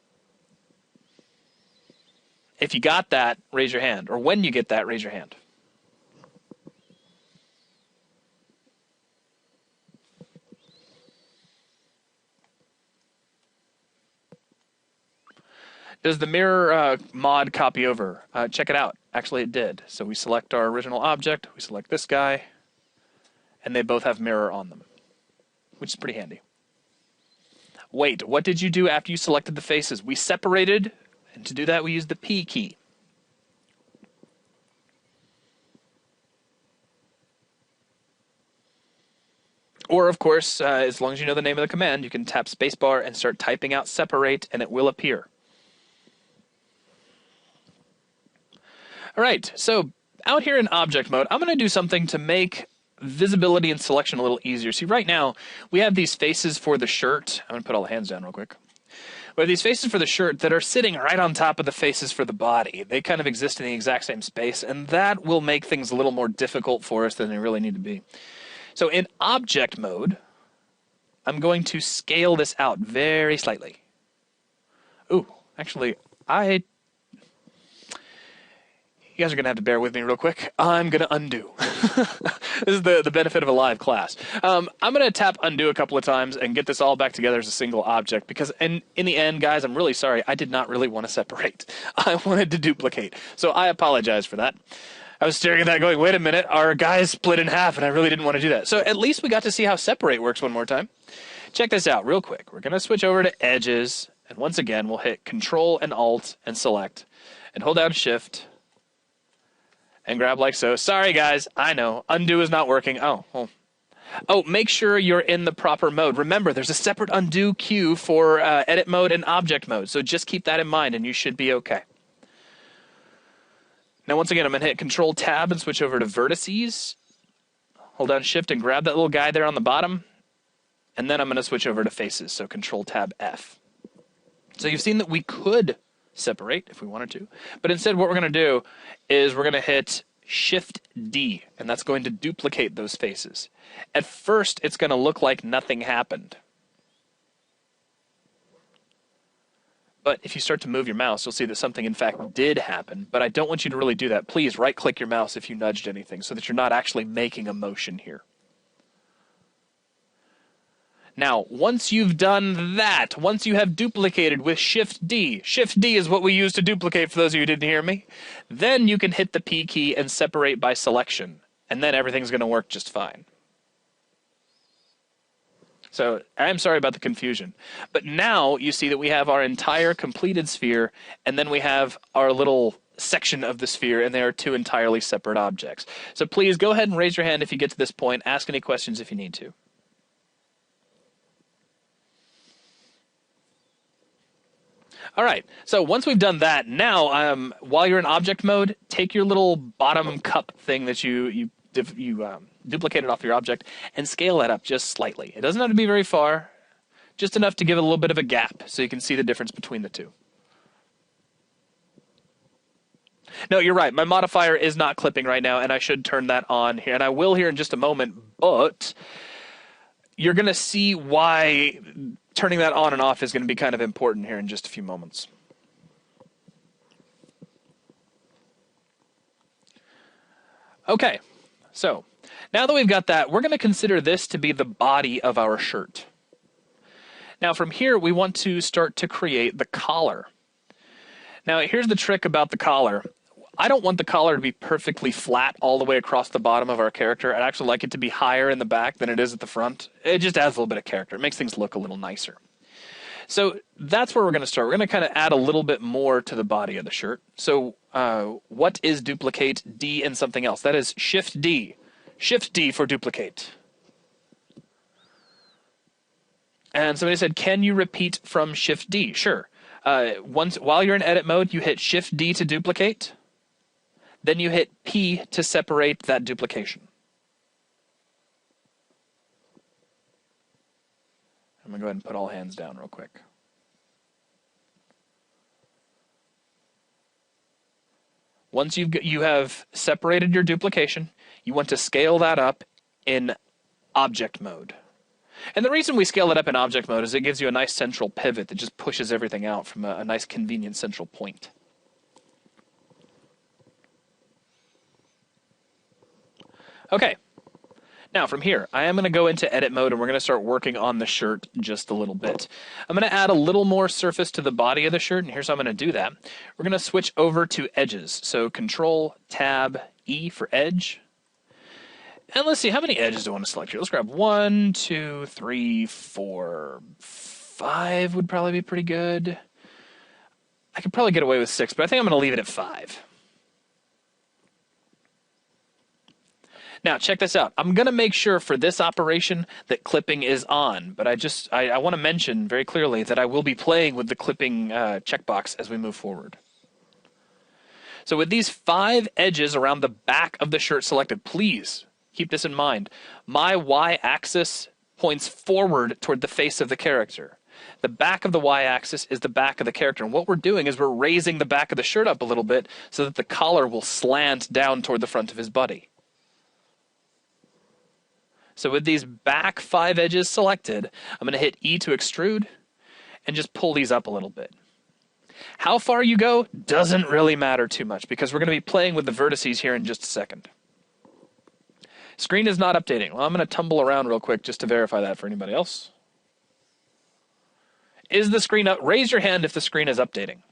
If you got that, raise your hand, or when you get that, raise your hand. Does the mirror mod copy over? Check it out. Actually, it did. So we select our original object, we select this guy, and they both have mirror on them, which is pretty handy. Wait, what did you do after you selected the faces? We separated, and to do that we used the P key. Or, of course, as long as you know the name of the command, you can tap spacebar and start typing out separate, and it will appear. All right, so out here in object mode, I'm going to do something to make visibility and selection a little easier. See, right now, we have these faces for the shirt. I'm going to put all the hands down real quick. We have these faces for the shirt that are sitting right on top of the faces for the body. They kind of exist in the exact same space, and that will make things a little more difficult for us than they really need to be. So in object mode, I'm going to scale this out very slightly. Ooh, actually, you guys are going to have to bear with me real quick. I'm going to undo. This is the benefit of a live class. I'm going to tap undo a couple of times and get this all back together as a single object because in the end, guys, I'm really sorry. I did not really want to separate. I wanted to duplicate. So I apologize for that. I was staring at that going, wait a minute, our guys split in half and I really didn't want to do that. So at least we got to see how separate works one more time. Check this out real quick. We're going to switch over to edges. And once again, we'll hit Control and Alt and select and hold down Shift. And grab like so. Sorry, guys. I know. Undo is not working. Oh, make sure you're in the proper mode. Remember, there's a separate undo queue for edit mode and object mode. So just keep that in mind, and you should be okay. Now, once again, I'm going to hit Control-Tab and switch over to Vertices. Hold down Shift and grab that little guy there on the bottom. And then I'm going to switch over to Faces. So Control-Tab-F. So you've seen that we could separate if we wanted to. But instead what we're going to do is we're going to hit Shift-D, and that's going to duplicate those faces. At first, it's going to look like nothing happened. But if you start to move your mouse, you'll see that something in fact did happen. But I don't want you to really do that. Please right-click your mouse if you nudged anything so that you're not actually making a motion here. Now, once you've done that, once you have duplicated with Shift-D, Shift-D is what we use to duplicate for those of you who didn't hear me, then you can hit the P key and separate by selection, and then everything's going to work just fine. So, I'm sorry about the confusion. But now you see that we have our entire completed sphere, and then we have our little section of the sphere, and they are two entirely separate objects. So please go ahead and raise your hand if you get to this point. Ask any questions if you need to. All right, so once we've done that, now while you're in object mode, take your little bottom cup thing that you duplicated off your object and scale that up just slightly. It doesn't have to be very far, just enough to give it a little bit of a gap so you can see the difference between the two. No, you're right. My modifier is not clipping right now, and I should turn that on here. And I will here in just a moment, but you're going to see why turning that on and off is going to be kind of important here in just a few moments. Okay, so now that we've got that, we're going to consider this to be the body of our shirt. Now from here, we want to start to create the collar. Now here's the trick about the collar. I don't want the collar to be perfectly flat all the way across the bottom of our character. I'd actually like it to be higher in the back than it is at the front. It just adds a little bit of character. It makes things look a little nicer. So that's where we're going to start. We're going to kind of add a little bit more to the body of the shirt. So what is duplicate D and something else? That is Shift-D. Shift-D for duplicate. And somebody said, can you repeat from Shift-D? Sure. While you're in edit mode, you hit Shift-D to duplicate. Then you hit P to separate that duplication. I'm going to go ahead and put all hands down real quick. Once you have separated your duplication, you want to scale that up in object mode. And the reason we scale it up in object mode is it gives you a nice central pivot that just pushes everything out from a nice convenient central point. Okay, now from here, I am going to go into edit mode and we're going to start working on the shirt just a little bit. I'm going to add a little more surface to the body of the shirt, and here's how I'm going to do that. We're going to switch over to edges. So Control-Tab-E for edge. And let's see, how many edges do I want to select here? Let's grab 1, 2, 3, 4, 5 would probably be pretty good. I could probably get away with 6, but I think I'm going to leave it at 5. Now, check this out. I'm going to make sure for this operation that clipping is on, but I want to mention very clearly that I will be playing with the clipping checkbox as we move forward. So with these 5 edges around the back of the shirt selected, please keep this in mind. My y-axis points forward toward the face of the character. The back of the y-axis is the back of the character. And what we're doing is we're raising the back of the shirt up a little bit so that the collar will slant down toward the front of his body. So with these back 5 edges selected, I'm going to hit E to extrude and just pull these up a little bit. How far you go doesn't really matter too much because we're going to be playing with the vertices here in just a second. Screen is not updating. Well, I'm going to tumble around real quick just to verify that for anybody else. Is the screen up? Raise your hand if the screen is updating.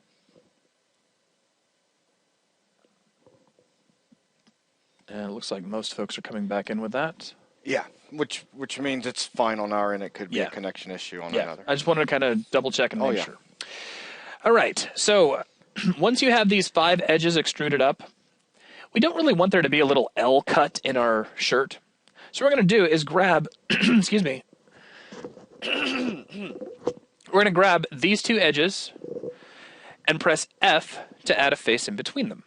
And it looks like most folks are coming back in with that. Yeah, which means it's fine on our end. It could be a connection issue on another. I just wanted to kind of double check and make yeah. sure. All right, so once you have these 5 edges extruded up, we don't really want there to be a little L cut in our shirt. So what we're going to do is grab, excuse me, we're going to grab these 2 edges and press F to add a face in between them.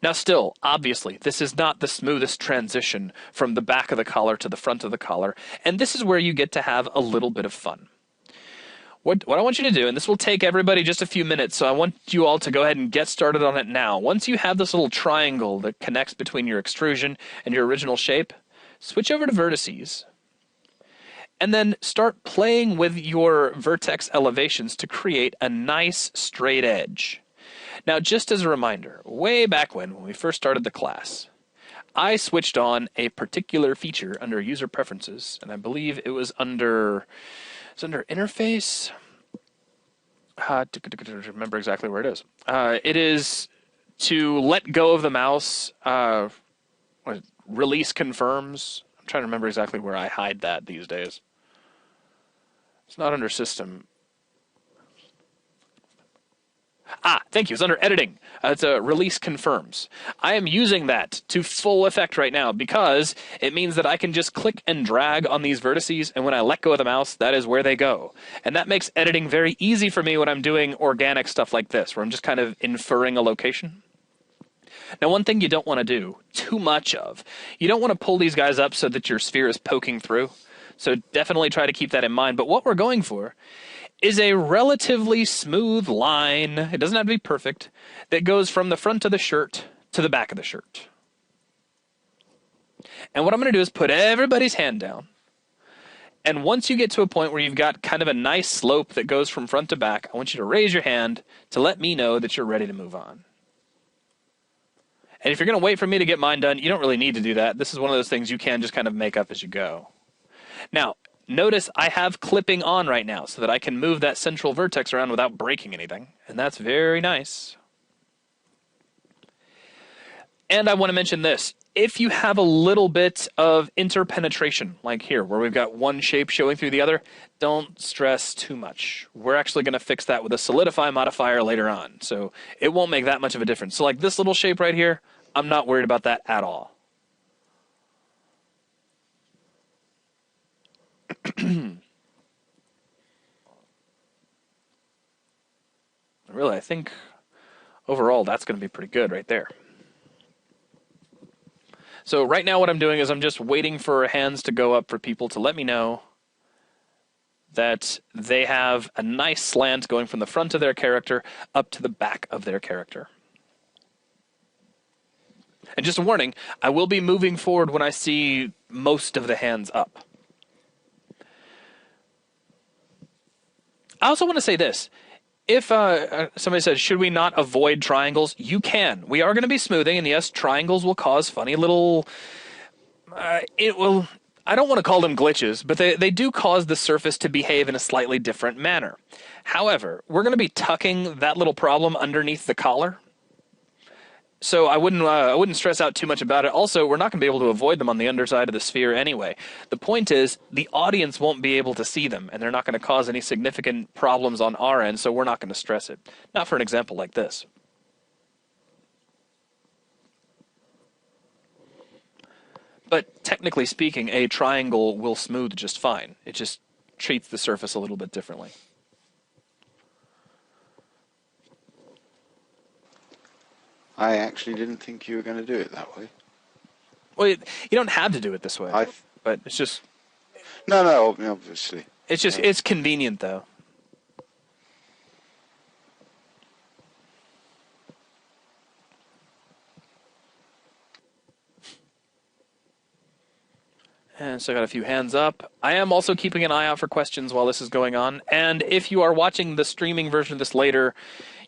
Now still, obviously, this is not the smoothest transition from the back of the collar to the front of the collar, and this is where you get to have a little bit of fun. What I want you to do, and this will take everybody just a few minutes, so I want you all to go ahead and get started on it now. Once you have this little triangle that connects between your extrusion and your original shape, switch over to vertices, and then start playing with your vertex elevations to create a nice straight edge. Now, just as a reminder, way back when we first started the class, I switched on a particular feature under user preferences, and I believe it was under interface. I remember exactly where it is. It is to let go of the mouse. Release confirms. I'm trying to remember exactly where I hide that these days. It's not under system. Thank you. It's under editing. It's a release confirms. I am using that to full effect right now because it means that I can just click and drag on these vertices, and when I let go of the mouse, that is where they go. And that makes editing very easy for me when I'm doing organic stuff like this, where I'm just kind of inferring a location. Now, one thing you don't want to do too much of, you don't want to pull these guys up so that your sphere is poking through. So definitely try to keep that in mind. But what we're going for is a relatively smooth line, it doesn't have to be perfect, that goes from the front of the shirt to the back of the shirt. And what I'm going to do is put everybody's hand down. And once you get to a point where you've got kind of a nice slope that goes from front to back, I want you to raise your hand to let me know that you're ready to move on. And if you're going to wait for me to get mine done, you don't really need to do that. This is one of those things you can just kind of make up as you go. Now, notice I have clipping on right now so that I can move that central vertex around without breaking anything. And that's very nice. And I want to mention this. If you have a little bit of interpenetration, like here, where we've got one shape showing through the other, don't stress too much. We're actually going to fix that with a Solidify Modifier later on. So it won't make that much of a difference. So like this little shape right here, I'm not worried about that at all. Really, I think overall that's going to be pretty good right there. So right now what I'm doing is I'm just waiting for hands to go up for people to let me know that they have a nice slant going from the front of their character up to the back of their character. And just a warning, I will be moving forward when I see most of the hands up. I also want to say this. If somebody said, should we not avoid triangles? You can. We are going to be smoothing, and yes, triangles will cause funny little... I don't want to call them glitches, but they do cause the surface to behave in a slightly different manner. However, we're going to be tucking that little problem underneath the collar. So I wouldn't stress out too much about it. Also, we're not going to be able to avoid them on the underside of the sphere anyway. The point is, the audience won't be able to see them, and they're not going to cause any significant problems on our end, so we're not going to stress it. Not for an example like this. But technically speaking, a triangle will smooth just fine. It just treats the surface a little bit differently. I actually didn't think you were going to do it that way. Well, you don't have to do it this way, but it's just... No, obviously. It's just, it's convenient, though. And so I got a few hands up. I am also keeping an eye out for questions while this is going on. And if you are watching the streaming version of this later,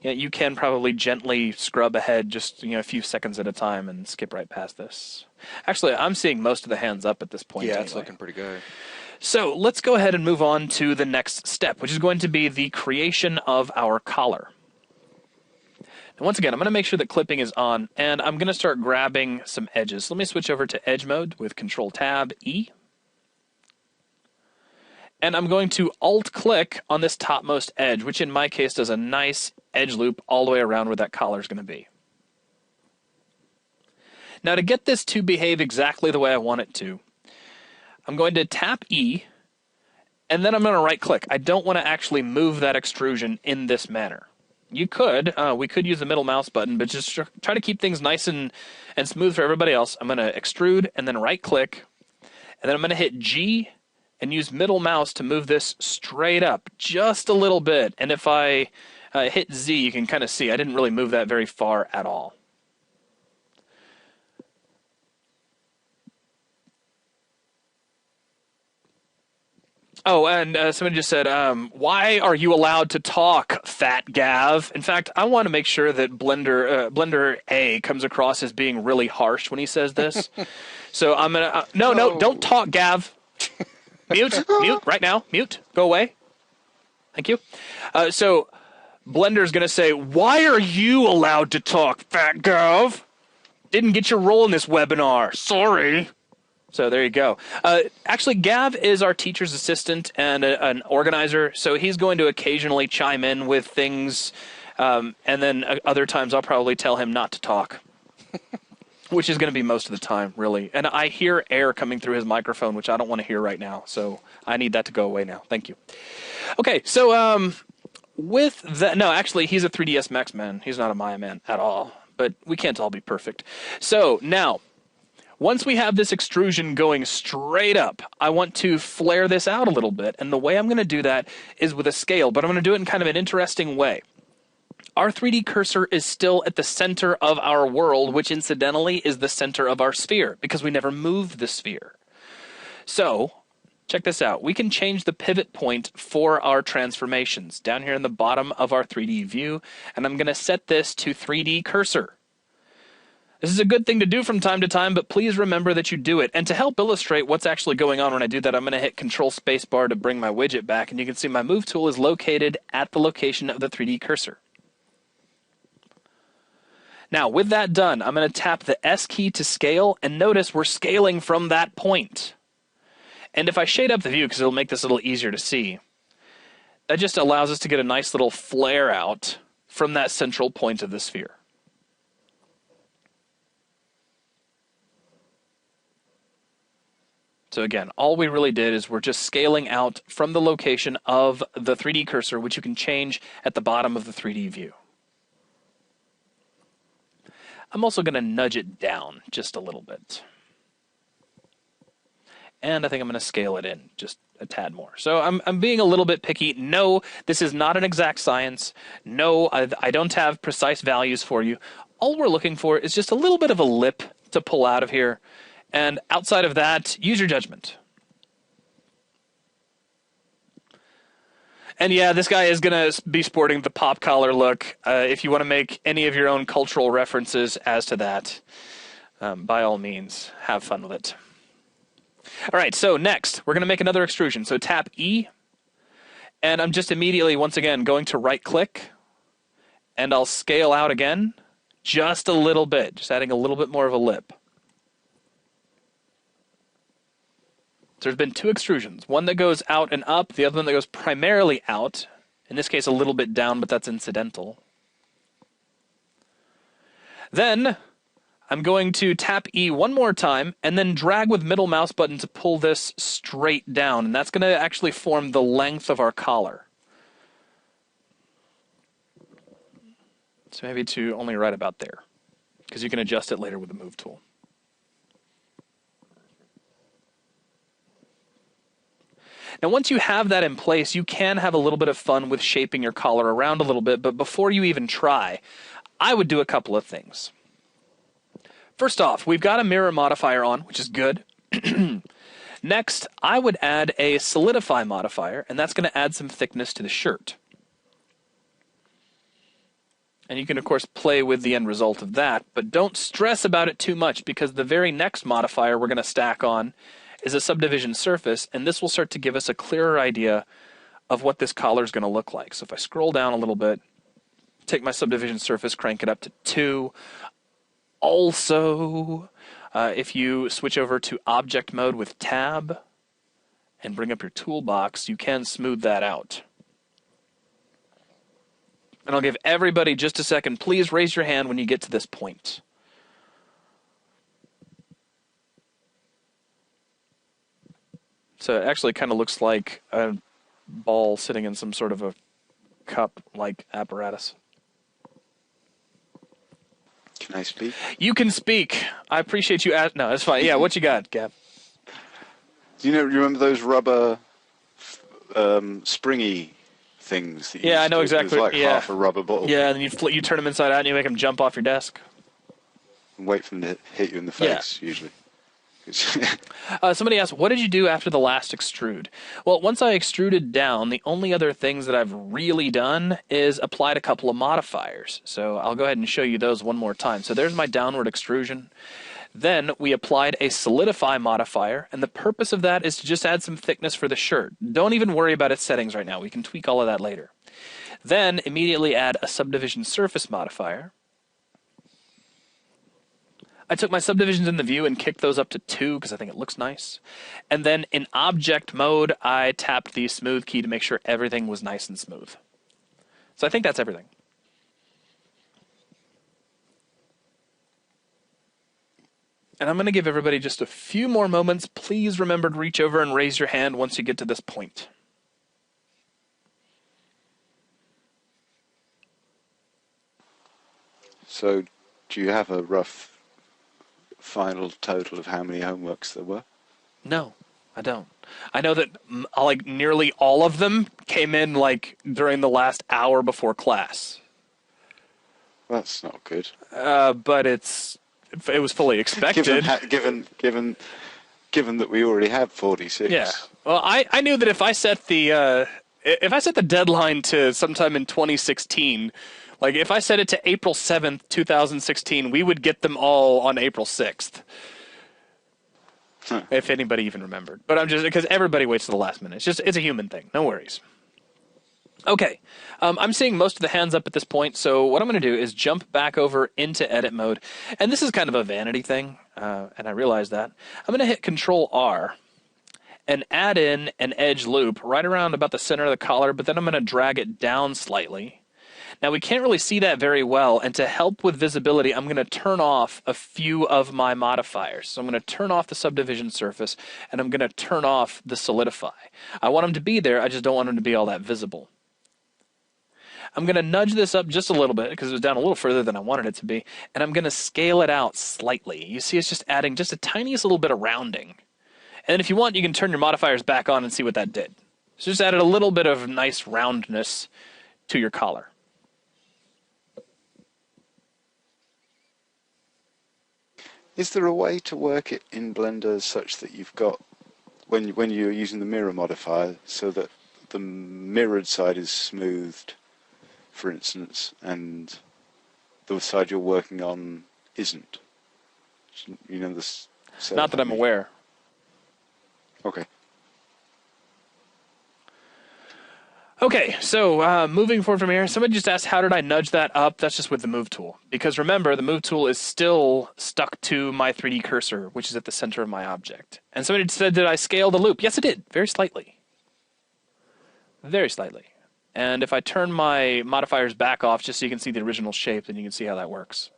you can probably gently scrub ahead just a few seconds at a time and skip right past this. Actually, I'm seeing most of the hands up at this point. Yeah, anyway. it's looking pretty good. So let's go ahead and move on to the next step, which is going to be the creation of our collar. And once again, I'm going to make sure that clipping is on, and I'm going to start grabbing some edges. Let me switch over to edge mode with Control-Tab-E. And I'm going to Alt-click on this topmost edge, which in my case does a nice edge loop all the way around where that collar is going to be. Now to get this to behave exactly the way I want it to, I'm going to tap E, and then I'm going to right-click. I don't want to actually move that extrusion in this manner. You could. We could use the middle mouse button, but just try to keep things nice and smooth for everybody else. I'm going to extrude and then right-click, and then I'm going to hit G and use middle mouse to move this straight up just a little bit. And if I hit Z, you can kind of see I didn't really move that very far at all. Oh, and somebody just said, why are you allowed to talk, Fat Gav? In fact, I want to make sure that Blender A comes across as being really harsh when he says this. So I'm going to... No, don't talk, Gav. Mute right now. Mute. Go away. Thank you. So Blender's going to say, why are you allowed to talk, Fat Gav? Didn't get your role in this webinar. Sorry. So there you go. Actually, Gav is our teacher's assistant and an organizer, so he's going to occasionally chime in with things, and then other times I'll probably tell him not to talk, which is going to be most of the time, really. And I hear air coming through his microphone, which I don't want to hear right now, so I need that to go away now. Thank you. Okay, so with that, no, actually, he's a 3ds Max man. He's not a Maya man at all, but we can't all be perfect. So now... once we have this extrusion going straight up, I want to flare this out a little bit, and the way I'm going to do that is with a scale, but I'm going to do it in kind of an interesting way. Our 3D cursor is still at the center of our world, which incidentally is the center of our sphere, because we never moved the sphere. So, check this out. We can change the pivot point for our transformations down here in the bottom of our 3D view, and I'm going to set this to 3D cursor. This is a good thing to do from time to time, but please remember that you do it. And to help illustrate what's actually going on when I do that, I'm going to hit Control Spacebar to bring my widget back, and you can see my Move tool is located at the location of the 3D cursor. Now, with that done, I'm going to tap the S key to scale, and notice we're scaling from that point. And if I shade up the view, because it'll make this a little easier to see, that just allows us to get a nice little flare out from that central point of the sphere. So again, all we really did is we're just scaling out from the location of the 3D cursor, which you can change at the bottom of the 3D view. I'm also going to nudge it down just a little bit. And I think I'm going to scale it in just a tad more. So I'm being a little bit picky. No, this is not an exact science. No, I don't have precise values for you. All we're looking for is just a little bit of a lip to pull out of here. And outside of that, use your judgment. And yeah, this guy is going to be sporting the pop collar look. If you want to make any of your own cultural references as to that, by all means, have fun with it. All right, so next, we're going to make another extrusion. So tap E, and I'm just immediately, once again, going to right-click, and I'll scale out again, just a little bit, just adding a little bit more of a lip. There's been two extrusions, one that goes out and up, the other one that goes primarily out, in this case a little bit down, but that's incidental. Then I'm going to tap E one more time and then drag with middle mouse button to pull this straight down, and that's going to actually form the length of our collar. So maybe to only right about there. because you can adjust it later with the Move tool. Now, once you have that in place, you can have a little bit of fun with shaping your collar around a little bit, but before you even try, I would do a couple of things. First off, we've got a mirror modifier on, which is good. Next, I would add a Solidify modifier, and that's going to add some thickness to the shirt. And you can, of course, play with the end result of that, but don't stress about it too much, because the very next modifier we're going to stack on is a subdivision surface, and this will start to give us a clearer idea of what this collar is going to look like. So if I scroll down a little bit, take my subdivision surface, crank it up to 2. Also, if you switch over to object mode with tab and bring up your toolbox, you can smooth that out. And I'll give everybody just a second. Please raise your hand when you get to this point. So it actually kind of looks like a ball sitting in some sort of a cup-like apparatus. Can I speak? You can speak. I appreciate you. No, it's fine. Yeah, what you got, Gab? Do you remember those rubber springy things? That you Yeah, I used know to- exactly. It was like Yeah. half a rubber bottle. Yeah, and then you turn them inside out and you make them jump off your desk. And wait for them to hit you in the face, usually. Somebody asked, what did you do after the last extrude? Well, once I extruded down, the only other things that I've really done is applied a couple of modifiers. So I'll go ahead and show you those one more time. So there's my downward extrusion. Then we applied a Solidify modifier, and the purpose of that is to just add some thickness for the shirt. Don't even worry about its settings right now. We can tweak all of that later. Then immediately add a Subdivision surface modifier. I took my subdivisions in the view and kicked those up to 2 because I think it looks nice. And then in object mode, I tapped the smooth key to make sure everything was nice and smooth. So I think that's everything. And I'm going to give everybody just a few more moments. Please remember to reach over and raise your hand once you get to this point. So, do you have a rough final total of how many homeworks there were? No, I don't. I know that like nearly all of them came in like during the last hour before class. That's not good. But it was fully expected. Given that we already have 46. Yeah. Well, I knew that if I set the deadline to sometime in 2016, like if I set it to April 7th, 2016, we would get them all on April 6th. If anybody even remembered. But I'm just, because everybody waits to the last minute. It's a human thing. No worries. Okay. I'm seeing most of the hands up at this point, so what I'm going to do is jump back over into edit mode. And this is kind of a vanity thing, and I realize that. I'm going to hit Control-R and add in an edge loop right around about the center of the collar, but then I'm going to drag it down slightly. Now, we can't really see that very well, and to help with visibility, I'm going to turn off a few of my modifiers. So I'm going to turn off the subdivision surface, and I'm going to turn off the solidify. I want them to be there, I just don't want them to be all that visible. I'm going to nudge this up just a little bit, because it was down a little further than I wanted it to be, and I'm going to scale it out slightly. You see it's just adding just a tiniest little bit of rounding. And then if you want, you can turn your modifiers back on and see what that did. So just added a little bit of nice roundness to your collar. Is there a way to work it in Blender such that you've got, when you're using the mirror modifier, so that the mirrored side is smoothed, for instance, and the side you're working on isn't? You know this. Not that I'm aware. Okay. Okay, so moving forward from here, somebody just asked how did I nudge that up? That's just with the Move tool. Because remember, the Move tool is still stuck to my 3D cursor, which is at the center of my object. And somebody said, did I scale the loop? Yes, I did. Very slightly. Very slightly. And if I turn my modifiers back off just so you can see the original shape, then you can see how that works.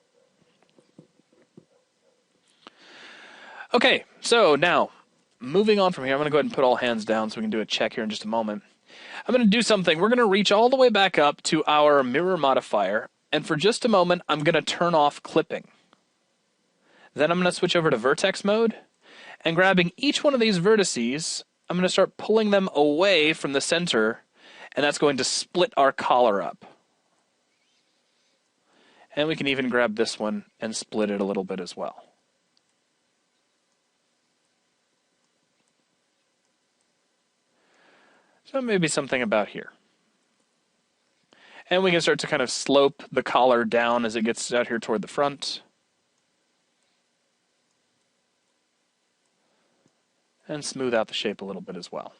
Okay, so now, moving on from here, I'm going to go ahead and put all hands down so we can do a check here in just a moment. I'm going to do something. We're going to reach all the way back up to our mirror modifier, and for just a moment, I'm going to turn off clipping. Then I'm going to switch over to Vertex mode, and grabbing each one of these vertices, I'm going to start pulling them away from the center, and that's going to split our collar up. And we can even grab this one and split it a little bit as well. So maybe something about here. And we can start to kind of slope the collar down as it gets out here toward the front. And smooth out the shape a little bit as well.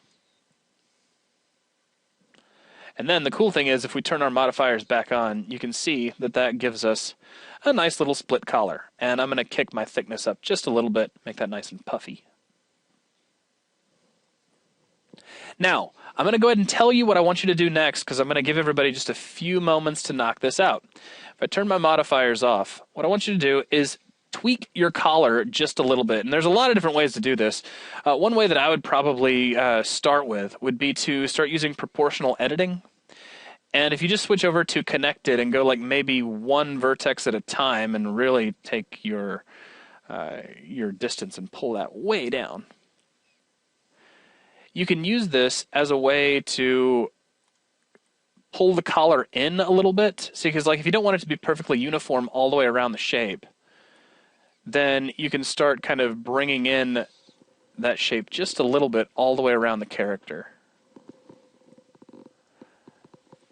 And then the cool thing is, if we turn our modifiers back on, you can see that that gives us a nice little split collar. And I'm going to kick my thickness up just a little bit, make that nice and puffy. Now, I'm going to go ahead and tell you what I want you to do next, because I'm going to give everybody just a few moments to knock this out. If I turn my modifiers off, what I want you to do is tweak your collar just a little bit. And there's a lot of different ways to do this. One way that I would probably start with would be to start using proportional editing. And if you just switch over to connected and go like maybe one vertex at a time and really take your distance and pull that way down, you can use this as a way to pull the collar in a little bit. See, because like if you don't want it to be perfectly uniform all the way around the shape, then you can start kind of bringing in that shape just a little bit all the way around the character.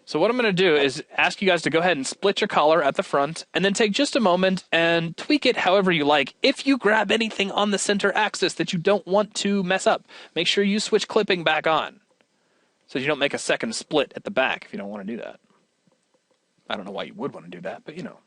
So what I'm going to do is ask you guys to go ahead and split your collar at the front, and then take just a moment and tweak it however you like. If you grab anything on the center axis that you don't want to mess up, make sure you switch clipping back on, so you don't make a second split at the back if you don't want to do that. I don't know why you would want to do that, but you know.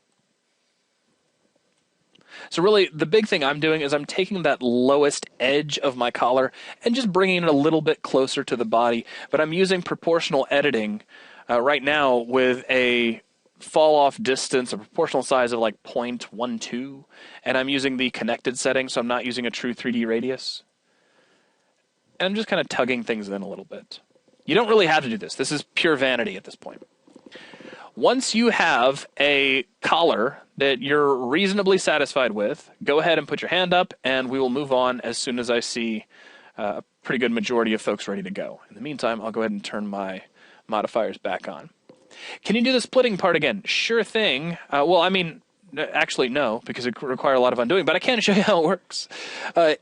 So really, the big thing I'm doing is I'm taking that lowest edge of my collar and just bringing it a little bit closer to the body, but I'm using proportional editing right now with a fall-off distance, a proportional size of like 0.12, and I'm using the connected setting, so I'm not using a true 3D radius. And I'm just kind of tugging things in a little bit. You don't really have to do this. This is pure vanity at this point. Once you have a collar that you're reasonably satisfied with, go ahead and put your hand up, and we will move on as soon as I see a pretty good majority of folks ready to go. In the meantime, I'll go ahead and turn my modifiers back on. Can you do the splitting part again? Sure thing. Well, I mean, actually no, because it would require a lot of undoing, but I can show you how it works.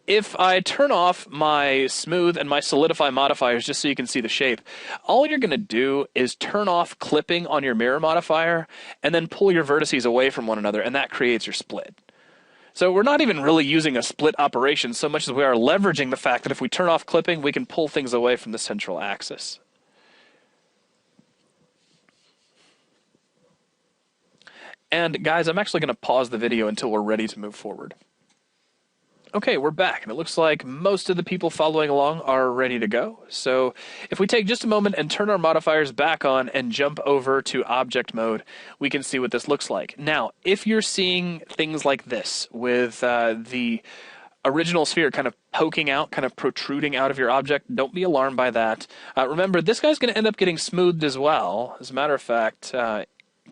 If I turn off my smooth and my solidify modifiers just so you can see the shape, all you're going to do is turn off clipping on your mirror modifier and then pull your vertices away from one another, and that creates your split. So we're not even really using a split operation so much as we are leveraging the fact that if we turn off clipping, we can pull things away from the central axis. And guys, I'm actually going to pause the video until we're ready to move forward. Okay, we're back, and it looks like most of the people following along are ready to go. So if we take just a moment and turn our modifiers back on and jump over to object mode, we can see what this looks like. Now, if you're seeing things like this with the original sphere kind of poking out, kind of protruding out of your object, don't be alarmed by that. Remember, this guy's going to end up getting smoothed as well. As a matter of fact,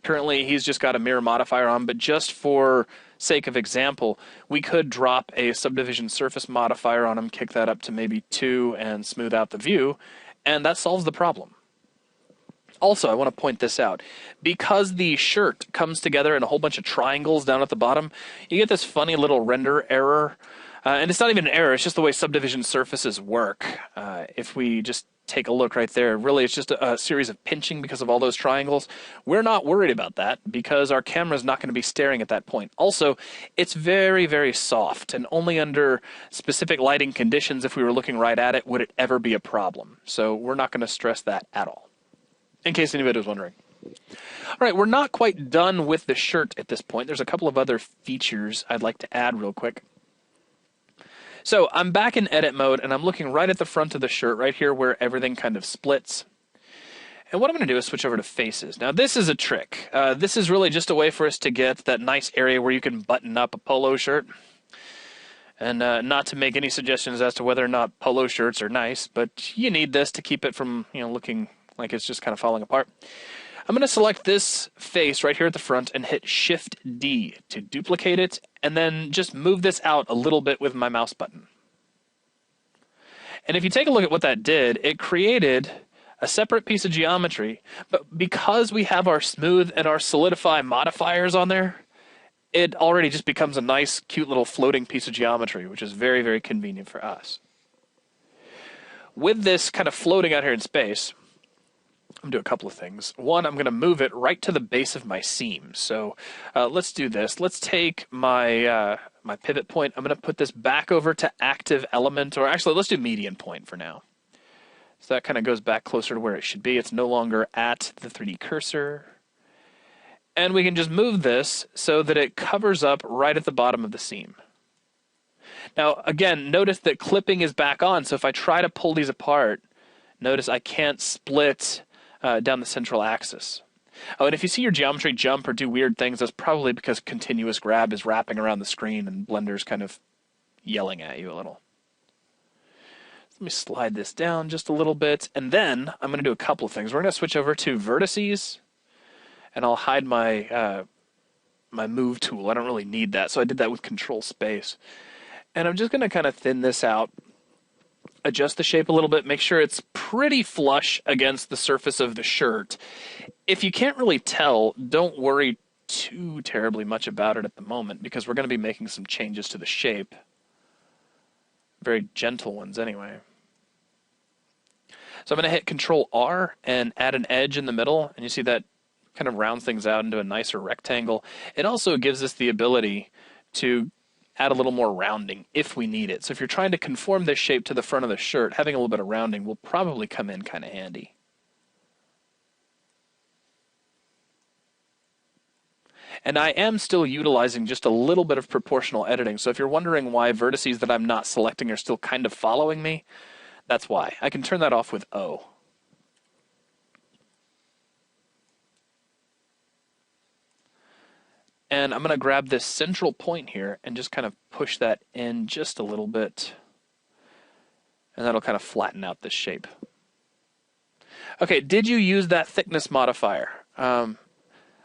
currently he's just got a mirror modifier on, but just for sake of example, we could drop a subdivision surface modifier on him, kick that up to maybe 2, and smooth out the view, and that solves the problem. Also, I want to point this out. Because the shirt comes together in a whole bunch of triangles down at the bottom, you get this funny little render error. And it's not even an error, it's just the way subdivision surfaces work. If we just take a look right there, really it's just a series of pinching because of all those triangles. We're not worried about that because our camera's not going to be staring at that point. Also, it's very, very soft, and only under specific lighting conditions, if we were looking right at it, would it ever be a problem. So we're not going to stress that at all, in case anybody was wondering. All right, we're not quite done with the shirt at this point. There's a couple of other features I'd like to add real quick. So I'm back in edit mode, and I'm looking right at the front of the shirt, right here where everything kind of splits. And what I'm going to do is switch over to faces. Now, this is a trick. This is really just a way for us to get that nice area where you can button up a polo shirt. And not to make any suggestions as to whether or not polo shirts are nice, but you need this to keep it from, looking like it's just kind of falling apart. I'm going to select this face right here at the front and hit Shift-D to duplicate it, and then just move this out a little bit with my mouse button. And if you take a look at what that did, it created a separate piece of geometry, but because we have our smooth and our solidify modifiers on there, it already just becomes a nice, cute little floating piece of geometry, which is very, very convenient for us. With this kind of floating out here in space, I'm going to do a couple of things. One, I'm going to move it right to the base of my seam. So let's do this. Let's take my my pivot point. I'm going to put this back over to active element, or actually let's do median point for now. So that kind of goes back closer to where it should be. It's no longer at the 3D cursor. And we can just move this so that it covers up right at the bottom of the seam. Now, again, notice that clipping is back on, so if I try to pull these apart, notice I can't split down the central axis. Oh, and if you see your geometry jump or do weird things, that's probably because continuous grab is wrapping around the screen and Blender's kind of yelling at you a little. Let me slide this down just a little bit, and then I'm going to do a couple of things. We're going to switch over to Vertices, and I'll hide my my move tool. I don't really need that, so I did that with Control Space. And I'm just going to kind of thin this out, adjust the shape a little bit, make sure it's pretty flush against the surface of the shirt. If you can't really tell, don't worry too terribly much about it at the moment, because we're going to be making some changes to the shape. Very gentle ones anyway. So I'm going to hit Control-R and add an edge in the middle, and you see that kind of rounds things out into a nicer rectangle. It also gives us the ability to add a little more rounding if we need it. So if you're trying to conform this shape to the front of the shirt, having a little bit of rounding will probably come in kind of handy. And I am still utilizing just a little bit of proportional editing. So if you're wondering why vertices that I'm not selecting are still kind of following me, that's why. I can turn that off with O. And I'm going to grab this central point here and just kind of push that in just a little bit. And that'll kind of flatten out this shape. Okay, did you use that thickness modifier? All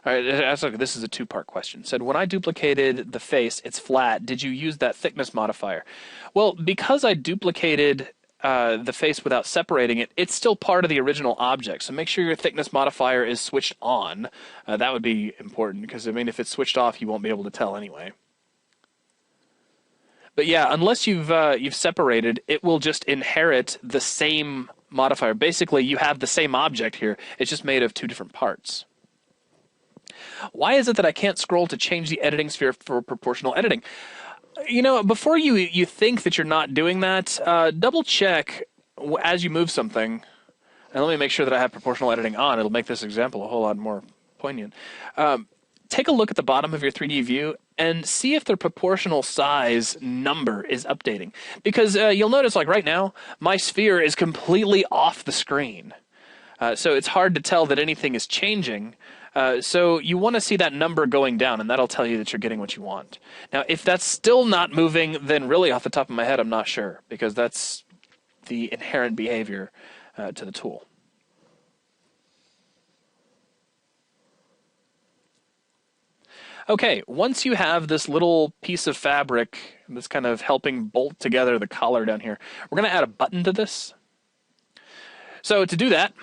right, this is a two-part question. It said, when I duplicated the face, it's flat. Did you use that thickness modifier? Well, because I duplicated the face without separating it, it's still part of the original object. So make sure your thickness modifier is switched on. That would be important, because I mean, if it's switched off, you won't be able to tell anyway. But yeah, unless you've separated, it will just inherit the same modifier. Basically, you have the same object here. It's just made of two different parts. Why is it that I can't scroll to change the editing sphere for proportional editing? You know, before you think that you're not doing that, double check as you move something. And let me make sure that I have proportional editing on. It'll make this example a whole lot more poignant. Take a look at the bottom of your 3D view and see if the proportional size number is updating. Because you'll notice, like right now, my sphere is completely off the screen. So it's hard to tell that anything is changing. So you want to see that number going down, and that'll tell you that you're getting what you want. Now, if that's still not moving, then really off the top of my head, I'm not sure, because that's the inherent behavior to the tool. Okay, once you have this little piece of fabric that's kind of helping bolt together the collar down here, we're going to add a button to this. So to do that,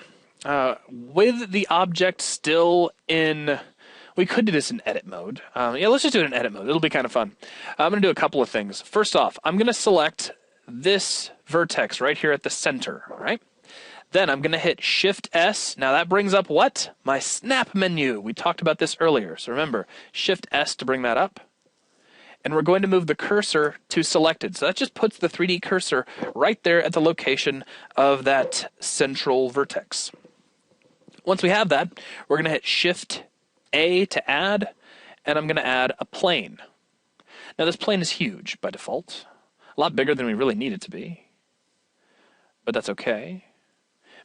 with the object still in, we could do this in edit mode. Yeah, let's just do it in edit mode. It'll be kind of fun. I'm going to do a couple of things. First off, I'm going to select this vertex right here at the center, all right? Then I'm going to hit Shift-S. Now that brings up what? My snap menu. We talked about this earlier. So remember, Shift-S to bring that up. And we're going to move the cursor to selected. So that just puts the 3D cursor right there at the location of that central vertex. Once we have that, we're going to hit Shift-A to add, and I'm going to add a plane. Now this plane is huge by default. A lot bigger than we really need it to be. But that's okay,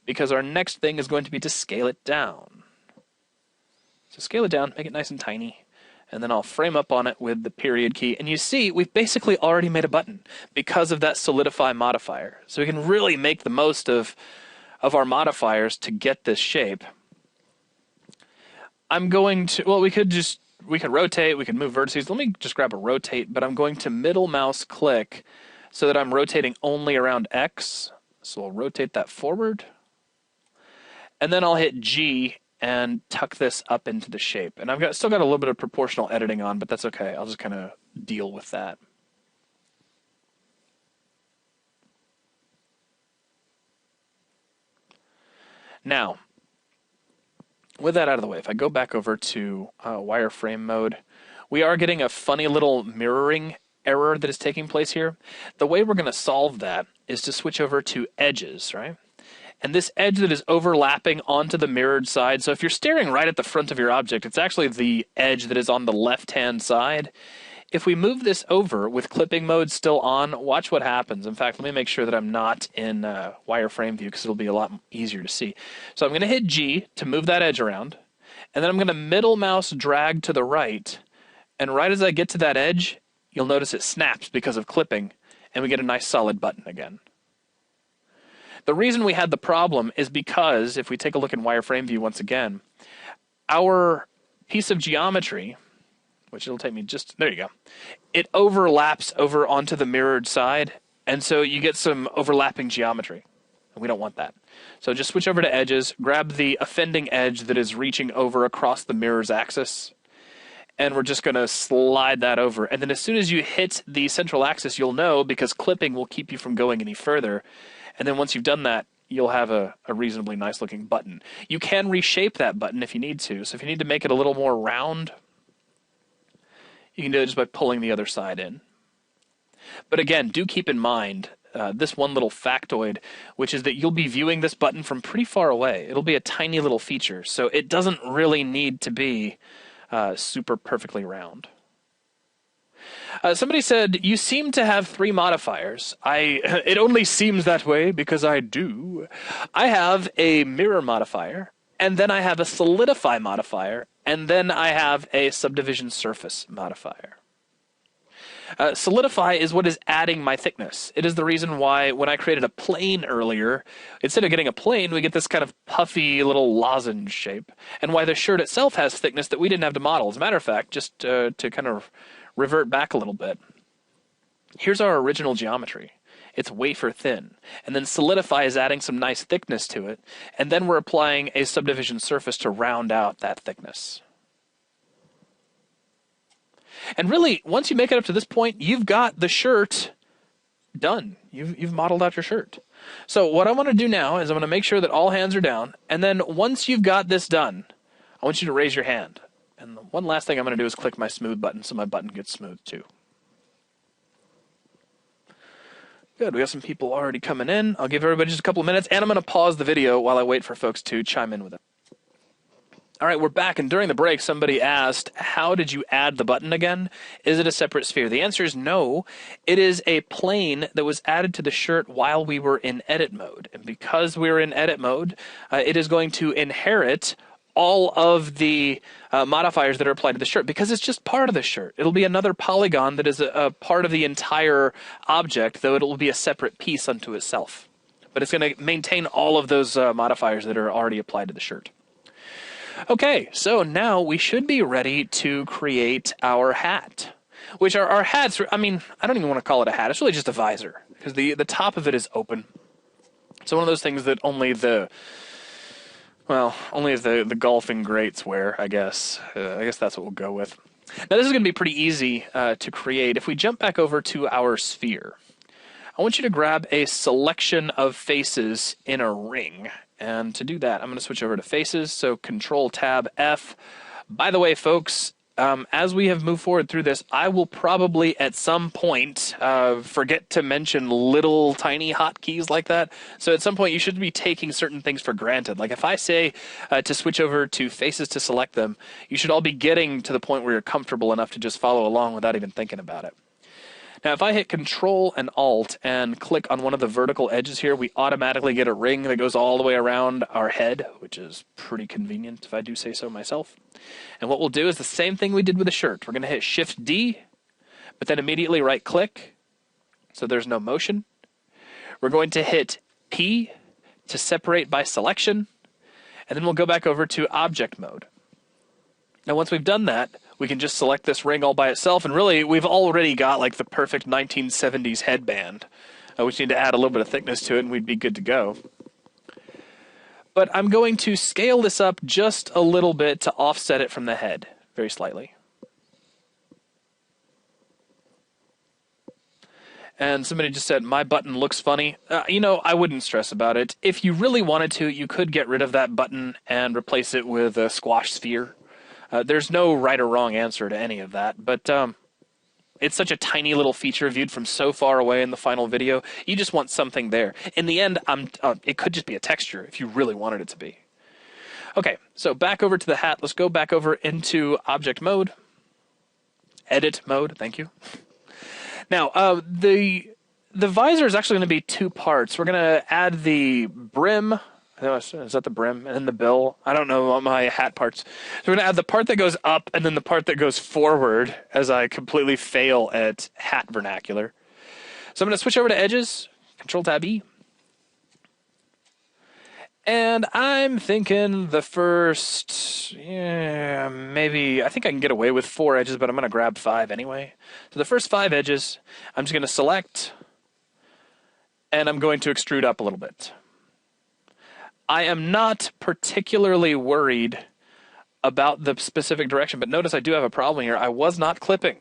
because our next thing is going to be to scale it down. So scale it down, make it nice and tiny, and then I'll frame up on it with the period key. And you see, we've basically already made a button because of that Solidify modifier. So we can really make the most of our modifiers to get this shape. I'm going to, well, we could rotate, we could move vertices. Let me just grab a rotate, but I'm going to middle mouse click so that I'm rotating only around X. So I'll rotate that forward. And then I'll hit G and tuck this up into the shape. And still got a little bit of proportional editing on, but that's okay. I'll just kind of deal with that. Now, with that out of the way, if I go back over to wireframe mode, we are getting a funny little mirroring error that is taking place here. The way we're going to solve that is to switch over to edges, right? And this edge that is overlapping onto the mirrored side, so if you're staring right at the front of your object, it's actually the edge that is on the left-hand side. If we move this over with clipping mode still on, watch what happens. In fact, let me make sure that I'm not in wireframe view because it'll be a lot easier to see. So I'm going to hit G to move that edge around, and then I'm going to middle mouse drag to the right, and right as I get to that edge, you'll notice it snaps because of clipping, and we get a nice solid button again. The reason we had the problem is because, if we take a look in wireframe view once again, our piece of geometry, which it'll take me just, there you go, it overlaps over onto the mirrored side, and so you get some overlapping geometry, and we don't want that. So just switch over to edges, grab the offending edge that is reaching over across the mirror's axis, and we're just going to slide that over. And then as soon as you hit the central axis, you'll know, because clipping will keep you from going any further. And then once you've done that, you'll have a reasonably nice looking button. You can reshape that button if you need to. So if you need to make it a little more round, you can do it just by pulling the other side in. But again, do keep in mind this one little factoid, which is that you'll be viewing this button from pretty far away. It'll be a tiny little feature, so it doesn't really need to be super perfectly round. Somebody said, you seem to have 3 modifiers. It only seems that way because I do. I have a mirror modifier, and then I have a solidify modifier, and then I have a subdivision surface modifier. Solidify is what is adding my thickness. It is the reason why when I created a plane earlier, instead of getting a plane, we get this kind of puffy little lozenge shape, and why the shirt itself has thickness that we didn't have to model. As a matter of fact, just to kind of revert back a little bit, here's our original geometry. It's wafer thin, and then Solidify is adding some nice thickness to it, and then we're applying a subdivision surface to round out that thickness. And really, once you make it up to this point, you've got the shirt done. You've modeled out your shirt. So what I want to do now is I'm going to make sure that all hands are down, and then once you've got this done, I want you to raise your hand. And the one last thing I'm going to do is click my smooth button so my button gets smooth too. Good, we got some people already coming in. I'll give everybody just a couple of minutes, and I'm going to pause the video while I wait for folks to chime in with it. All right, we're back, and during the break, somebody asked, how did you add the button again? Is it a separate sphere? The answer is no. It is a plane that was added to the shirt while we were in edit mode. And because we're in edit mode, it is going to inherit all of the modifiers that are applied to the shirt, because it's just part of the shirt. It'll be another polygon that is a part of the entire object, though it will be a separate piece unto itself. But it's going to maintain all of those modifiers that are already applied to the shirt. Okay, so now we should be ready to create our hat, which are our hats. I mean, I don't even want to call it a hat. It's really just a visor, because the top of it is open. So one of those things that only the golfing greats wear, I guess. I guess that's what we'll go with. Now, this is going to be pretty easy to create. If we jump back over to our sphere, I want you to grab a selection of faces in a ring. And to do that, I'm going to switch over to faces. So Control-Tab-F. By the way, folks, as we have moved forward through this, I will probably at some point forget to mention little tiny hotkeys like that. So at some point, you should be taking certain things for granted. Like if I say to switch over to faces to select them, you should all be getting to the point where you're comfortable enough to just follow along without even thinking about it. Now, if I hit Control and Alt and click on one of the vertical edges here, we automatically get a ring that goes all the way around our head, which is pretty convenient if I do say so myself. And what we'll do is the same thing we did with the shirt. We're going to hit Shift-D, but then immediately right-click, so there's no motion. We're going to hit P to separate by selection, and then we'll go back over to Object Mode. Now once we've done that, we can just select this ring all by itself, and really we've already got like the perfect 1970s headband. We just need to add a little bit of thickness to it and we'd be good to go. But I'm going to scale this up just a little bit to offset it from the head, very slightly. And somebody just said, my button looks funny. You know, I wouldn't stress about it. If you really wanted to, you could get rid of that button and replace it with a squash sphere. There's no right or wrong answer to any of that, but it's such a tiny little feature viewed from so far away in the final video. You just want something there. In the end, it could just be a texture if you really wanted it to be. Okay, so back over to the hat. Let's go back over into object mode. Edit mode, thank you. Now, the visor is actually going to be two parts. We're going to add the brim. Is that the brim? And then the bill. I don't know my hat parts. So we're going to add the part that goes up and then the part that goes forward as I completely fail at hat vernacular. So I'm going to switch over to edges. Control-Tab-E. And I'm thinking the first, maybe, I think I can get away with 4 edges, but I'm going to grab 5 anyway. So the first 5 edges, I'm just going to select, and I'm going to extrude up a little bit. I am not particularly worried about the specific direction, but notice I do have a problem here. I was not clipping.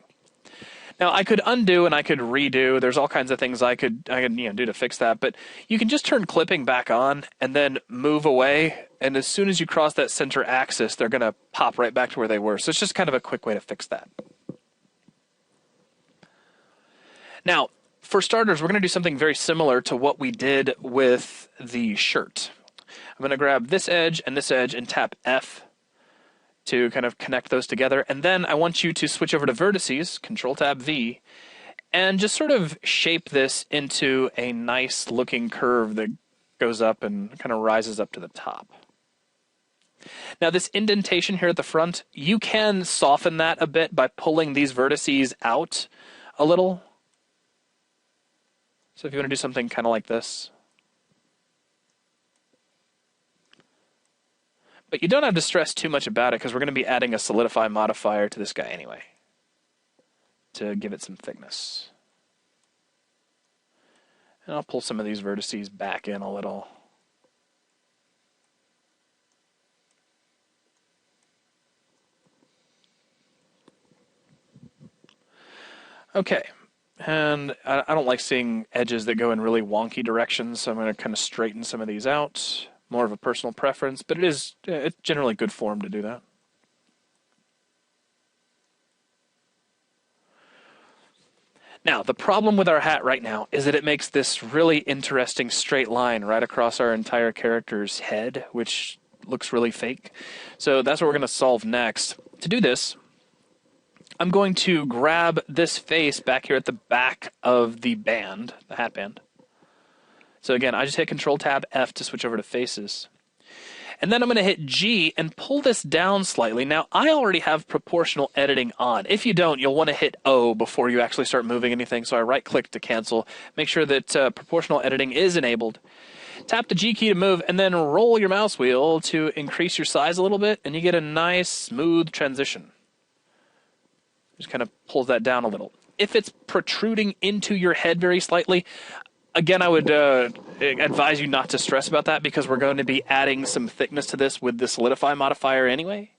Now, I could undo and I could redo. There's all kinds of things I could do to fix that. But you can just turn clipping back on and then move away. And as soon as you cross that center axis, they're going to pop right back to where they were. So it's just kind of a quick way to fix that. Now, for starters, we're going to do something very similar to what we did with the shirt. I'm going to grab this edge and tap F to kind of connect those together. And then I want you to switch over to Vertices, Control-Tab-V, and just sort of shape this into a nice looking curve that goes up and kind of rises up to the top. Now this indentation here at the front, you can soften that a bit by pulling these vertices out a little. So if you want to do something kind of like this. But you don't have to stress too much about it because we're going to be adding a Solidify Modifier to this guy anyway to give it some thickness. And I'll pull some of these vertices back in a little. Okay, and I don't like seeing edges that go in really wonky directions, so I'm going to kind of straighten some of these out. More of a personal preference, but it's generally good form to do that. Now, the problem with our hat right now is that it makes this really interesting straight line right across our entire character's head, which looks really fake. So that's what we're going to solve next. To do this, I'm going to grab this face back here at the back of the band, the hat band. So again, I just hit Control-Tab-F to switch over to faces. And then I'm going to hit G and pull this down slightly. Now, I already have proportional editing on. If you don't, you'll want to hit O before you actually start moving anything. So I right-click to cancel. Make sure that proportional editing is enabled. Tap the G key to move, and then roll your mouse wheel to increase your size a little bit, and you get a nice, smooth transition. Just kind of pulls that down a little. If it's protruding into your head very slightly, again, I would advise you not to stress about that because we're going to be adding some thickness to this with the Solidify modifier anyway.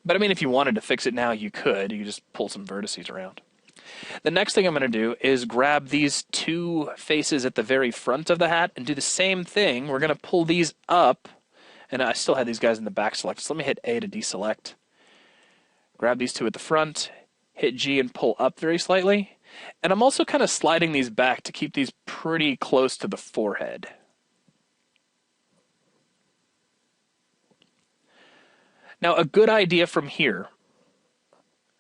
But I mean, if you wanted to fix it now, you could. You could just pull some vertices around. The next thing I'm going to do is grab these 2 faces at the very front of the hat and do the same thing. We're going to pull these up. And I still had these guys in the back selected, so let me hit A to deselect. Grab these 2 at the front, hit G and pull up very slightly. And I'm also kind of sliding these back to keep these pretty close to the forehead. Now, a good idea from here,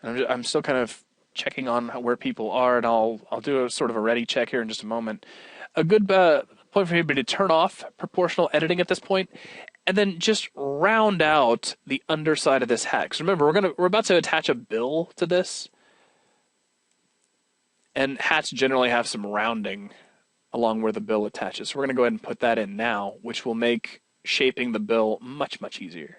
and I'm still kind of checking on where people are, and I'll do a sort of a ready check here in just a moment. A good point for me would be to turn off proportional editing at this point, and then just round out the underside of this hat. Because remember, we're about to attach a bill to this. And hats generally have some rounding along where the bill attaches. So we're going to go ahead and put that in now, which will make shaping the bill much, much easier.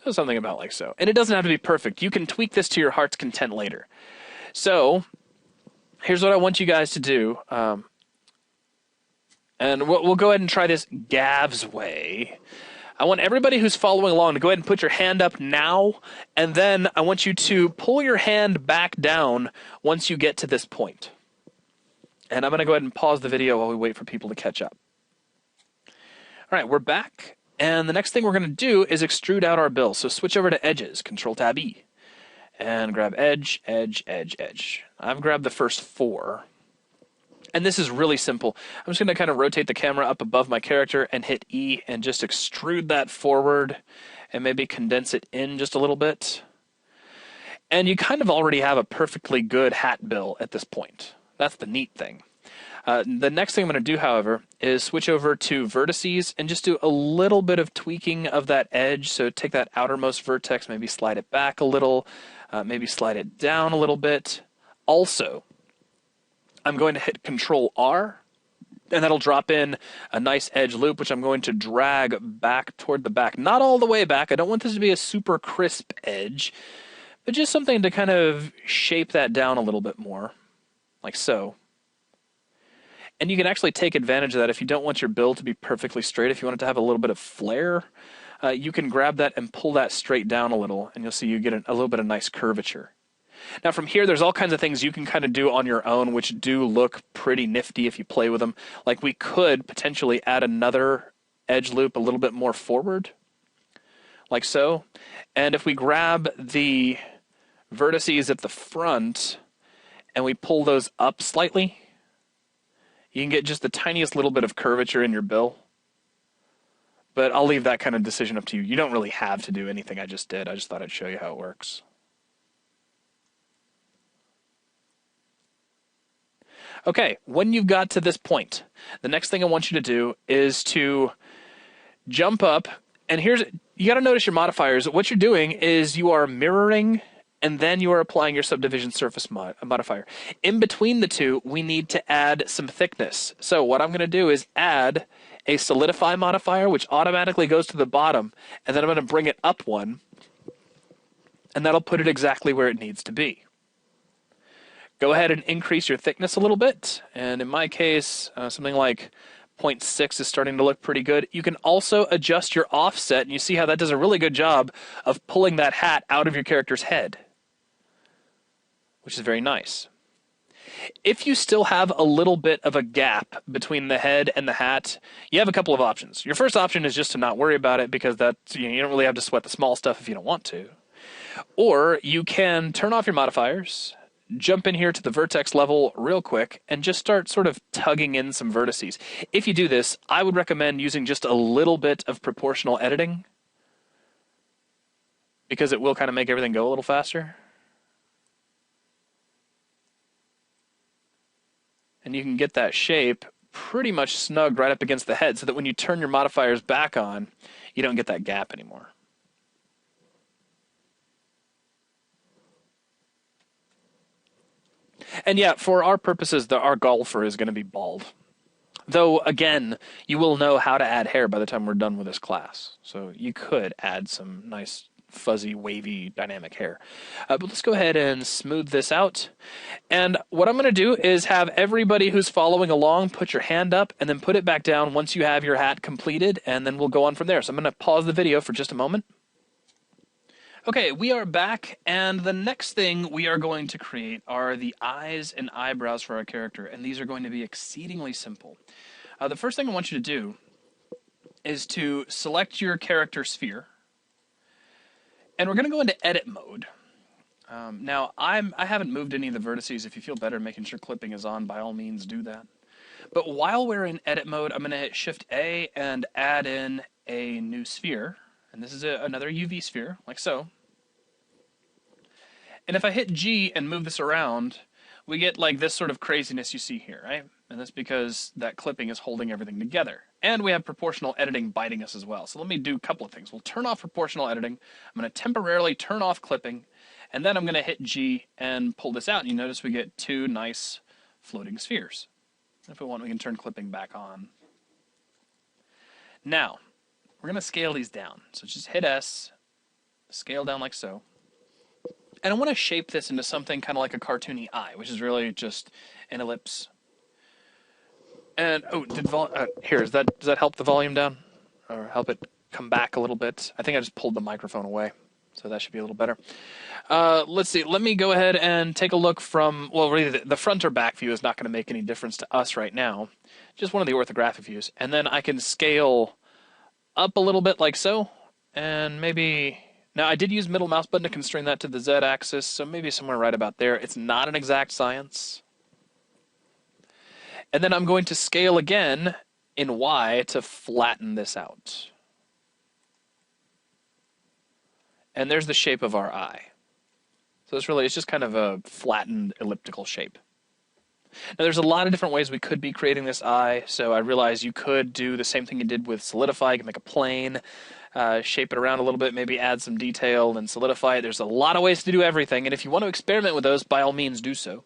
So something about like so. And it doesn't have to be perfect. You can tweak this to your heart's content later. So here's what I want you guys to do. And we'll go ahead and try this Gav's way. I want everybody who's following along to go ahead and put your hand up now, and then I want you to pull your hand back down once you get to this point. And I'm going to go ahead and pause the video while we wait for people to catch up. All right, we're back, and the next thing we're going to do is extrude out our bill. So switch over to Edges, Control-Tab-E, and grab Edge, Edge, Edge, Edge. I've grabbed the first 4. And this is really simple. I'm just going to kind of rotate the camera up above my character and hit E and just extrude that forward and maybe condense it in just a little bit. And you kind of already have a perfectly good hat bill at this point. That's the neat thing. The next thing I'm going to do, however, is switch over to Vertices and just do a little bit of tweaking of that edge. So take that outermost vertex, maybe slide it back a little, maybe slide it down a little bit. Also, I'm going to hit Control-R, and that'll drop in a nice edge loop, which I'm going to drag back toward the back. Not all the way back. I don't want this to be a super crisp edge, but just something to kind of shape that down a little bit more, like so. And you can actually take advantage of that if you don't want your build to be perfectly straight. If you want it to have a little bit of flare, you can grab that and pull that straight down a little, and you'll see you get a little bit of nice curvature. Now from here, there's all kinds of things you can kind of do on your own, which do look pretty nifty if you play with them. Like we could potentially add another edge loop a little bit more forward, like so. And if we grab the vertices at the front and we pull those up slightly, you can get just the tiniest little bit of curvature in your bill. But I'll leave that kind of decision up to you. You don't really have to do anything I just did. I just thought I'd show you how it works. Okay, when you've got to this point, the next thing I want you to do is to jump up, and you got to notice your modifiers. What you're doing is you are mirroring, and then you are applying your subdivision surface modifier. In between the two, we need to add some thickness. So what I'm going to do is add a Solidify modifier, which automatically goes to the bottom, and then I'm going to bring it up one, and that'll put it exactly where it needs to be. Go ahead and increase your thickness a little bit, and in my case, something like 0.6 is starting to look pretty good. You can also adjust your offset, and you see how that does a really good job of pulling that hat out of your character's head, which is very nice. If you still have a little bit of a gap between the head and the hat, you have a couple of options. Your first option is just to not worry about it, because you don't really have to sweat the small stuff if you don't want to. Or you can turn off your modifiers, jump in here to the vertex level real quick, and just start sort of tugging in some vertices. If you do this, I would recommend using just a little bit of proportional editing, because it will kind of make everything go a little faster. And you can get that shape pretty much snugged right up against the head, so that when you turn your modifiers back on, you don't get that gap anymore. And yeah, for our purposes, our golfer is going to be bald. Though, again, you will know how to add hair by the time we're done with this class. So you could add some nice, fuzzy, wavy, dynamic hair. But let's go ahead and smooth this out. And what I'm going to do is have everybody who's following along put your hand up and then put it back down once you have your hat completed, and then we'll go on from there. So I'm going to pause the video for just a moment. Okay, we are back, and the next thing we are going to create are the eyes and eyebrows for our character, and these are going to be exceedingly simple. The first thing I want you to do is to select your character sphere, and we're going to go into edit mode. Now, I haven't moved any of the vertices. If you feel better making sure clipping is on, by all means do that. But while we're in edit mode, I'm going to hit Shift-A and add in a new sphere, and this is another UV sphere, like so. And if I hit G and move this around, we get like this sort of craziness you see here, right? And that's because that clipping is holding everything together. And we have proportional editing biting us as well. So let me do a couple of things. We'll turn off proportional editing. I'm going to temporarily turn off clipping. And then I'm going to hit G and pull this out. And you notice we get two nice floating spheres. If we want, we can turn clipping back on. Now, we're going to scale these down. So just hit S Scale down like so. And I want to shape this into something kind of like a cartoony eye, which is really just an ellipse. And, oh, here, does that help the volume down? Or help it come back a little bit? I think I just pulled the microphone away, so that should be a little better. Let's see, let me go ahead and take a look from, well, really the front or back view is not going to make any difference to us right now. Just one of the orthographic views. And then I can scale up a little bit like so, and maybe... Now, I did use middle mouse button to constrain that to the z-axis, so maybe somewhere right about there. It's not an exact science. And then I'm going to scale again in Y to flatten this out. And there's the shape of our eye. So it's just kind of a flattened elliptical shape. Now, there's a lot of different ways we could be creating this eye, so I realize you could do the same thing you did with Solidify. You can make a plane, shape it around a little bit, maybe add some detail and solidify it. There's a lot of ways to do everything, and if you want to experiment with those, by all means do so.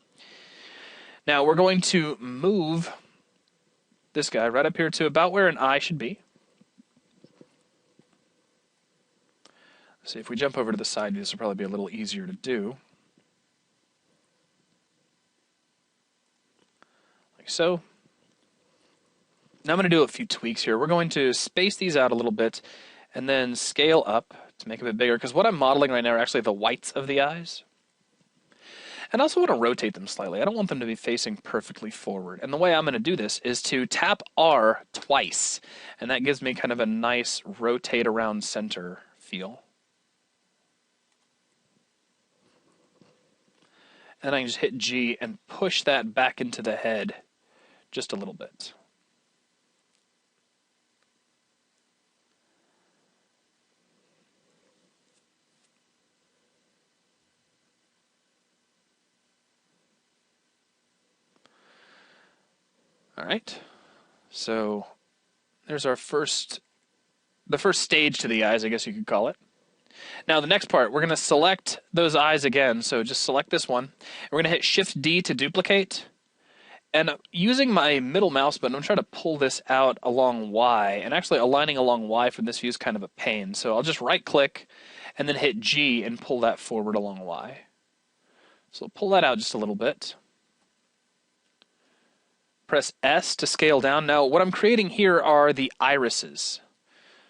Now, we're going to move this guy right up here to about where an eye should be. Let's see, if we jump over to the side view, this will probably be a little easier to do. Like so. Now I'm going to do a few tweaks here. We're going to space these out a little bit and then scale up to make it a bit bigger, because what I'm modeling right now are actually the whites of the eyes. And I also want to rotate them slightly. I don't want them to be facing perfectly forward. And the way I'm going to do this is to tap R twice, and that gives me kind of a nice rotate around center feel. And I can just hit G and push that back into the head just a little bit. All right, so there's our the first stage to the eyes, I guess you could call it. Now the next part, we're going to select those eyes again, so just select this one. We're going to hit Shift-D to duplicate, and using my middle mouse button, I'm trying to pull this out along Y, and actually aligning along Y from this view is kind of a pain, so I'll just right-click and then hit G and pull that forward along Y. So pull that out just a little bit. Press S to scale down. Now, what I'm creating here are the irises.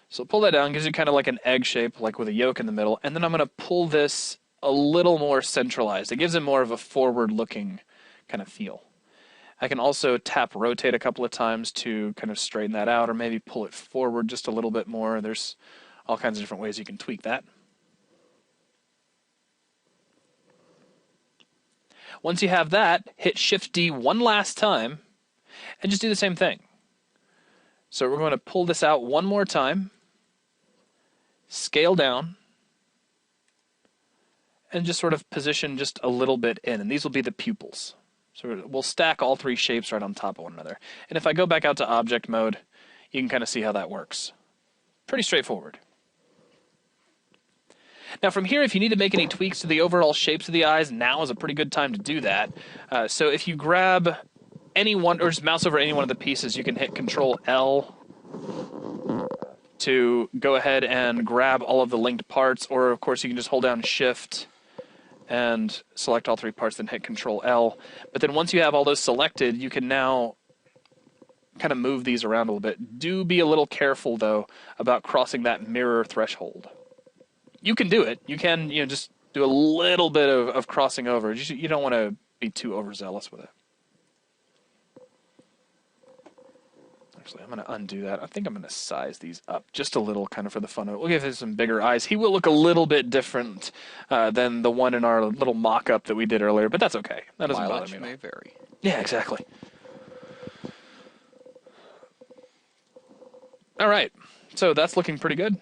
So pull that down, gives you kind of like an egg shape, like with a yolk in the middle, and then I'm going to pull this a little more centralized. It gives it more of a forward-looking kind of feel. I can also tap rotate a couple of times to kind of straighten that out, or maybe pull it forward just a little bit more. There's all kinds of different ways you can tweak that. Once you have that, hit Shift-D one last time, and just do the same thing. So we're going to pull this out one more time, scale down, and just sort of position just a little bit in. And these will be the pupils. So we'll stack all three shapes right on top of one another. And if I go back out to object mode, you can kind of see how that works. Pretty straightforward. Now from here, if you need to make any tweaks to the overall shapes of the eyes, now is a pretty good time to do that. So if you grab any one, or just mouse over any one of the pieces, you can hit Control-L to go ahead and grab all of the linked parts, or of course you can just hold down Shift and select all three parts, then hit Control-L. But then once you have all those selected, you can now kind of move these around a little bit. Do be a little careful, though, about crossing that mirror threshold. You can do it. You can, just do a little bit of crossing over. You don't want to be too overzealous with it. Actually, I'm going to undo that. I think I'm going to size these up just a little, kind of for the fun of it. We'll give him some bigger eyes. He will look a little bit different than the one in our little mock-up that we did earlier, but that's okay. That doesn't bother me. May vary. Yeah, exactly. All right, so that's looking pretty good.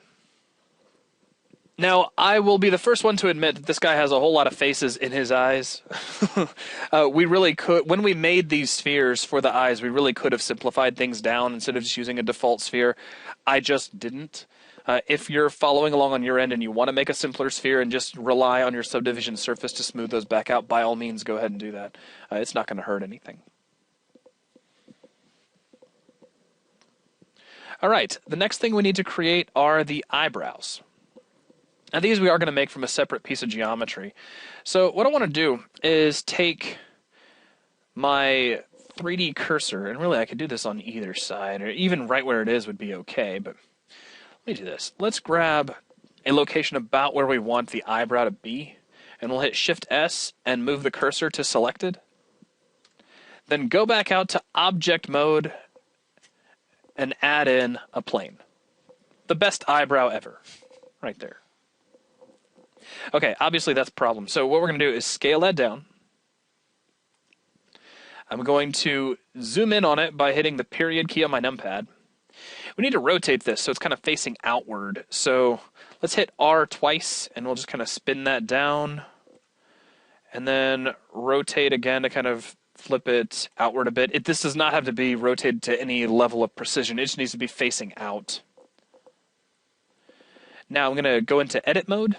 Now, I will be the first one to admit that this guy has a whole lot of faces in his eyes. We really could, when we made these spheres for the eyes, we really could have simplified things down instead of just using a default sphere. I just didn't. If you're following along on your end and you want to make a simpler sphere and just rely on your subdivision surface to smooth those back out, by all means, go ahead and do that. It's not going to hurt anything. All right, the next thing we need to create are the eyebrows. And these we are going to make from a separate piece of geometry. So what I want to do is take my 3D cursor, and really I could do this on either side, or even right where it is would be okay, but let me do this. Let's grab a location about where we want the eyebrow to be, and we'll hit Shift-S and move the cursor to selected. Then go back out to Object Mode and add in a plane. The best eyebrow ever, right there. Okay, obviously that's a problem. So what we're going to do is scale that down. I'm going to zoom in on it by hitting the period key on my numpad. We need to rotate this so it's kind of facing outward. So let's hit R twice, and we'll just kind of spin that down. And then rotate again to kind of flip it outward a bit. This does not have to be rotated to any level of precision. It just needs to be facing out. Now I'm going to go into edit mode,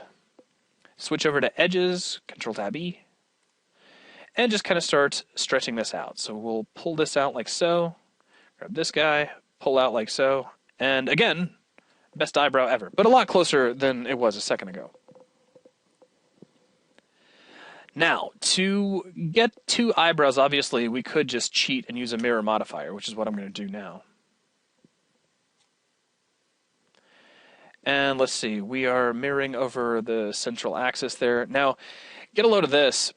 switch over to edges, Control-Tab-E, and just kind of start stretching this out. So we'll pull this out like so, grab this guy, pull out like so, and again, best eyebrow ever, but a lot closer than it was a second ago. Now, to get two eyebrows, obviously, we could just cheat and use a mirror modifier, which is what I'm going to do now. And let's see, we are mirroring over the central axis there. Now, get a load of this.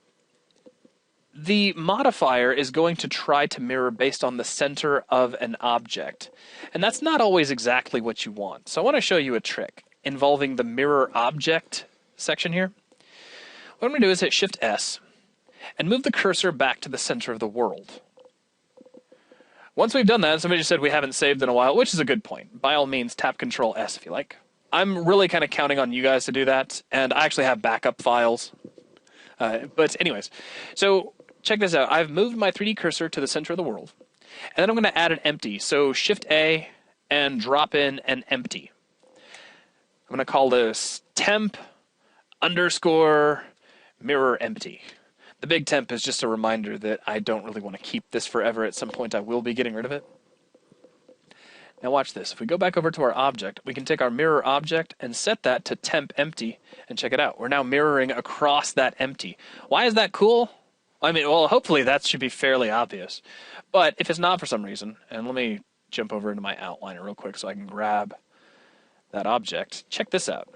The modifier is going to try to mirror based on the center of an object. And that's not always exactly what you want. So I want to show you a trick involving the mirror object section here. What I'm going to do is hit Shift-S and move the cursor back to the center of the world. Once we've done that, somebody just said we haven't saved in a while, which is a good point. By all means, tap Control-S if you like. I'm really kind of counting on you guys to do that, and I actually have backup files. But anyways, so check this out. I've moved my 3D cursor to the center of the world, and then I'm going to add an empty. So Shift-A and drop in an empty. I'm going to call this temp underscore mirror empty. The big temp is just a reminder that I don't really want to keep this forever. At some point I will be getting rid of it. Now watch this. If we go back over to our object, we can take our mirror object and set that to temp empty, and check it out. We're now mirroring across that empty. Why is that cool? I mean, well, hopefully that should be fairly obvious. But if it's not for some reason, and let me jump over into my outliner real quick so I can grab that object. Check this out.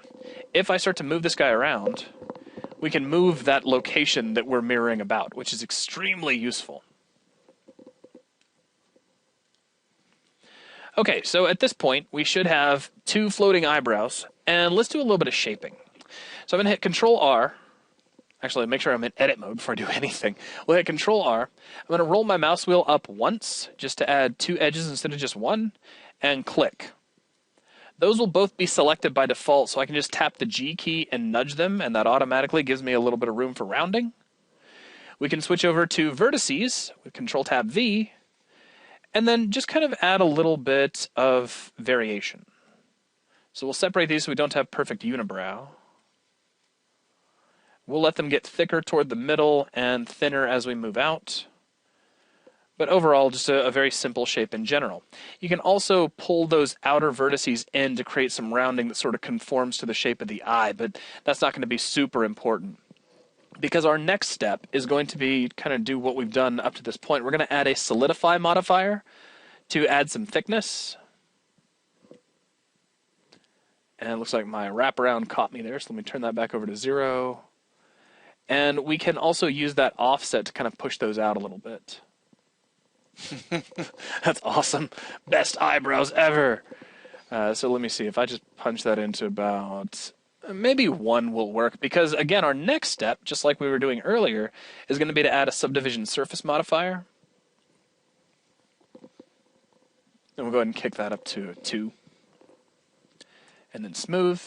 If I start to move this guy around, we can move that location that we're mirroring about, which is extremely useful. Okay, so at this point, we should have two floating eyebrows, and let's do a little bit of shaping. So I'm going to hit Control-R. Actually, make sure I'm in edit mode before I do anything. We'll hit Control-R. I'm going to roll my mouse wheel up once, just to add two edges instead of just one, and click. Those will both be selected by default, so I can just tap the G key and nudge them, and that automatically gives me a little bit of room for rounding. We can switch over to Vertices with Control-Tab-V, and then just kind of add a little bit of variation. So we'll separate these so we don't have perfect unibrow. We'll let them get thicker toward the middle and thinner as we move out. But overall, just a very simple shape in general. You can also pull those outer vertices in to create some rounding that sort of conforms to the shape of the eye, but that's not going to be super important. Because our next step is going to be kind of do what we've done up to this point. We're going to add a Solidify Modifier to add some thickness. And it looks like my wraparound caught me there, so let me turn that back over to 0. And we can also use that offset to kind of push those out a little bit. That's awesome. Best eyebrows ever. So let me see. If I just punch that into about... maybe 1 will work, because again, our next step, just like we were doing earlier, is going to be to add a Subdivision surface modifier. And we'll go ahead and kick that up to 2. And then smooth.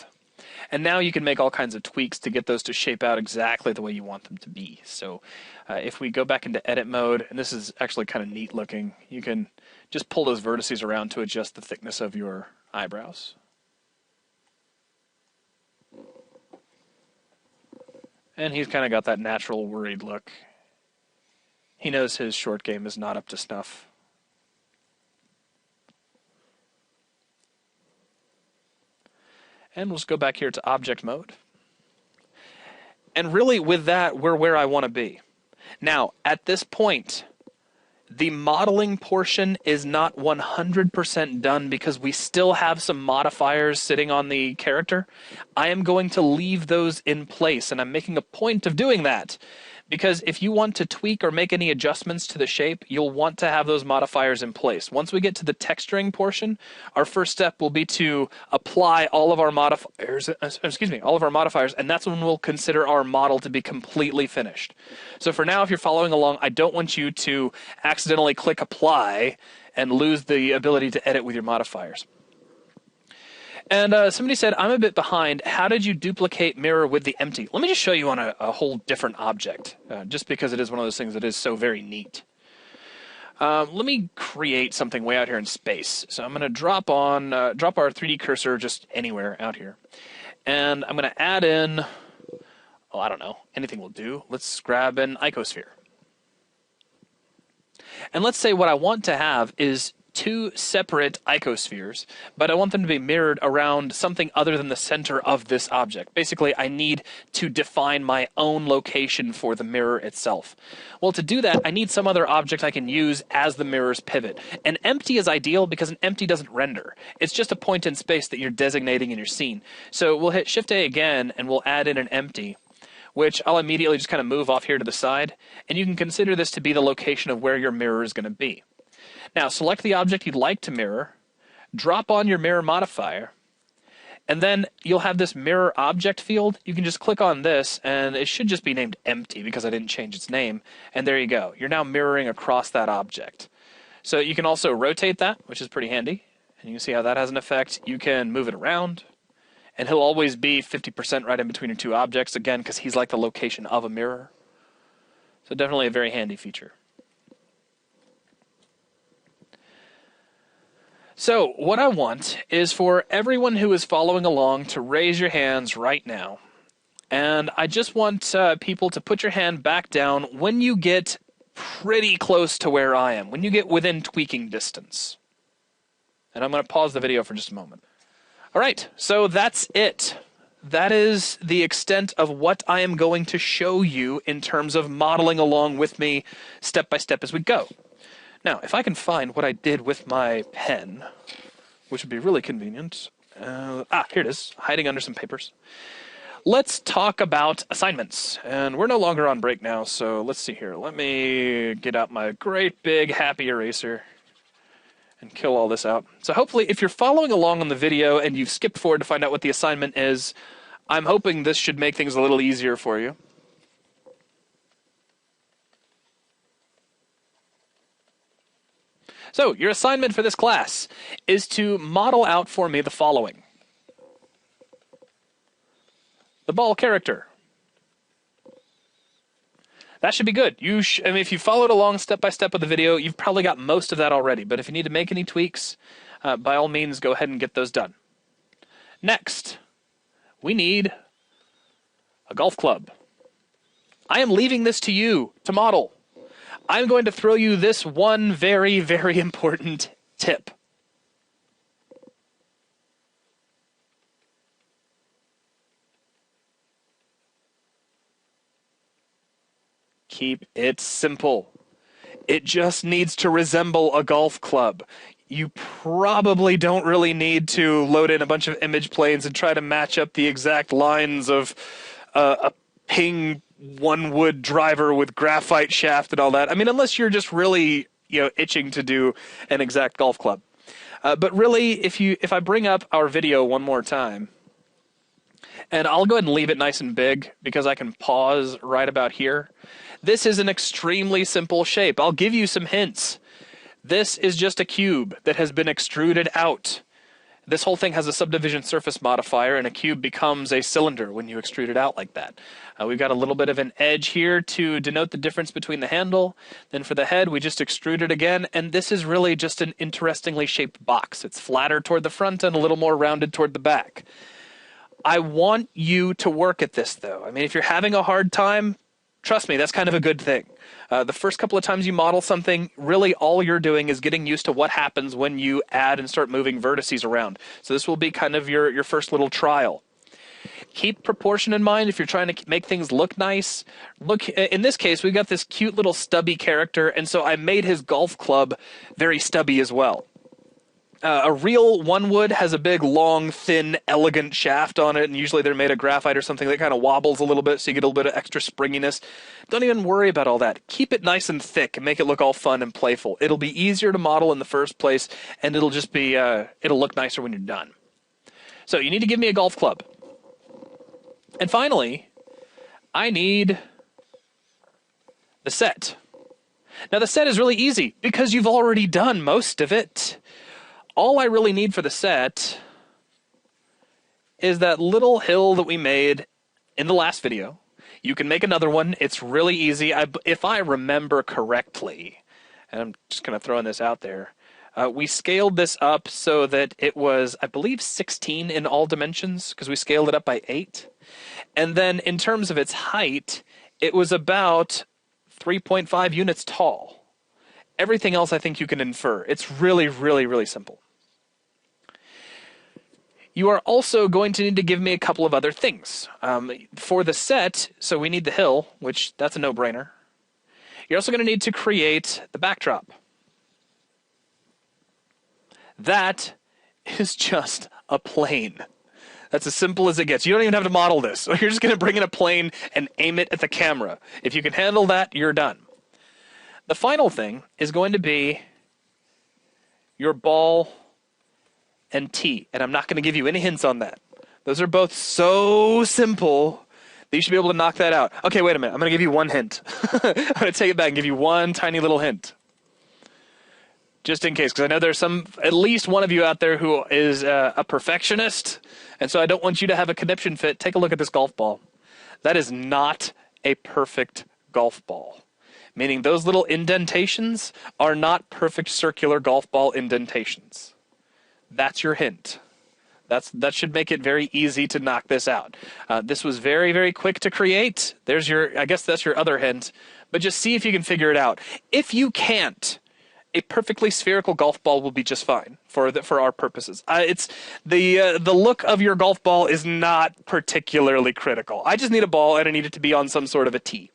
And now you can make all kinds of tweaks to get those to shape out exactly the way you want them to be. So if we go back into edit mode, and this is actually kind of neat looking, you can just pull those vertices around to adjust the thickness of your eyebrows. And he's kind of got that natural worried look. He knows his short game is not up to snuff. And we'll just go back here to object mode. And really, with that, we're where I want to be. Now, at this point, the modeling portion is not 100% done because we still have some modifiers sitting on the character. I am going to leave those in place, and I'm making a point of doing that. Because if you want to tweak or make any adjustments to the shape, you'll want to have those modifiers in place. Once we get to the texturing portion, our first step will be to apply all of our modifiers, and that's when we'll consider our model to be completely finished. So for now, if you're following along, I don't want you to accidentally click apply and lose the ability to edit with your modifiers. And somebody said, I'm a bit behind. How did you duplicate mirror with the empty? Let me just show you on a whole different object, just because it is one of those things that is so very neat. Let me create something way out here in space. So I'm going to drop our 3D cursor just anywhere out here. And I'm going to add in, oh, I don't know, anything will do. Let's grab an icosphere. And let's say what I want to have is 2 separate icospheres, but I want them to be mirrored around something other than the center of this object. Basically, I need to define my own location for the mirror itself. Well, to do that, I need some other object I can use as the mirror's pivot. An empty is ideal because an empty doesn't render. It's just a point in space that you're designating in your scene. So we'll hit Shift-A again, and we'll add in an empty, which I'll immediately just kind of move off here to the side, and you can consider this to be the location of where your mirror is going to be. Now, select the object you'd like to mirror, drop on your mirror modifier, and then you'll have this mirror object field. You can just click on this, and it should just be named empty because I didn't change its name. And there you go. You're now mirroring across that object. So you can also rotate that, which is pretty handy. And you can see how that has an effect. You can move it around, and he'll always be 50% right in between your 2 objects, again, because he's like the location of a mirror. So definitely a very handy feature. So what I want is for everyone who is following along to raise your hands right now. And I just want people to put your hand back down when you get pretty close to where I am, when you get within tweaking distance. And I'm going to pause the video for just a moment. All right, so that's it. That is the extent of what I am going to show you in terms of modeling along with me step by step as we go. Now, if I can find what I did with my pen, which would be really convenient. Here it is, hiding under some papers. Let's talk about assignments. And we're no longer on break now, so let's see here. Let me get out my great big happy eraser and kill all this out. So hopefully, if you're following along on the video and you've skipped forward to find out what the assignment is, I'm hoping this should make things a little easier for you. So, your assignment for this class is to model out for me the following. The ball character. That should be good. If you followed along step by step with the video, you've probably got most of that already. But if you need to make any tweaks, by all means, go ahead and get those done. Next, we need a golf club. I am leaving this to you to model. I'm going to throw you this one very, very important tip. Keep it simple. It just needs to resemble a golf club. You probably don't really need to load in a bunch of image planes and try to match up the exact lines of a ping one wood driver with graphite shaft and all that. I mean, unless you're just really, itching to do an exact golf club. But really, if I bring up our video one more time, and I'll go ahead and leave it nice and big because I can pause right about here. This is an extremely simple shape. I'll give you some hints. This is just a cube that has been extruded out. This whole thing has a subdivision surface modifier, and a cube becomes a cylinder when you extrude it out like that. We've got a little bit of an edge here to denote the difference between the handle. Then for the head, we just extrude it again, and this is really just an interestingly shaped box. It's flatter toward the front and a little more rounded toward the back. I want you to work at this, though. I mean, if you're having a hard time, Trust me, that's kind of a good thing. The first couple of times you model something, really all you're doing is getting used to what happens when you add and start moving vertices around. So this will be kind of your first little trial. Keep proportion in mind if you're trying to make things look nice. Look, in this case, we've got this cute little stubby character, and so I made his golf club very stubby as well. A real one-wood has a big, long, thin, elegant shaft on it, and usually they're made of graphite or something that kind of wobbles a little bit, so you get a little bit of extra springiness. Don't even worry about all that. Keep it nice and thick and make it look all fun and playful. It'll be easier to model in the first place, and it'll just be, it'll look nicer when you're done. So you need to give me a golf club. And finally, I need the set. Now the set is really easy because you've already done most of it. All I really need for the set is that little hill that we made in the last video. You can make another one. It's really easy. If I remember correctly, and I'm just kind of throwing this out there, we scaled this up so that it was, I believe, 16 in all dimensions because we scaled it up by 8. And then in terms of its height, it was about 3.5 units tall. Everything else I think you can infer. It's really, really, really simple. You are also going to need to give me a couple of other things. For the set, so we need the hill, which that's a no-brainer. You're also going to need to create the backdrop. That is just a plane. That's as simple as it gets. You don't even have to model this. You're just going to bring in a plane and aim it at the camera. If you can handle that, you're done. The final thing is going to be your ball and tee, and I'm not going to give you any hints on that. Those are both so simple that you should be able to knock that out. Okay, wait a minute. I'm going to give you one hint. I'm going to take it back and give you one tiny little hint. Just in case, because I know there's at least one of you out there who is a perfectionist, and so I don't want you to have a conniption fit. Take a look at this golf ball. That is not a perfect golf ball. Meaning those little indentations are not perfect circular golf ball indentations. That's your hint. That should make it very easy to knock this out. This was very, very quick to create. I guess that's your other hint. But just see if you can figure it out. If you can't, a perfectly spherical golf ball will be just fine for our purposes. It's the look of your golf ball is not particularly critical. I just need a ball and I need it to be on some sort of a tee.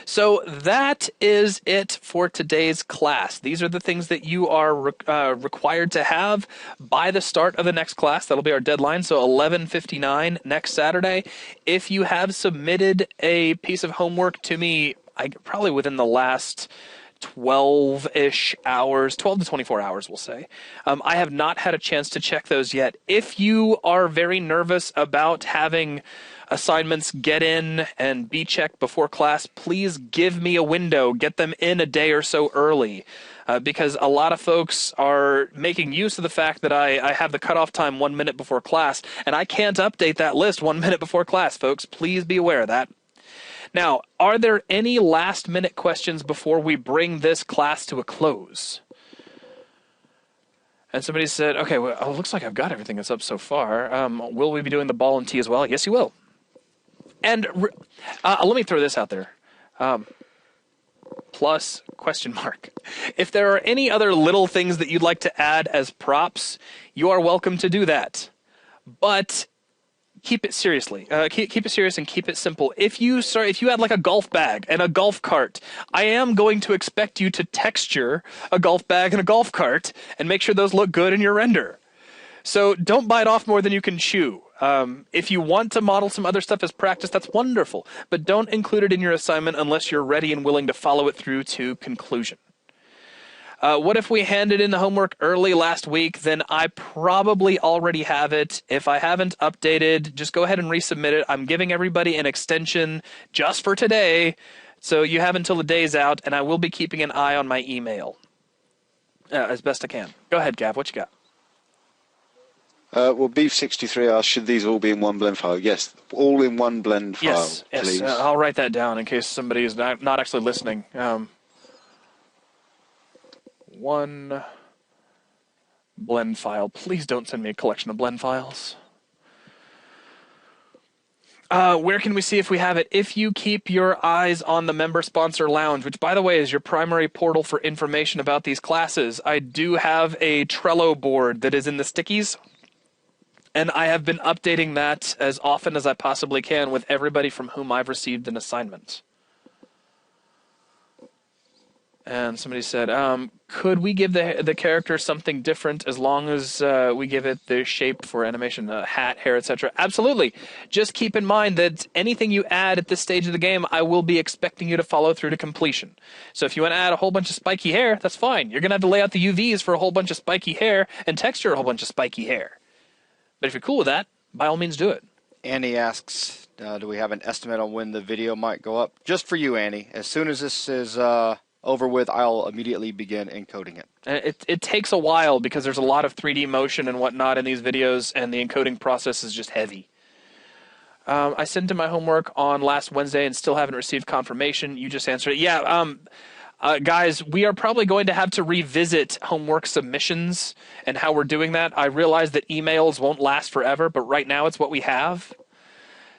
So that is it for today's class. These are the things that you are required to have by the start of the next class. That'll be our deadline, so 11:59 next Saturday. If you have submitted a piece of homework to me, probably within the last 12-ish hours, 12 to 24 hours, we'll say. I have not had a chance to check those yet. If you are very nervous about having assignments get in and be checked before class, please give me a window. Get them in a day or so early. Because a lot of folks are making use of the fact that I have the cutoff time 1 minute before class, and I can't update that list 1 minute before class, folks. Please be aware of that. Now, are there any last-minute questions before we bring this class to a close? And somebody said, okay, well, it looks like I've got everything that's up so far. Will we be doing the ball and tee as well? Yes, you will. And let me throw this out there. Plus, question mark. If there are any other little things that you'd like to add as props, you are welcome to do that. But keep it seriously. Keep it serious and keep it simple. If you had like a golf bag and a golf cart, I am going to expect you to texture a golf bag and a golf cart and make sure those look good in your render. So don't bite off more than you can chew. If you want to model some other stuff as practice, that's wonderful. But don't include it in your assignment unless you're ready and willing to follow it through to conclusion. What if we handed in the homework early last week? Then I probably already have it. If I haven't updated, just go ahead and resubmit it. I'm giving everybody an extension just for today, so you have until the day's out, and I will be keeping an eye on my email as best I can. Go ahead, Gav. What you got? Well, Beef63 asked, should these all be in one blend file? Yes, all in one blend file, please. Yes. I'll write that down in case somebody is not actually listening. One blend file. Please don't send me a collection of blend files. Where can we see if we have it? If you keep your eyes on the Member Sponsor Lounge, which, by the way, is your primary portal for information about these classes, I do have a Trello board that is in the stickies, and I have been updating that as often as I possibly can with everybody from whom I've received an assignment. And somebody said, could we give the character something different as long as we give it the shape for animation, hat, hair, etc.? Absolutely. Just keep in mind that anything you add at this stage of the game, I will be expecting you to follow through to completion. So if you want to add a whole bunch of spiky hair, that's fine. You're going to have to lay out the UVs for a whole bunch of spiky hair and texture a whole bunch of spiky hair. But if you're cool with that, by all means do it. Annie asks, do we have an estimate on when the video might go up? Just for you, Annie. As soon as this is over with, I'll immediately begin encoding it. It takes a while because there's a lot of 3D motion and whatnot in these videos, and the encoding process is just heavy. I sent in my homework on last Wednesday and still haven't received confirmation. You just answered it. Yeah, guys, we are probably going to have to revisit homework submissions and how we're doing that. I realize that emails won't last forever, but right now it's what we have.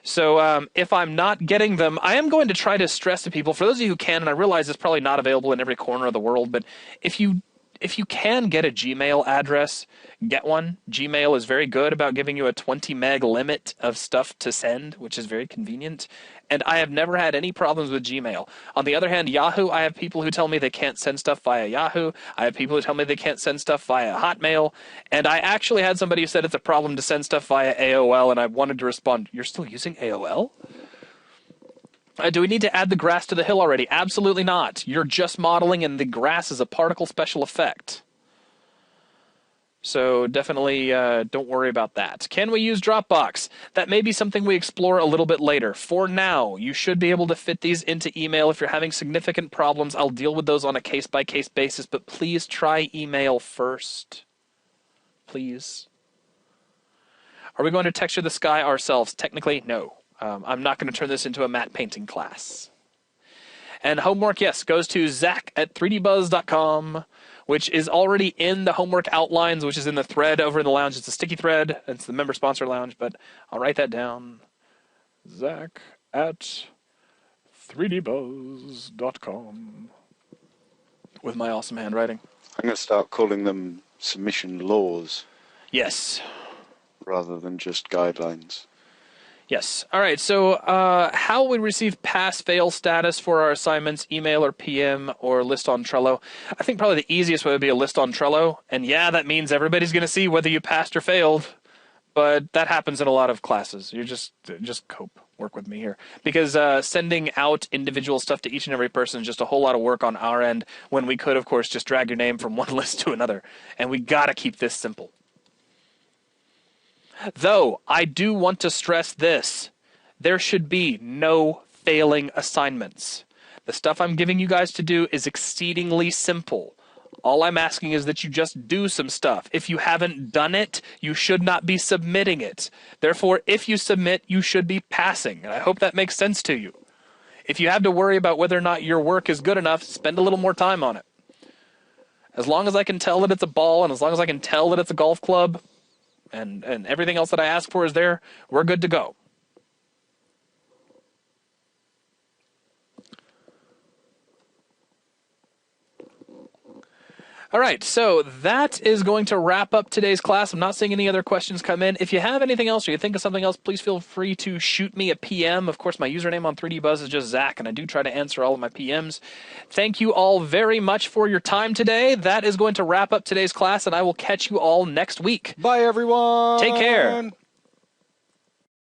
So if I'm not getting them, I am going to try to stress to people, for those of you who can, and I realize it's probably not available in every corner of the world, but if you can get a Gmail address, get one. Gmail is very good about giving you a 20 meg limit of stuff to send, which is very convenient. And I have never had any problems with Gmail. On the other hand, Yahoo, I have people who tell me they can't send stuff via Yahoo. I have people who tell me they can't send stuff via Hotmail. And I actually had somebody who said it's a problem to send stuff via AOL, and I wanted to respond, you're still using AOL? Do we need to add the grass to the hill already? Absolutely not. You're just modeling, and the grass is a particle special effect. So definitely don't worry about that. Can we use Dropbox? That may be something we explore a little bit later. For now, you should be able to fit these into email. If you're having significant problems, I'll deal with those on a case-by-case basis, but please try email first. Please. Are we going to texture the sky ourselves? Technically, no. I'm not going to turn this into a matte painting class. And homework, yes, goes to zach@3dbuzz.com, which is already in the homework outlines, which is in the thread over in the lounge. It's a sticky thread. It's the member sponsor lounge, but I'll write that down. Zach@3dbuzz.com with my awesome handwriting. I'm going to start calling them submission laws. Yes. Rather than just guidelines. Yes. All right. So how we receive pass-fail status for our assignments, email or PM or list on Trello. I think probably the easiest way would be a list on Trello. And yeah, that means everybody's going to see whether you passed or failed. But that happens in a lot of classes. You just cope. Work with me here. Because sending out individual stuff to each and every person is just a whole lot of work on our end when we could, of course, just drag your name from one list to another. And we got to keep this simple. Though, I do want to stress this. There should be no failing assignments. The stuff I'm giving you guys to do is exceedingly simple. All I'm asking is that you just do some stuff. If you haven't done it, you should not be submitting it. Therefore, if you submit, you should be passing. And I hope that makes sense to you. If you have to worry about whether or not your work is good enough, spend a little more time on it. As long as I can tell that it's a ball, and as long as I can tell that it's a golf club, and everything else that I ask for is there, we're good to go. All right, so that is going to wrap up today's class. I'm not seeing any other questions come in. If you have anything else or you think of something else, please feel free to shoot me a PM. Of course, my username on 3dbuzz is just Zach, and I do try to answer all of my PMs. Thank you all very much for your time today. That is going to wrap up today's class, and I will catch you all next week. Bye, everyone. Take care.